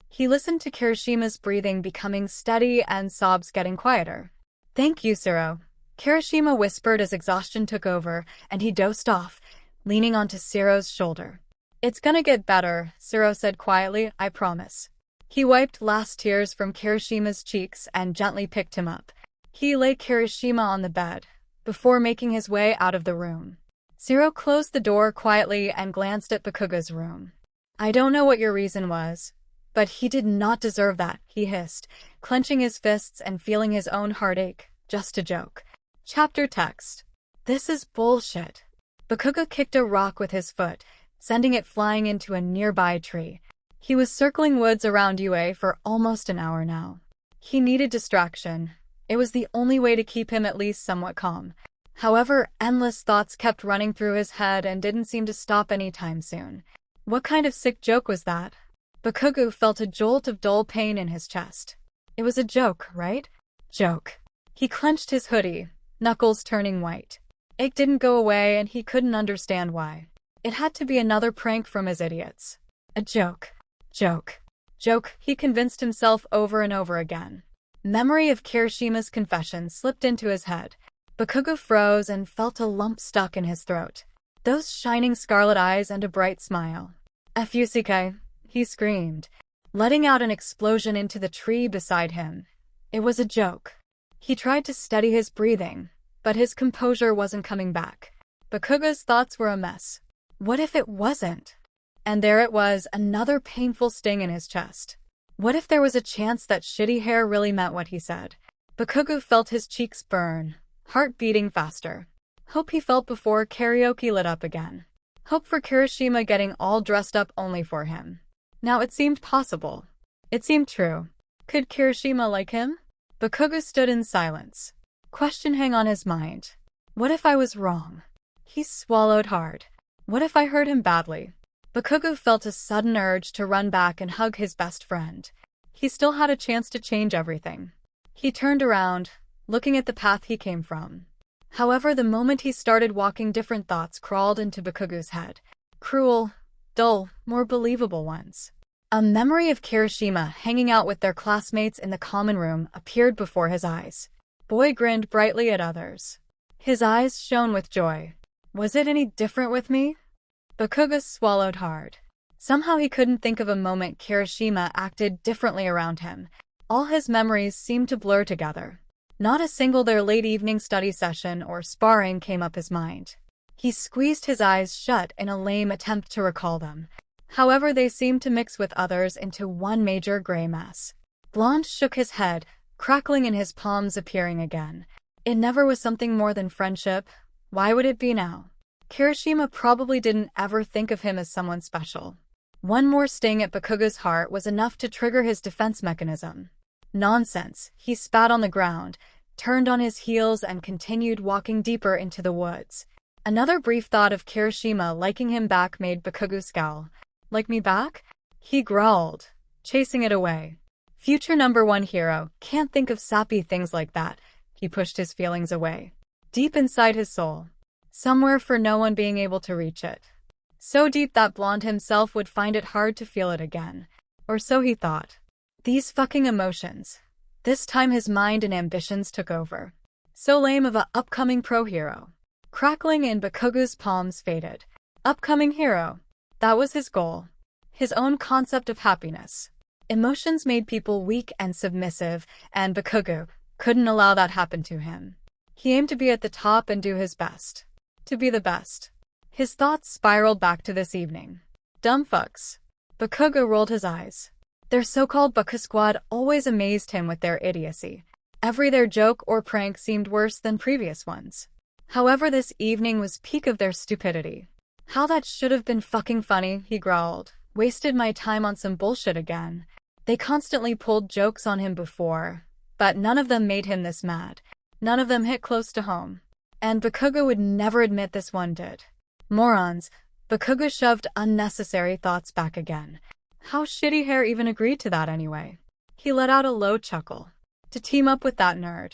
He listened to Kirishima's breathing becoming steady and sobs getting quieter. Thank you, 𝗧𝗏. Kirishima whispered as exhaustion took over, and he dozed off, leaning onto 𝗧𝗏's shoulder. It's gonna get better, 𝗧𝗏 said quietly, I promise. He wiped last tears from Kirishima's cheeks and gently picked him up. He lay Kirishima on the bed, before making his way out of the room. 𝗧𝗏 closed the door quietly and glanced at Bakugou's room. I don't know what your reason was, but he did not deserve that, he hissed, clenching his fists and feeling his own heartache. Just a joke. Chapter text. This is bullshit. Bakugou kicked a rock with his foot, sending it flying into a nearby tree. He was circling woods around UA for almost an hour now. He needed distraction. It was the only way to keep him at least somewhat calm. However, endless thoughts kept running through his head and didn't seem to stop anytime soon. What kind of sick joke was that? Bakugou felt a jolt of dull pain in his chest. It was a joke, right? Joke. He clenched his hoodie, knuckles turning white. It didn't go away and he couldn't understand why. It had to be another prank from his idiots. A joke. Joke. Joke, he convinced himself over and over again. Memory of Kirishima's confession slipped into his head. Bakugo froze and felt a lump stuck in his throat. Those shining scarlet eyes and a bright smile. 𝗧𝗵𝗲𝗍𝐿, he screamed, letting out an explosion into the tree beside him. It was a joke. He tried to steady his breathing, but his composure wasn't coming back. Bakugo's thoughts were a mess. What if it wasn't? And there it was, another painful sting in his chest. What if there was a chance that shitty hair really meant what he said? Bakugo felt his cheeks burn, heart beating faster. Hope he felt before karaoke lit up again. Hope for Kirishima getting all dressed up only for him. Now it seemed possible. It seemed true. Could Kirishima like him? Bakugo stood in silence. Question hung on his mind. What if I was wrong? He swallowed hard. What if I hurt him badly? Bakugo felt a sudden urge to run back and hug his best friend. He still had a chance to change everything. He turned around, looking at the path he came from. However, the moment he started walking, different thoughts crawled into Bakugo's head. Cruel, dull, more believable ones. A memory of Kirishima hanging out with their classmates in the common room appeared before his eyes. Boy grinned brightly at others. His eyes shone with joy. Was it any different with me? Bakugo swallowed hard. Somehow he couldn't think of a moment Kirishima acted differently around him. All his memories seemed to blur together. Not a single their late evening study session or sparring came up his mind. He squeezed his eyes shut in a lame attempt to recall them. However, they seemed to mix with others into one major gray mass. Blonde shook his head, crackling in his palms appearing again. It never was something more than friendship. Why would it be now? Kirishima probably didn't ever think of him as someone special. One more sting at Bakugo's heart was enough to trigger his defense mechanism. Nonsense, he spat on the ground, turned on his heels and continued walking deeper into the woods. Another brief thought of Kirishima liking him back made Bakugo scowl. Like me back? He growled, chasing it away. Future #1 hero can't think of sappy things like that. He pushed his feelings away. Deep inside his soul. Somewhere for no one being able to reach it. So deep that Blonde himself would find it hard to feel it again. Or so he thought. These fucking emotions. This time his mind and ambitions took over. So lame of a upcoming pro hero. Crackling in Bakugo's palms faded. Upcoming hero. That was his goal. His own concept of happiness. Emotions made people weak and submissive, and Bakugo couldn't allow that happen to him. He aimed to be at the top and do his best. To be the best. His thoughts spiraled back to this evening. Dumb fucks. Bakugo rolled his eyes. Their so-called Baku squad always amazed him with their idiocy. Every their joke or prank seemed worse than previous ones. However, this evening was peak of their stupidity. How that should have been fucking funny, he growled. Wasted my time on some bullshit again. They constantly pulled jokes on him before, but none of them made him this mad. None of them hit close to home. And Bakugo would never admit this one did. Morons. Bakugo shoved unnecessary thoughts back again. How shitty hair even agreed to that anyway? He let out a low chuckle. To team up with that nerd.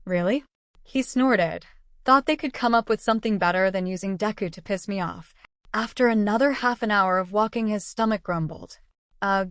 Really? He snorted. Thought they could come up with something better than using Deku to piss me off. After another half an hour of walking, his stomach grumbled.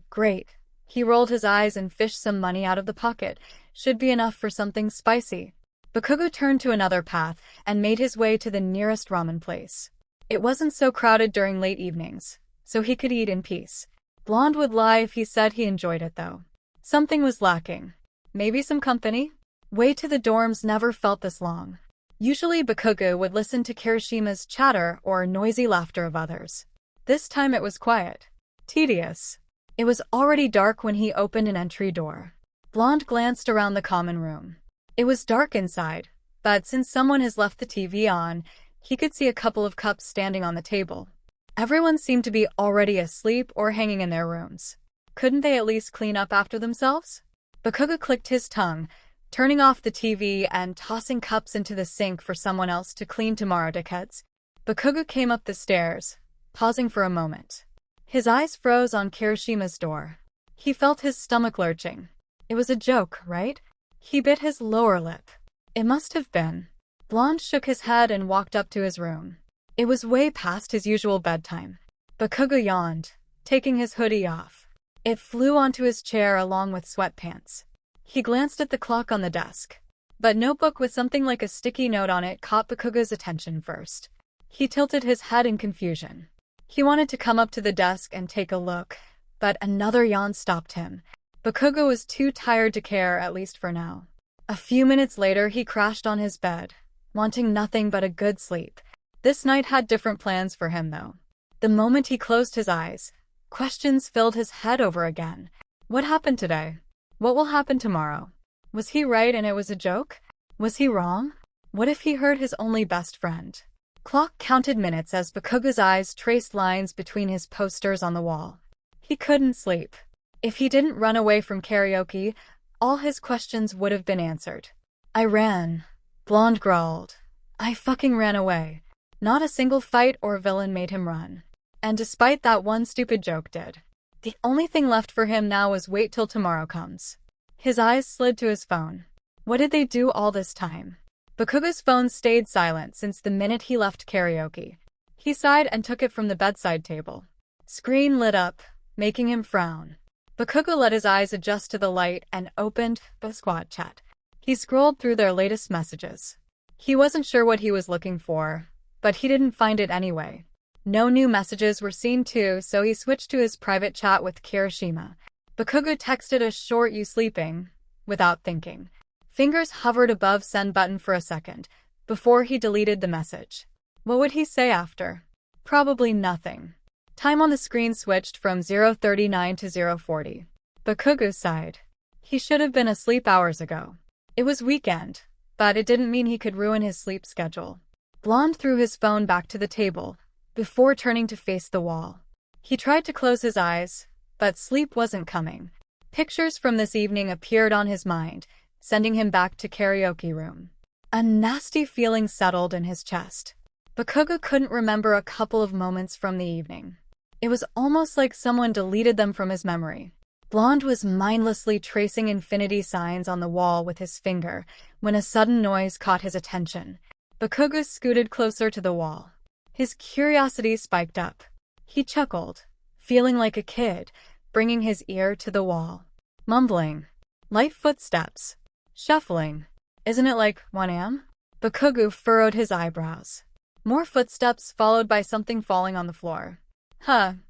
Great. He rolled his eyes and fished some money out of the pocket. Should be enough for something spicy. Bakugo turned to another path and made his way to the nearest ramen place. It wasn't so crowded during late evenings, so he could eat in peace. Blonde would lie if he said he enjoyed it though. Something was lacking. Maybe some company? Way to the dorms never felt this long. Usually Bakugo would listen to Kirishima's chatter or noisy laughter of others. This time it was quiet. Tedious. It was already dark when he opened an entry door. Blonde glanced around the common room. It was dark inside, but since someone has left the TV on, he could see a couple of cups standing on the table. Everyone seemed to be already asleep or hanging in their rooms. Couldn't they at least clean up after themselves? Bakugo clicked his tongue, turning off the TV and tossing cups into the sink for someone else to clean tomorrow. 𝗧𝗵𝗲𝗅. Bakugo came up the stairs, pausing for a moment. His eyes froze on Kirishima's door. He felt his stomach lurching. It was a joke, right? He bit his lower lip. It must have been. Blonde shook his head and walked up to his room. It was way past his usual bedtime. Bakugo yawned, taking his hoodie off. It flew onto his chair along with sweatpants. He glanced at the clock on the desk. But notebook with something like a sticky note on it caught Bakugo's attention first. He tilted his head in confusion. He wanted to come up to the desk and take a look, but another yawn stopped him. Bakugo was too tired to care, at least for now. A few minutes later, he crashed on his bed, wanting nothing but a good sleep. This night had different plans for him, though. The moment he closed his eyes, questions filled his head over again. What happened today? What will happen tomorrow? Was he right and it was a joke? Was he wrong? What if he hurt his only best friend? Clock counted minutes as Bakugo's eyes traced lines between his posters on the wall. He couldn't sleep. If he didn't run away from karaoke, all his questions would have been answered. I ran. Blonde growled. I fucking ran away. Not a single fight or villain made him run. And despite that one stupid joke did. The only thing left for him now was wait till tomorrow comes. His eyes slid to his phone. What did they do all this time? Bakugo's phone stayed silent since the minute he left karaoke. He sighed and took it from the bedside table. Screen lit up, making him frown. Bakugo let his eyes adjust to the light and opened the squad chat. He scrolled through their latest messages. He wasn't sure what he was looking for, but he didn't find it anyway. No new messages were seen too, so he switched to his private chat with Kirishima. Bakugo texted a short "you sleeping?" without thinking. Fingers hovered above send button for a second, before he deleted the message. What would he say after? Probably nothing. Time on the screen switched from 0:39 to 0:40. Bakugo sighed. He should have been asleep hours ago. It was weekend, but it didn't mean he could ruin his sleep schedule. Blonde threw his phone back to the table, before turning to face the wall. He tried to close his eyes, but sleep wasn't coming. Pictures from this evening appeared on his mind, sending him back to karaoke room. A nasty feeling settled in his chest. Bakugo couldn't remember a couple of moments from the evening. It was almost like someone deleted them from his memory. Blonde was mindlessly tracing infinity signs on the wall with his finger when a sudden noise caught his attention. Bakugo scooted closer to the wall. His curiosity spiked up. He chuckled, feeling like a kid, bringing his ear to the wall. Mumbling. Light footsteps. Shuffling. Isn't it like 1 a.m.? Bakugo furrowed his eyebrows. More footsteps followed by something falling on the floor.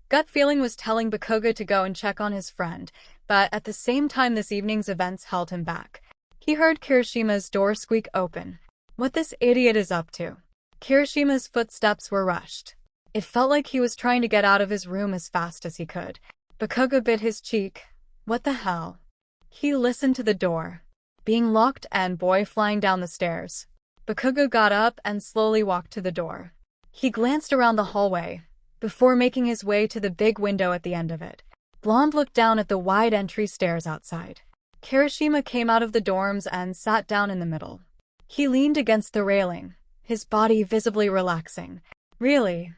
Gut feeling was telling Bakugo to go and check on his friend, but at the same time this evening's events held him back. He heard Kirishima's door squeak open. What this idiot is up to? Kirishima's footsteps were rushed. It felt like he was trying to get out of his room as fast as he could. Bakugo bit his cheek. What the hell? He listened to the door being locked and boy flying down the stairs. Bakugo got up and slowly walked to the door. He glanced around the hallway, before making his way to the big window at the end of it. Blonde looked down at the wide entry stairs outside. Kirishima came out of the dorms and sat down in the middle. He leaned against the railing, his body visibly relaxing. Really?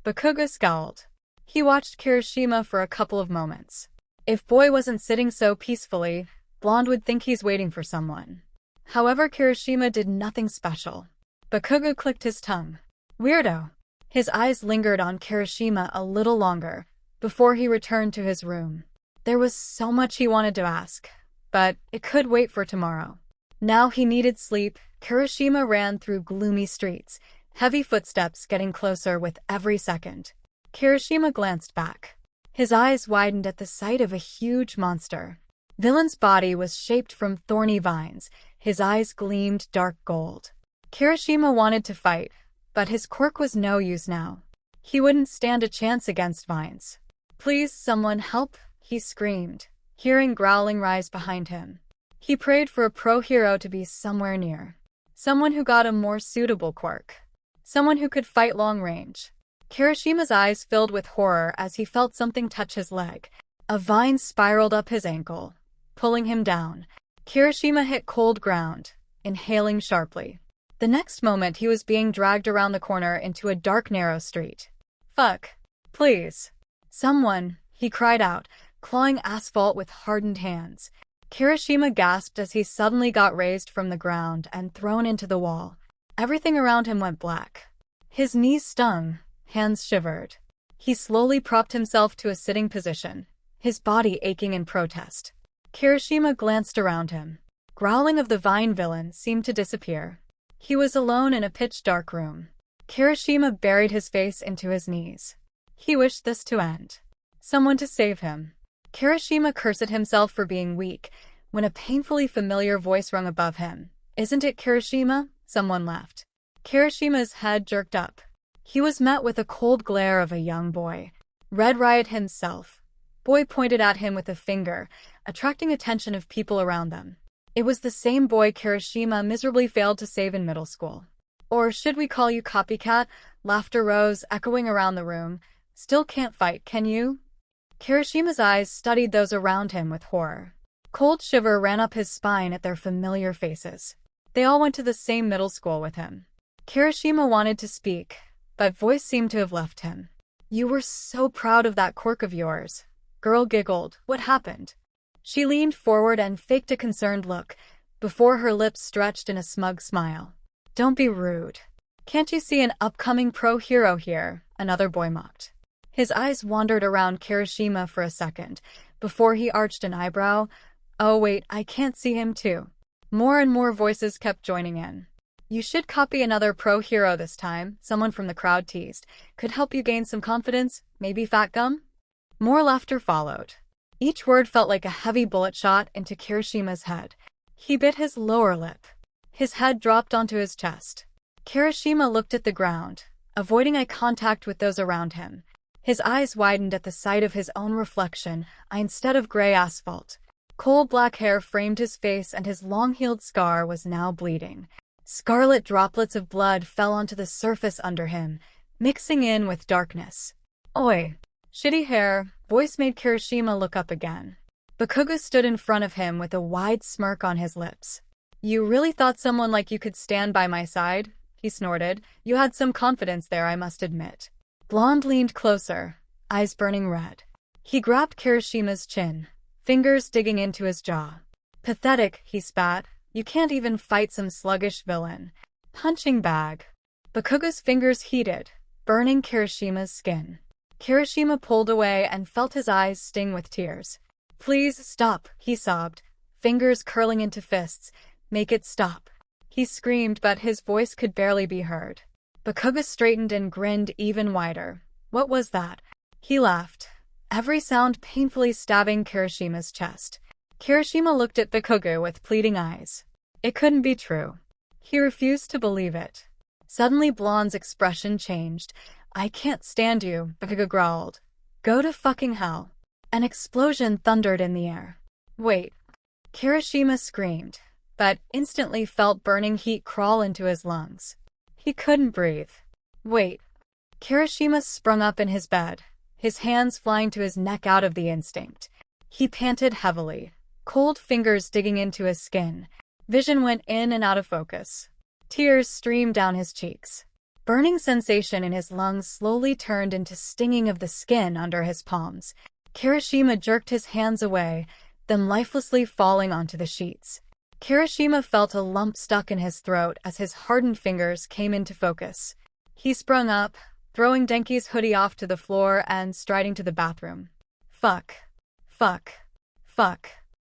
Bakugo scowled. He watched Kirishima for a couple of moments. If boy wasn't sitting so peacefully, Blonde would think he's waiting for someone. However, Kirishima did nothing special. Bakugo clicked his tongue. Weirdo. His eyes lingered on Kirishima a little longer, before he returned to his room. There was so much he wanted to ask, but it could wait for tomorrow. Now he needed sleep. Kirishima ran through gloomy streets, heavy footsteps getting closer with every second. Kirishima glanced back. His eyes widened at the sight of a huge monster. Villain's body was shaped from thorny vines. His eyes gleamed dark gold. Kirishima wanted to fight, but his quirk was no use now. He wouldn't stand a chance against vines. Please, someone help, he screamed, hearing growling rise behind him. He prayed for a pro hero to be somewhere near. Someone who got a more suitable quirk. Someone who could fight long range. Kirishima's eyes filled with horror as he felt something touch his leg. A vine spiraled up his ankle, pulling him down. Kirishima hit cold ground, inhaling sharply. The next moment he was being dragged around the corner into a dark, narrow street. Fuck. Please. Someone, he cried out, clawing asphalt with hardened hands. Kirishima gasped as he suddenly got raised from the ground and thrown into the wall. Everything around him went black. His knees stung, hands shivered. He slowly propped himself to a sitting position, his body aching in protest. Kirishima glanced around him. Growling of the vine villain seemed to disappear. He was alone in a pitch-dark room. Kirishima buried his face into his knees. He wished this to end. Someone to save him. Kirishima cursed himself for being weak, when a painfully familiar voice rung above him. "Isn't it Kirishima?" Someone laughed. Kirishima's head jerked up. He was met with a cold glare of a young boy. Red Riot himself. Boy pointed at him with a finger, attracting attention of people around them. It was the same boy Kirishima miserably failed to save in middle school. "Or should we call you copycat?" Laughter rose, echoing around the room. "Still can't fight, can you?" Kirishima's eyes studied those around him with horror. Cold shiver ran up his spine at their familiar faces. They all went to the same middle school with him. Kirishima wanted to speak, but voice seemed to have left him. "You were so proud of that quirk of yours." Girl giggled. "What happened?" She leaned forward and faked a concerned look, before her lips stretched in a smug smile. "Don't be rude. Can't you see an upcoming pro hero here?" Another boy mocked. His eyes wandered around Kirishima for a second, before he arched an eyebrow. "Oh wait, I can't see him too." More and more voices kept joining in. "You should copy another pro hero this time," someone from the crowd teased. "Could help you gain some confidence, maybe fat gum?" More laughter followed. Each word felt like a heavy bullet shot into Kirishima's head. He bit his lower lip. His head dropped onto his chest. Kirishima looked at the ground, avoiding eye contact with those around him. His eyes widened at the sight of his own reflection, instead of gray asphalt. Coal black hair framed his face and his long-healed scar was now bleeding. Scarlet droplets of blood fell onto the surface under him, mixing in with darkness. "Oi!" Shitty hair, voice made Kirishima look up again. Bakugou stood in front of him with a wide smirk on his lips. "You really thought someone like you could stand by my side?" He snorted. "You had some confidence there, I must admit." Blonde leaned closer, eyes burning red. He grabbed Kirishima's chin, fingers digging into his jaw. "Pathetic," he spat. "You can't even fight some sluggish villain." Punching bag. Bakugou's fingers heated, burning Kirishima's skin. Kirishima pulled away and felt his eyes sting with tears. "Please stop," he sobbed, fingers curling into fists. "Make it stop." He screamed, but his voice could barely be heard. Bakugou straightened and grinned even wider. "What was that?" He laughed, every sound painfully stabbing Kirishima's chest. Kirishima looked at Bakugou with pleading eyes. It couldn't be true. He refused to believe it. Suddenly Blonde's expression changed. "I can't stand you," Bakugou growled. "Go to fucking hell." An explosion thundered in the air. "Wait." Kirishima screamed, but instantly felt burning heat crawl into his lungs. He couldn't breathe. "Wait." Kirishima sprung up in his bed, his hands flying to his neck out of the instinct. He panted heavily, cold fingers digging into his skin. Vision went in and out of focus. Tears streamed down his cheeks. Burning sensation in his lungs slowly turned into stinging of the skin under his palms. Kirishima jerked his hands away, them lifelessly falling onto the sheets. Kirishima felt a lump stuck in his throat as his hardened fingers came into focus. He sprung up, throwing Denki's hoodie off to the floor and striding to the bathroom. Fuck. Fuck. Fuck.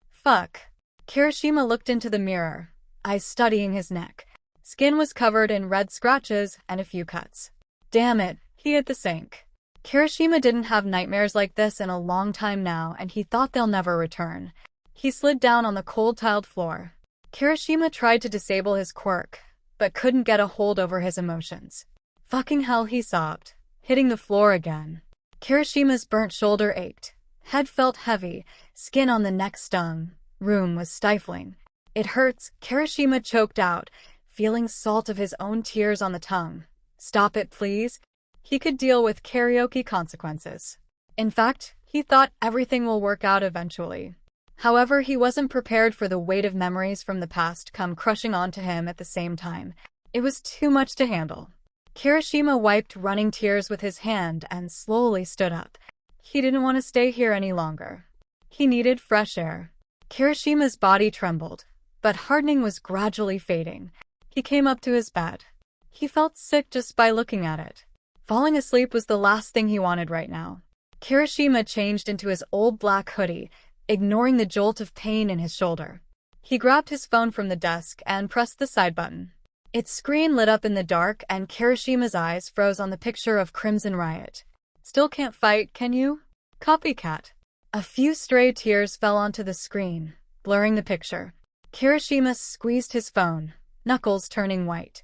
Fuck. Kirishima looked into the mirror, eyes studying his neck. Skin was covered in red scratches and a few cuts. Damn it, he hit the sink. Kirishima didn't have nightmares like this in a long time now, and he thought they'll never return. He slid down on the cold tiled floor. Kirishima tried to disable his quirk, but couldn't get a hold over his emotions. Fucking hell, he sobbed, hitting the floor again. Kirishima's burnt shoulder ached. Head felt heavy, skin on the neck stung. Room was stifling. "It hurts," Kirishima choked out, feeling salt of his own tears on the tongue. "Stop it, please." He could deal with karaoke consequences. In fact, he thought everything will work out eventually. However, he wasn't prepared for the weight of memories from the past come crushing onto him at the same time. It was too much to handle. Kirishima wiped running tears with his hand and slowly stood up. He didn't want to stay here any longer. He needed fresh air. Kirishima's body trembled, but hardening was gradually fading. He came up to his bed. He felt sick just by looking at it. Falling asleep was the last thing he wanted right now. Kirishima changed into his old black hoodie, ignoring the jolt of pain in his shoulder. He grabbed his phone from the desk and pressed the side button. Its screen lit up in the dark and Kirishima's eyes froze on the picture of Crimson Riot. "Still can't fight, can you? Copycat." A few stray tears fell onto the screen, blurring the picture. Kirishima squeezed his phone, knuckles turning white.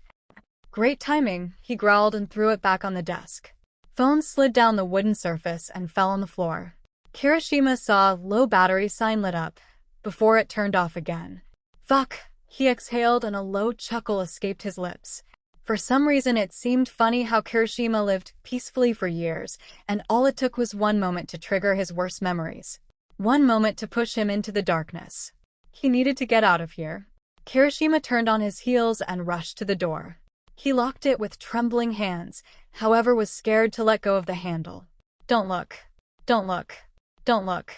"Great timing," he growled and threw it back on the desk. Phone slid down the wooden surface and fell on the floor. Kirishima saw low battery sign lit up, before it turned off again. "Fuck," he exhaled and a low chuckle escaped his lips. For some reason it seemed funny how Kirishima lived peacefully for years, and all it took was one moment to trigger his worst memories. One moment to push him into the darkness. He needed to get out of here. Kirishima turned on his heels and rushed to the door. He locked it with trembling hands, however was scared to let go of the handle. "Don't look. Don't look. Don't look."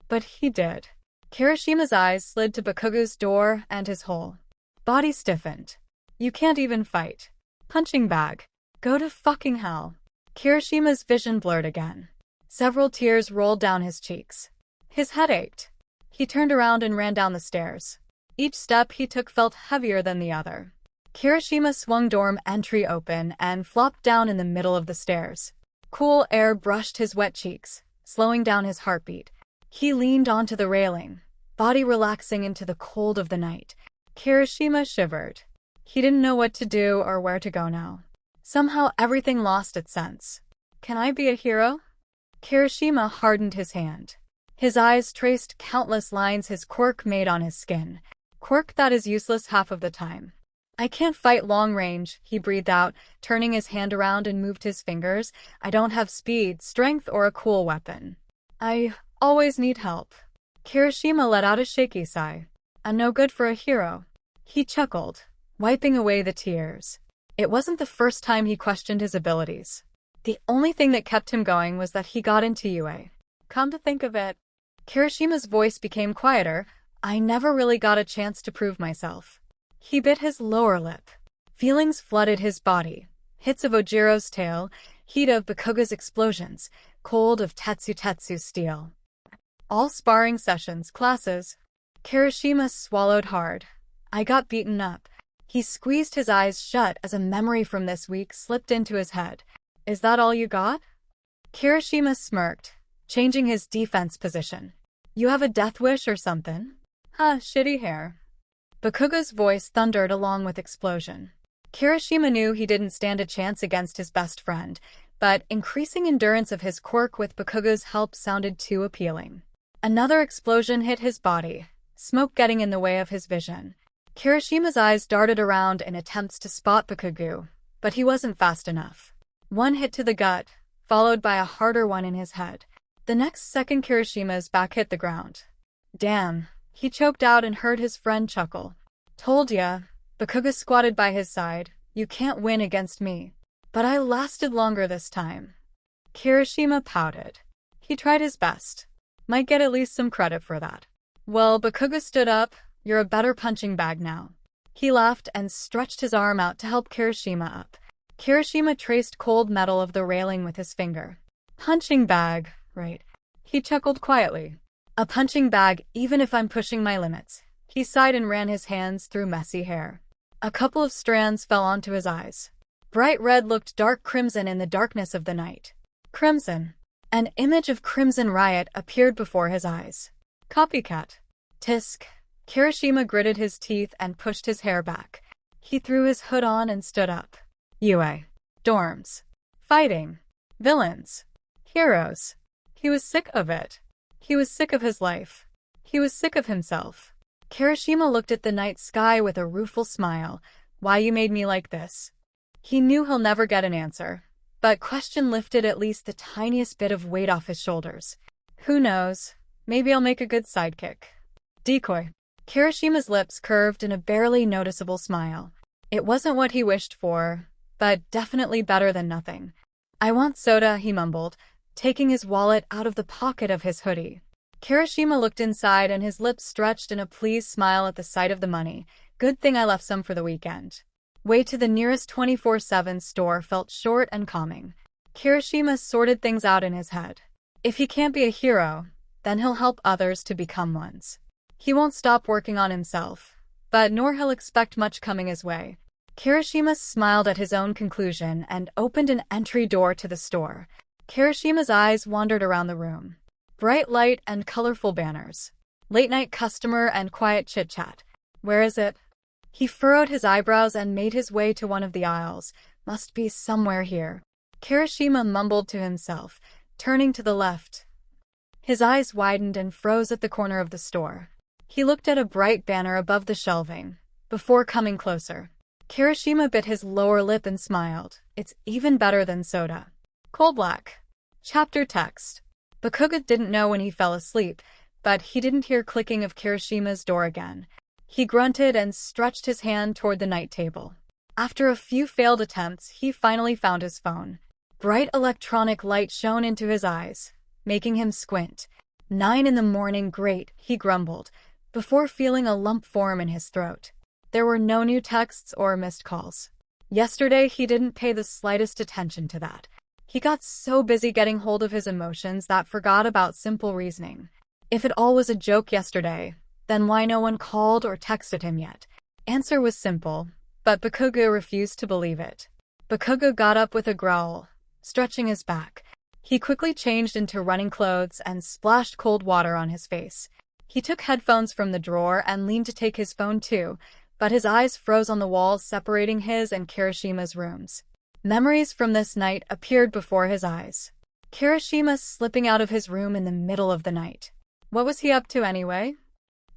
But he did. Kirishima's eyes slid to Bakugou's door and his whole body stiffened. "You can't even fight. Punching bag. Go to fucking hell." Kirishima's vision blurred again. Several tears rolled down his cheeks. His head ached. He turned around and ran down the stairs. Each step he took felt heavier than the other. Kirishima swung dorm entry open and flopped down in the middle of the stairs. Cool air brushed his wet cheeks, slowing down his heartbeat. He leaned onto the railing, body relaxing into the cold of the night. Kirishima shivered. He didn't know what to do or where to go now. Somehow everything lost its sense. "Can I be a hero?" Kirishima hardened his hand. His eyes traced countless lines his quirk made on his skin. Quirk that is useless half of the time. "I can't fight long range," he breathed out, turning his hand around and moved his fingers. "I don't have speed, strength, or a cool weapon. I always need help." Kirishima let out a shaky sigh. "I'm no good for a hero." He chuckled, wiping away the tears. It wasn't the first time he questioned his abilities. The only thing that kept him going was that he got into UA. "Come to think of it," Kirishima's voice became quieter, "I never really got a chance to prove myself." He bit his lower lip. Feelings flooded his body. Hits of Ojiro's tail, heat of Bakugou's explosions, cold of 𝗧𝗧𝗧𝗧's steel. All sparring sessions, classes. Kirishima swallowed hard. "I got beaten up." He squeezed his eyes shut as a memory from this week slipped into his head. "Is that all you got?" Kirishima smirked, changing his defense position. "You have a death wish or something?" "Huh, shitty hair." Bakugou's voice thundered along with explosion. Kirishima knew he didn't stand a chance against his best friend, but increasing endurance of his quirk with Bakugou's help sounded too appealing. Another explosion hit his body, smoke getting in the way of his vision. Kirishima's eyes darted around in attempts to spot Bakugou, but he wasn't fast enough. One hit to the gut, followed by a harder one in his head. The next second Kirishima's back hit the ground. "Damn," he choked out and heard his friend chuckle. "Told ya." Bakugou squatted by his side. "You can't win against me." "But I lasted longer this time." Kirishima pouted. He tried his best. Might get at least some credit for that. "Well," Bakugou stood up, "you're a better punching bag now." He laughed and stretched his arm out to help Kirishima up. Kirishima traced cold metal of the railing with his finger. "Punching bag, right." He chuckled quietly. "A punching bag even if I'm pushing my limits." He sighed and ran his hands through messy hair. A couple of strands fell onto his eyes. Bright red looked dark crimson in the darkness of the night. Crimson. An image of Crimson Riot appeared before his eyes. Copycat. Tisk. Kirishima gritted his teeth and pushed his hair back. He threw his hood on and stood up. UA. Dorms. Fighting. Villains. Heroes. He was sick of it. He was sick of his life. He was sick of himself. Kirishima looked at the night sky with a rueful smile. "Why you made me like this?" He knew he'll never get an answer, but question lifted at least the tiniest bit of weight off his shoulders. "Who knows? Maybe I'll make a good sidekick." Decoy. Kirishima's lips curved in a barely noticeable smile. It wasn't what he wished for, but definitely better than nothing. "I want soda," he mumbled, taking his wallet out of the pocket of his hoodie. Kirishima looked inside and his lips stretched in a pleased smile at the sight of the money. "Good thing I left some for the weekend." Way to the nearest 24/7 store felt short and calming. Kirishima sorted things out in his head. If he can't be a hero, then he'll help others to become ones. He won't stop working on himself, but nor he'll expect much coming his way. Kirishima smiled at his own conclusion and opened an entry door to the store. Kirishima's eyes wandered around the room. Bright light and colorful banners. Late-night customer and quiet chit-chat. Where is it? He furrowed his eyebrows and made his way to one of the aisles. Must be somewhere here. Kirishima mumbled to himself, turning to the left. His eyes widened and froze at the corner of the store. He looked at a bright banner above the shelving, before coming closer. Kirishima bit his lower lip and smiled. It's even better than soda. Coal black. Chapter text. Bakugou didn't know when he fell asleep, but he didn't hear clicking of Kirishima's door again. He grunted and stretched his hand toward the night table. After a few failed attempts, he finally found his phone. Bright electronic light shone into his eyes, making him squint. 9 in the morning, great, he grumbled, before feeling a lump form in his throat. There were no new texts or missed calls. Yesterday, he didn't pay the slightest attention to that. He got so busy getting hold of his emotions that forgot about simple reasoning. If it all was a joke yesterday, then why no one called or texted him yet? Answer was simple, but Bakugou refused to believe it. Bakugou got up with a growl, stretching his back. He quickly changed into running clothes and splashed cold water on his face. He took headphones from the drawer and leaned to take his phone too, but his eyes froze on the walls separating his and Kirishima's rooms. Memories from this night appeared before his eyes. Kirishima slipping out of his room in the middle of the night. What was he up to anyway?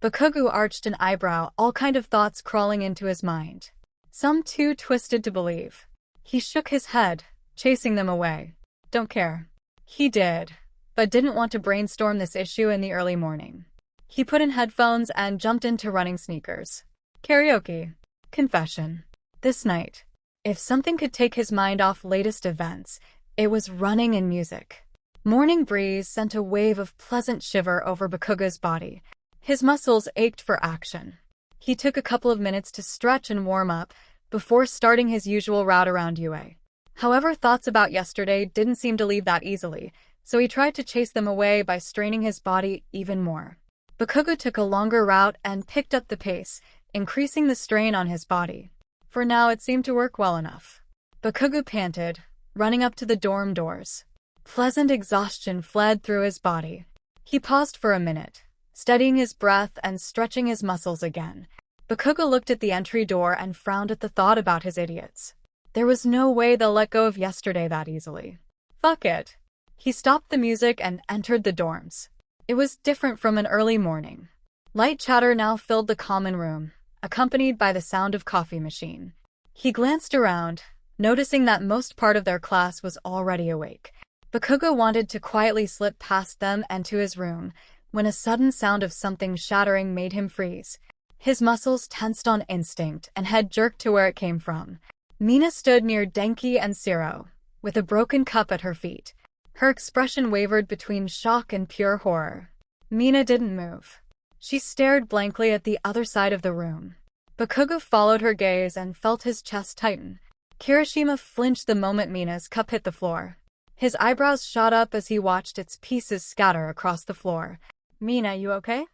Bakugou arched an eyebrow, all kind of thoughts crawling into his mind. Some too twisted to believe. He shook his head, chasing them away. Don't care. He did, but didn't want to brainstorm this issue in the early morning. He put in headphones and jumped into running sneakers. Karaoke. Confession. This night, if something could take his mind off latest events, it was running and music. Morning breeze sent a wave of pleasant shiver over Bakugou's body. His muscles ached for action. He took a couple of minutes to stretch and warm up before starting his usual route around UA. However, thoughts about yesterday didn't seem to leave that easily, so he tried to chase them away by straining his body even more. Bakugou took a longer route and picked up the pace, increasing the strain on his body. For now, it seemed to work well enough. Bakugou panted, running up to the dorm doors. Pleasant exhaustion fled through his body. He paused for a minute, steadying his breath and stretching his muscles again. Bakugou looked at the entry door and frowned at the thought about his idiots. There was no way they'll let go of yesterday that easily. Fuck it. He stopped the music and entered the dorms. It was different from an early morning. Light chatter now filled the common room, accompanied by the sound of coffee machine. He glanced around, noticing that most part of their class was already awake. Bakugou wanted to quietly slip past them and to his room, when a sudden sound of something shattering made him freeze. His muscles tensed on instinct and head jerked to where it came from. Mina stood near Denki and 𝗧𝗏, with a broken cup at her feet. Her expression wavered between shock and pure horror. Mina didn't move. She stared blankly at the other side of the room. Bakugou followed her gaze and felt his chest tighten. Kirishima flinched the moment Mina's cup hit the floor. His eyebrows shot up as he watched its pieces scatter across the floor. Mina, you okay?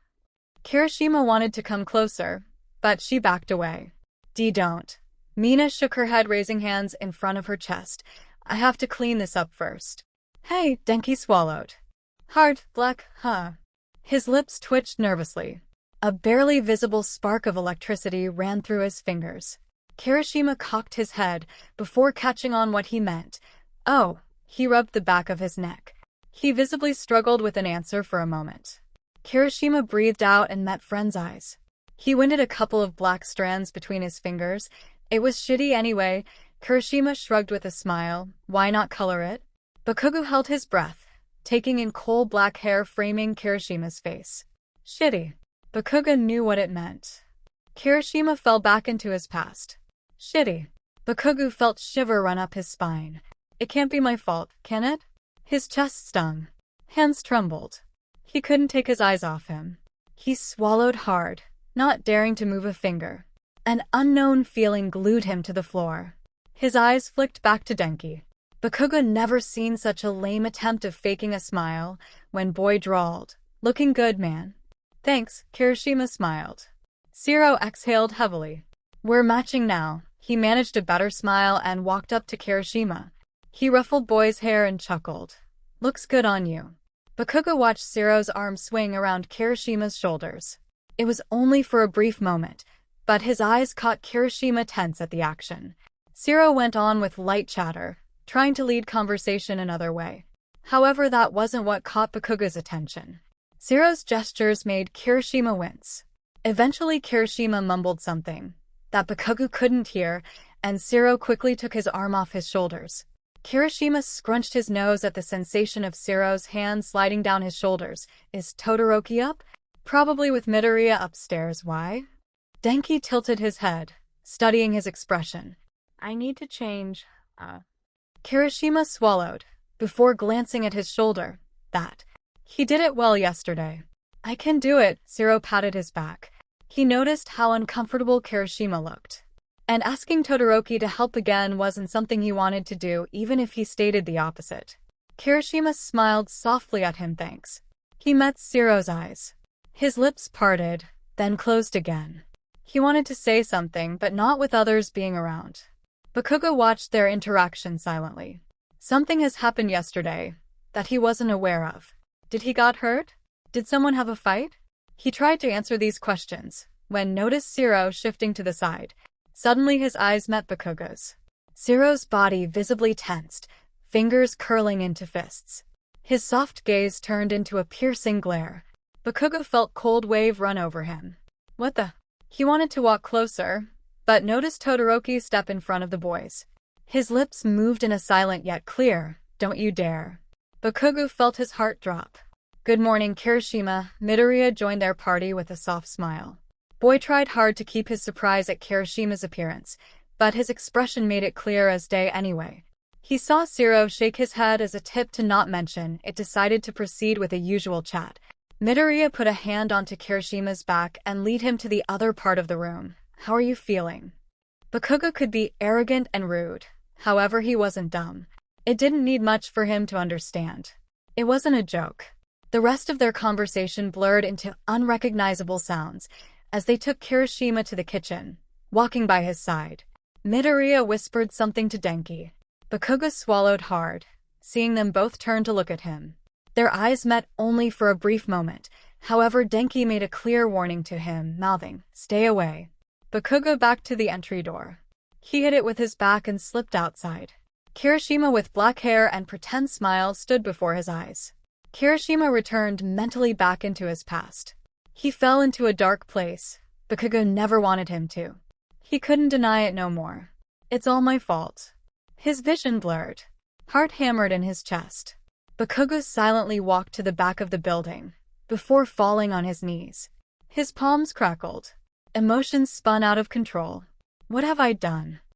Kirishima wanted to come closer, but she backed away. Don't. Mina shook her head, raising hands in front of her chest. I have to clean this up first. Hey, Denki swallowed. Hard, black, huh? His lips twitched nervously. A barely visible spark of electricity ran through his fingers. Kirishima cocked his head before catching on what he meant. Oh, he rubbed the back of his neck. He visibly struggled with an answer for a moment. Kirishima breathed out and met friend's eyes. He winded a couple of black strands between his fingers. It was shitty anyway. Kirishima shrugged with a smile. Why not color it? Bakugou held his breath, taking in coal black hair framing Kirishima's face. Shitty. Bakugou knew what it meant. Kirishima fell back into his past. Shitty. Bakugou felt shiver run up his spine. It can't be my fault, can it? His chest stung. Hands trembled. He couldn't take his eyes off him. He swallowed hard, not daring to move a finger. An unknown feeling glued him to the floor. His eyes flicked back to Denki. Bakugou never seen such a lame attempt of faking a smile when boy drawled. Looking good, man. Thanks, Kirishima smiled. 𝗧𝗏 exhaled heavily. We're matching now. He managed a better smile and walked up to Kirishima. He ruffled Boy's hair and chuckled. Looks good on you. Bakugo watched 𝗧𝗏's arm swing around Kirishima's shoulders. It was only for a brief moment, but his eyes caught Kirishima tense at the action. 𝗧𝗏 went on with light chatter, trying to lead conversation another way. However, that wasn't what caught Bakugo's attention. 𝗧𝗏's gestures made Kirishima wince. Eventually, Kirishima mumbled something that Bakugo couldn't hear, and 𝗧𝗏 quickly took his arm off his shoulders. Kirishima scrunched his nose at the sensation of 𝗧𝗏's hand sliding down his shoulders. Is Todoroki up? Probably with Midoriya upstairs. Why? Denki tilted his head, studying his expression. I need to change. Kirishima swallowed, before glancing at his shoulder. That. He did it well yesterday. I can do it, 𝗧𝗏 patted his back. He noticed how uncomfortable Kirishima looked. And asking Todoroki to help again wasn't something he wanted to do, even if he stated the opposite. Kirishima smiled softly at him. Thanks. He met 𝗧𝗏's eyes. His lips parted, then closed again. He wanted to say something, but not with others being around. Bakugo watched their interaction silently. Something has happened yesterday that he wasn't aware of. Did he got hurt? Did someone have a fight? He tried to answer these questions, when noticed 𝗧𝗏 shifting to the side. Suddenly his eyes met Bakugo's. 𝗧𝗏's body visibly tensed, fingers curling into fists. His soft gaze turned into a piercing glare. Bakugo felt cold wave run over him. What the? He wanted to walk closer, but noticed Todoroki step in front of the boys. His lips moved in a silent yet clear, "Don't you dare." Bakugo felt his heart drop. Good morning, Kirishima. Midoriya joined their party with a soft smile. Boy tried hard to keep his surprise at Kirishima's appearance, but his expression made it clear as day anyway. He saw 𝗧𝗏 shake his head as a tip to not mention it, decided to proceed with a usual chat. Midoriya put a hand onto Kirishima's back and lead him to the other part of the room. How are you feeling? Bakugo could be arrogant and rude. However, he wasn't dumb. It didn't need much for him to understand. It wasn't a joke. The rest of their conversation blurred into unrecognizable sounds as they took Kirishima to the kitchen, walking by his side. Midoriya whispered something to Denki. Bakugo swallowed hard, seeing them both turn to look at him. Their eyes met only for a brief moment. However, Denki made a clear warning to him, mouthing, "Stay away." Bakugo backed to the entry door. He hit it with his back and slipped outside. Kirishima with black hair and pretend smile stood before his eyes. Kirishima returned mentally back into his past. He fell into a dark place. Bakugo never wanted him to. He couldn't deny it no more. It's all my fault. His vision blurred. Heart hammered in his chest. Bakugo silently walked to the back of the building, before falling on his knees. His palms crackled. Emotions spun out of control. What have I done?